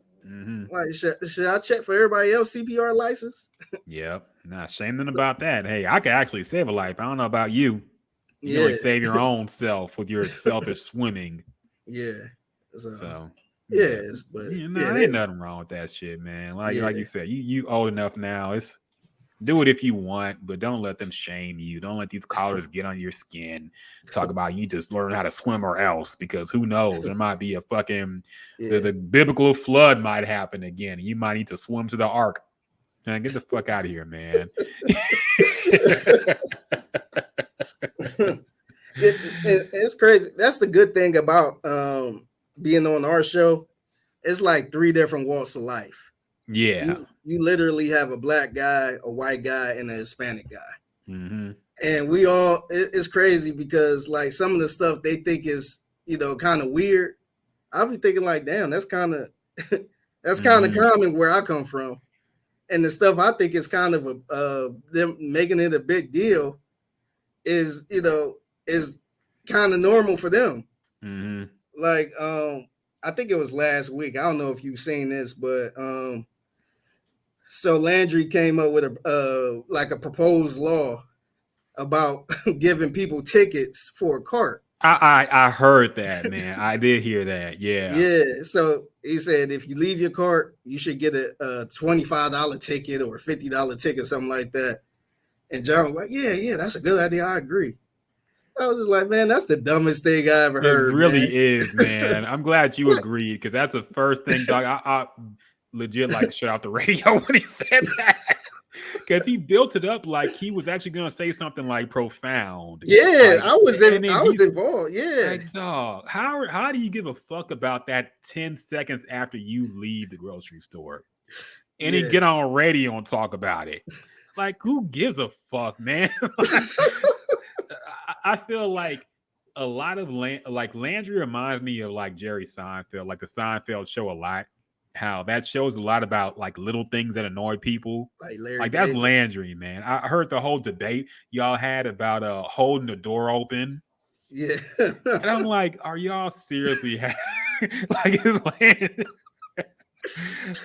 Should I check for everybody else CPR license? Yep. Nah, shame them about that. Hey, I could actually save a life. I don't know about you. You only save your own self with your selfish swimming. Yeah. So yes, but ain't nothing wrong with that shit, man. Like you said, you old enough now. Do it if you want, but don't let them shame you. Don't let these collars get on your skin. Talk about you just learn how to swim or else, because who knows? There might be a fucking the biblical flood might happen again. You might need to swim to the ark. Man, get the fuck out of here, man. It's crazy. That's the good thing about being on our show. It's 3 different walks of life. Yeah. You literally have a black guy, a white guy, and a Hispanic guy. And we all, it's crazy because some of the stuff they think is, kind of weird. I'll be thinking damn, that's kind of, common where I come from. And the stuff I think is kind of them making it a big deal is, is kind of normal for them. I think it was last week. I don't know if you've seen this, but so Landry came up with a proposed law about giving people tickets for a cart. I heard that, man. I did hear that. Yeah. Yeah. So he said if you leave your cart, you should get a $25 ticket or $50 ticket, something like that. And John was like, yeah, that's a good idea. I agree. I was just like, man, that's the dumbest thing I ever heard. It really is, man. I'm glad you agreed, because that's the first thing, dog. I legit shut out the radio when he said that, because he built it up like he was actually going to say something profound. Yeah, I was involved. Yeah, dog, how do you give a fuck about that 10 seconds after you leave the grocery store and he get on radio and talk about it? Who gives a fuck, man? I feel a lot of Landry reminds me of Jerry Seinfeld, the Seinfeld show a lot. How that shows a lot about little things that annoy people. That's Landry, man. I heard the whole debate y'all had about holding the door open. Yeah. And I'm are y'all seriously it's Landry?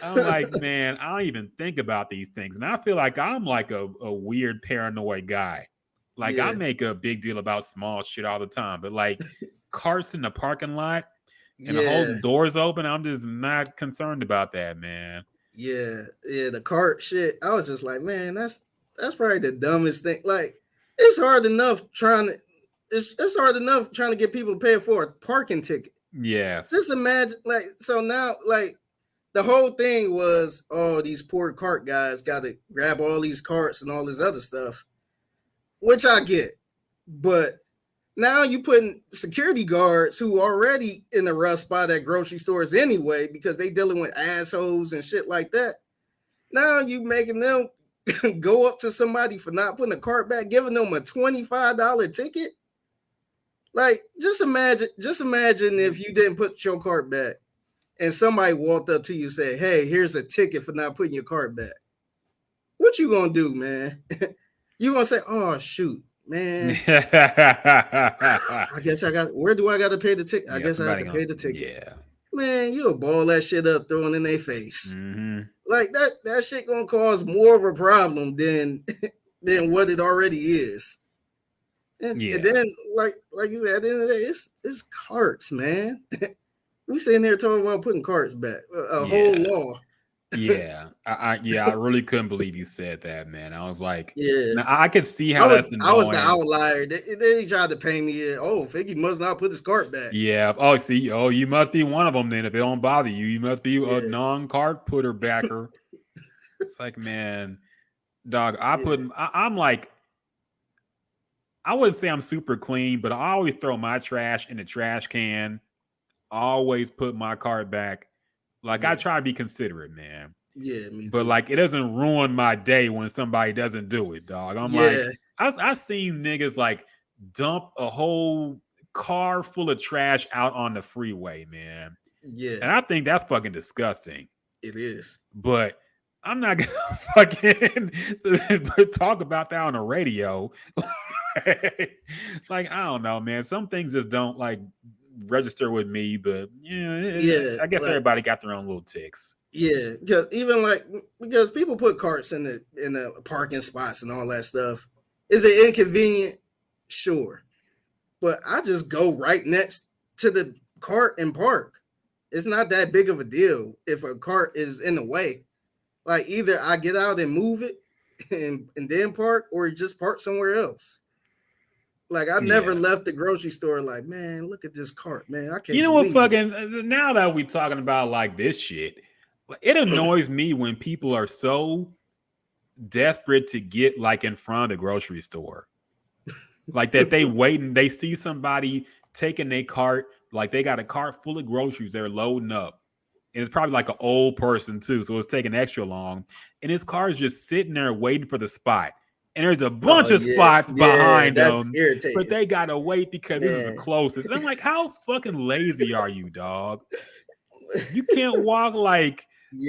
I'm man, I don't even think about these things. And I feel I'm a weird paranoid guy. I make a big deal about small shit all the time, but carts in the parking lot and holding doors open, I'm just not concerned about that, man. Yeah, the cart shit. I was just man, that's probably the dumbest thing. It's hard enough trying to get people to pay for a parking ticket. Yes. Just imagine, so now, the whole thing was, these poor cart guys got to grab all these carts and all this other stuff, which I get, but now you putting security guards who already in the rough spot at grocery stores anyway, because they dealing with assholes and shit like that. Now you making them go up to somebody for not putting a cart back, giving them a $25 ticket. Like, just imagine if you didn't put your cart back and somebody walked up to you and said, hey, here's a ticket for not putting your cart back. What you gonna do, man? You gonna say, oh shoot, man. I guess where do I gotta pay the ticket? I guess I have to pay the ticket. Yeah. Man, you'll ball that shit up, throw it in their face. Mm-hmm. Like that shit gonna cause more of a problem than what it already is. And then, like you said, at the end of the day, it's carts, man. We sitting there talking about putting carts back, whole law. I really couldn't believe you said that, man. I was like, yeah, now, I could see how that's annoying. I was the outlier. They tried to pay me. Oh, Figgy must not put his cart back. Yeah. Oh, see. Oh, you must be one of them then. If it don't bother you, you must be a non-cart putter backer. It's like, man, dog. I'm like, I wouldn't say I'm super clean, but I always throw my trash in the trash can. Always put my cart back. Like, I try to be considerate, man. Yeah, me too. But like, it doesn't ruin my day when somebody doesn't do it, dog. I'm like, I've seen niggas like dump a whole car full of trash out on the freeway, man. Yeah. And I think that's fucking disgusting. It is. But I'm not gonna fucking talk about that on the radio. Like, I don't know, man. Some things just don't like register with me, but I guess everybody got their own little ticks. Yeah, because people put carts in the parking spots and all that stuff. Is it inconvenient? Sure, but I just go right next to the cart and park. It's not that big of a deal if a cart is in the way. Like, either I get out and move it and then park, or just park somewhere else. Like, I never left the grocery store like, man, look at this cart, man. I can't. You know what? Fucking now that we talking about like this shit, it annoys me when people are so desperate to get like in front of the grocery store, like that they waiting. They see somebody taking a cart, like they got a cart full of groceries. They're loading up, and it's probably like an old person too, so it's taking extra long. And his car is just sitting there waiting for the spot. And there's a bunch of spots behind them, but they gotta wait because this is the closest. And I'm like, how fucking lazy are you, dog? You can't walk like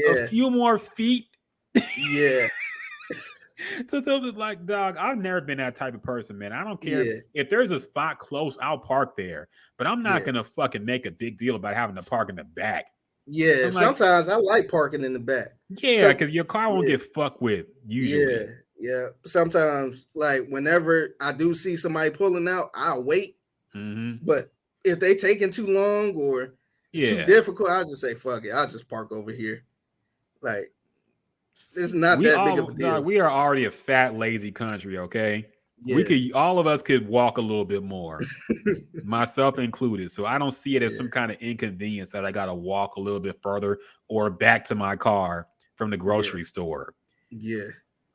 a few more feet. Yeah. So they'll be like, dog, I've never been that type of person, man. I don't care if there's a spot close, I'll park there. But I'm not gonna fucking make a big deal about having to park in the back. Yeah, sometimes I like parking in the back. Yeah, because your car won't get fucked with usually. Yeah, sometimes, like, whenever I do see somebody pulling out, I'll wait. Mm-hmm. But if they taking too long or it's too difficult, I'll just say, fuck it. I'll just park over here. Like, it's not that big of a deal. We are already a fat, lazy country, okay? Yeah. All of us could walk a little bit more, myself included. So I don't see it as some kind of inconvenience that I got to walk a little bit further or back to my car from the grocery store. Yeah.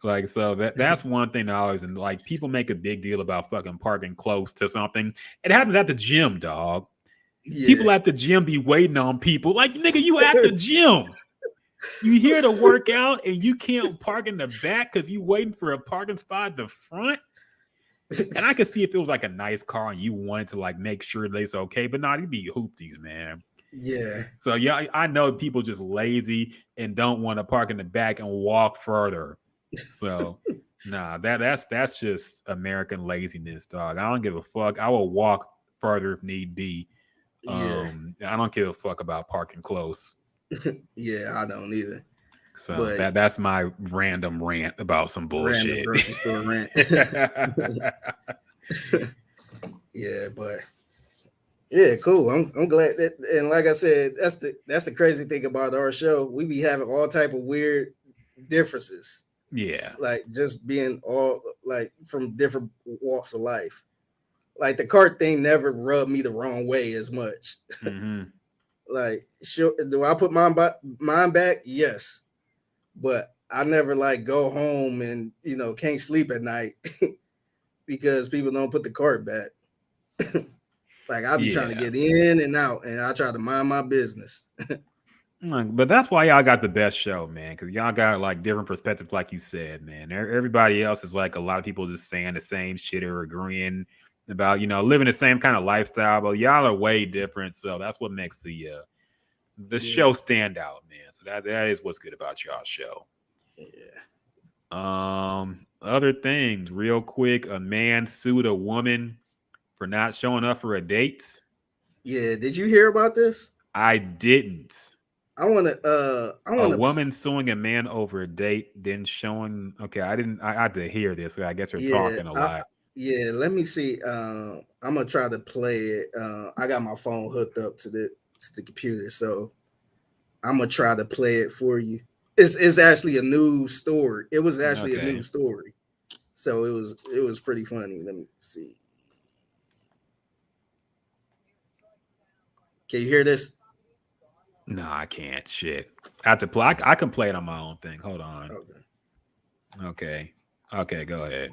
Like, so that's one thing I always, and like, people make a big deal about fucking parking close to something. It happens at the gym, dog. Yeah. People at the gym be waiting on people. Like, nigga, you at the gym. You here to work out and you can't park in the back because you waiting for a parking spot at the front. And I could see if it was like a nice car and you wanted to like make sure it's okay, but nah, you be hoopties, man. Yeah. So yeah, I know people just lazy and don't want to park in the back and walk further. So nah, that's just American laziness, dog. I don't give a fuck. I will walk further if need be. I don't give a fuck about parking close. Yeah, I don't either. So that's my random rant about some bullshit. Grocery store rant. Yeah, but yeah, cool. I'm glad that, and like I said, that's the crazy thing about our show. We be having all type of weird differences. Yeah, like just being all like from different walks of life. Like the cart thing never rubbed me the wrong way as much. Mm-hmm. Like, sure, do I put mine back? Yes, but I never like go home and can't sleep at night because people don't put the cart back. Like I be trying to get in and out, and I try to mind my business. But that's why y'all got the best show, man, because y'all got like different perspectives, like you said, man. Everybody else is like a lot of people just saying the same shit or agreeing about, living the same kind of lifestyle, but y'all are way different. So that's what makes the show stand out, man. So that is what's good about y'all's show. Yeah. Other things, real quick. A man sued a woman for not showing up for a date. Yeah. Did you hear about this? I didn't. I want to. A woman suing a man over a date, then showing. Okay, I didn't. I had to hear this. I guess they're talking a lot. Yeah. Let me see. I'm gonna try to play it. I got my phone hooked up to the computer, so I'm gonna try to play it for you. It's actually a news story. It was actually a news story, so it was pretty funny. Let me see. Can you hear this? No, I can't. Shit. I have to play. I can play it on my own thing. Hold on. Okay. Go ahead.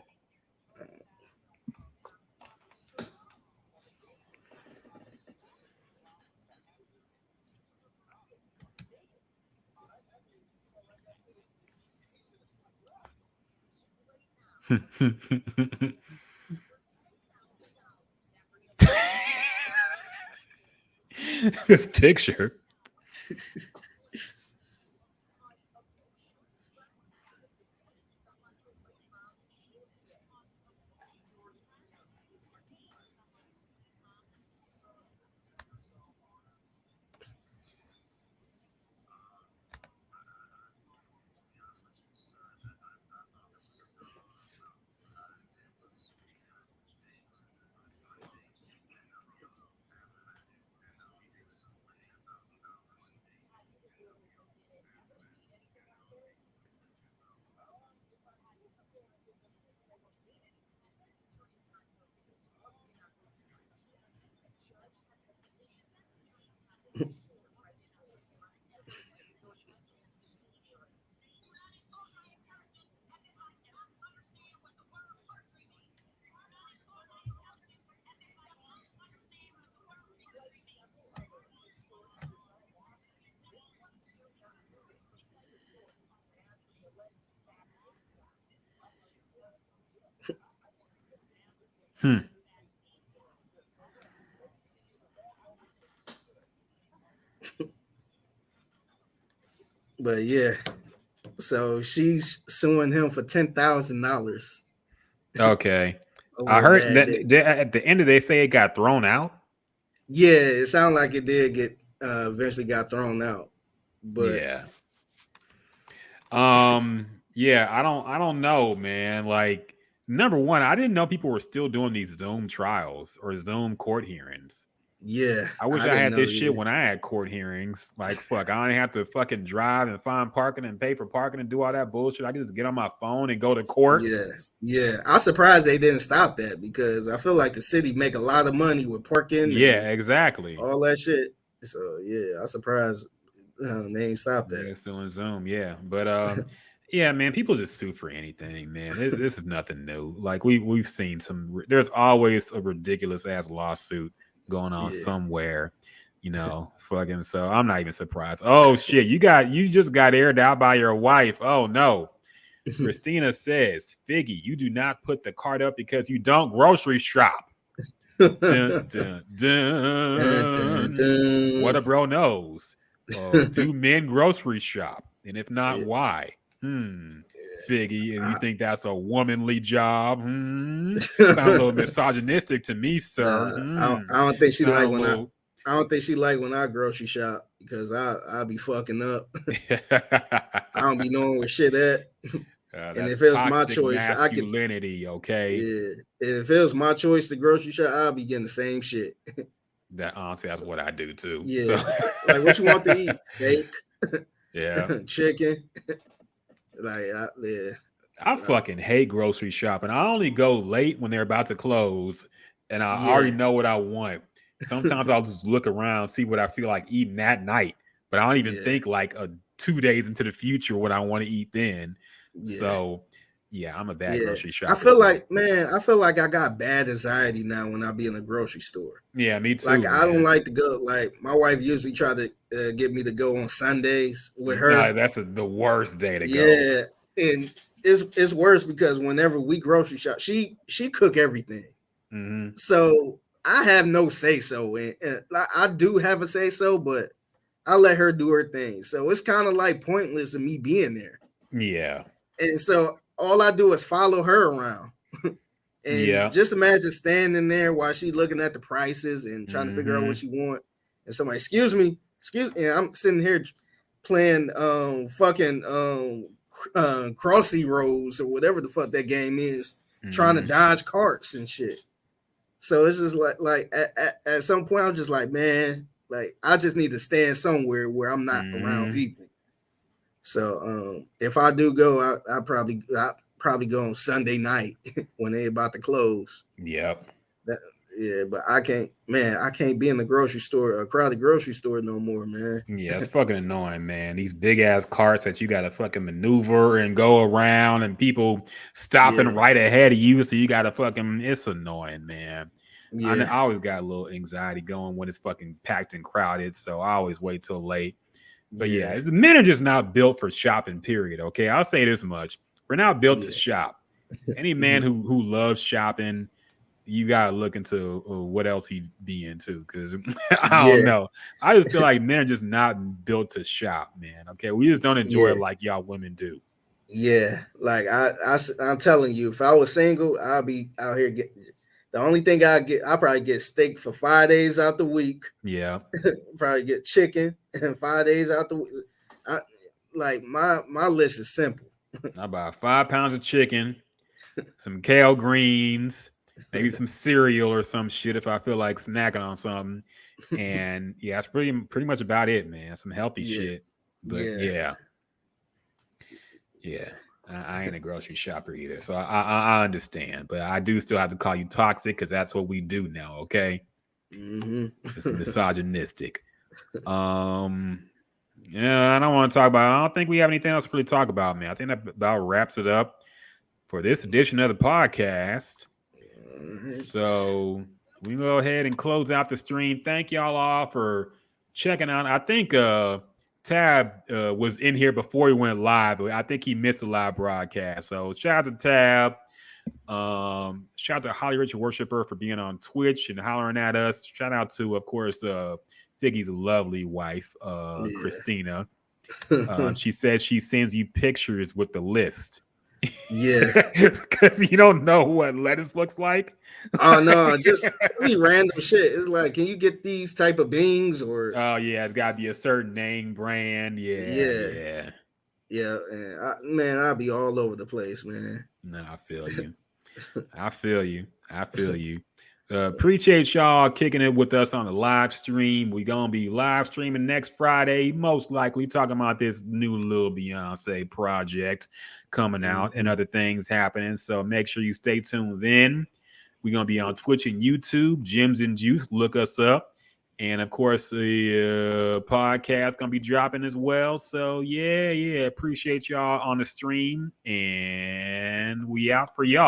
This picture. But yeah, so she's suing him for $10,000. Okay, I heard that at the end of they say it got thrown out. Yeah, it sounded like it did get eventually got thrown out. But yeah. Yeah, I don't know, man. Like, number one, I didn't know people were still doing these Zoom trials or Zoom court hearings. Yeah, I wish I had this shit when I had court hearings. Like, fuck, I don't have to fucking drive and find parking and pay for parking and do all that bullshit. I can just get on my phone and go to court. Yeah. I'm surprised they didn't stop that because I feel like the city make a lot of money with parking. Yeah, exactly. All that shit. So yeah, I'm surprised they ain't stopped that. Yeah, it's still in Zoom, yeah. But yeah, man, people just sue for anything, man. This is nothing new. Like we've seen some. There's always a ridiculous ass lawsuit going on somewhere, fucking. So I'm not even surprised. Oh shit, you just got aired out by your wife. Oh no. Christina says, Figgy, you do not put the cart up because you don't grocery shop. Dun, dun, dun. Dun, dun. What a bro knows. Do men grocery shop? And if not, why? Figgy, and you think that's a womanly job? Sounds a little misogynistic to me, sir. I don't think she like when I don't think she like when I grocery shop because I'll be fucking up. I don't be knowing where shit at. And if it was my choice, masculinity, okay. Yeah, if it was my choice to grocery shop, I'll be getting the same shit. That honestly, that's what I do too. Yeah, so. Like what you want to eat? Steak. Yeah. Chicken. I fucking hate grocery shopping. I only go late when they're about to close, and I already know what I want. Sometimes I'll just look around, see what I feel like eating that night, but I don't even think like 2 days into the future what I want to eat then. Yeah. So Yeah, I'm a bad Yeah, grocery I shopper feel too. like, man, I feel like I got bad anxiety now when I be in a grocery store. Yeah, me too, Like I don't man. like to go. Like my wife usually try to get me to go on Sundays with No, her. that's the worst day to go. Yeah, and it's worse because whenever we grocery shop, she cook everything. Mm-hmm. So I have no say so, and I do have a say so, but I let her do her thing. So it's kind of like pointless of me being there. Yeah. And so all I do is follow her around. And Yeah. just imagine standing there while she looking at the prices and trying to figure out Mm-hmm. what she want. And somebody, excuse me, and I'm sitting here playing fucking Crossy Roads or whatever the fuck that game is, trying to Mm-hmm. dodge carts and shit. So it's just like at some point I'm just like, man, like I just need to stand somewhere where I'm not around Mm-hmm. people. So if I do go, I probably go on Sunday night when they about to close. Yep. That, yeah, but I can't be in the grocery store, a crowded grocery store no more, man. Yeah, it's fucking annoying, man. These big ass carts that you gotta fucking maneuver and go around, and people stopping Yeah, right ahead of you, so you gotta fucking. It's annoying, man. I yeah, always got a little anxiety going when it's fucking packed and crowded, so I always wait till late. But yeah, yeah, men are just not built for shopping. Period. Okay, I'll say this much: we're not built to yeah, shop. Any man yeah, who loves shopping, you gotta look into what else he be into, because I don't yeah, know. I just feel like men are just not built to shop, man. Okay, we just don't enjoy yeah, it like y'all women do. yeah. Like I'm telling you, if I was single, I'd be out here getting. The only thing I probably get steak for 5 days out the week. Yeah, Probably get chicken and 5 days out the week. I, like my list is simple. I buy 5 pounds of chicken, some kale greens, maybe some cereal or some shit if I feel like snacking on something. And yeah, that's pretty much about it, man. Some healthy Yeah, shit. But yeah, yeah, yeah. I ain't a grocery shopper either, so I understand. But I do still have to call you toxic because that's what we do now. Okay, it's mm-hmm. misogynistic. Um, yeah, I don't want to talk about. I don't think we have anything else to really talk about, man. I think that about wraps it up for this edition of the podcast. So we can go ahead and close out the stream. Thank y'all all for checking out. I think Tab was in here before he went live, but I think he missed the live broadcast. So shout out to Tab. Shout out to Holly Richard Worshipper for being on Twitch and hollering at us. Shout out to, of course, Figgy's lovely wife, Christina. She says she sends you pictures with the list. Yeah. Because you don't know what lettuce looks like. Oh no, just be random shit. It's like, can you get these type of beans or Oh yeah, it's got to be a certain name brand. Yeah, yeah, yeah. yeah. And man, I'll be all over the place, man. No, I feel you. I feel you. I feel you. Appreciate y'all kicking it with us on the live stream. We're gonna be live streaming next Friday, most likely talking about this new Lil Beyonce project coming out and other things happening. So make sure you stay tuned then. We're gonna be on Twitch and YouTube, Gems and Juice. Look us up. And of course, the podcast gonna be dropping as well. So yeah. Appreciate y'all on the stream. And we out for y'all.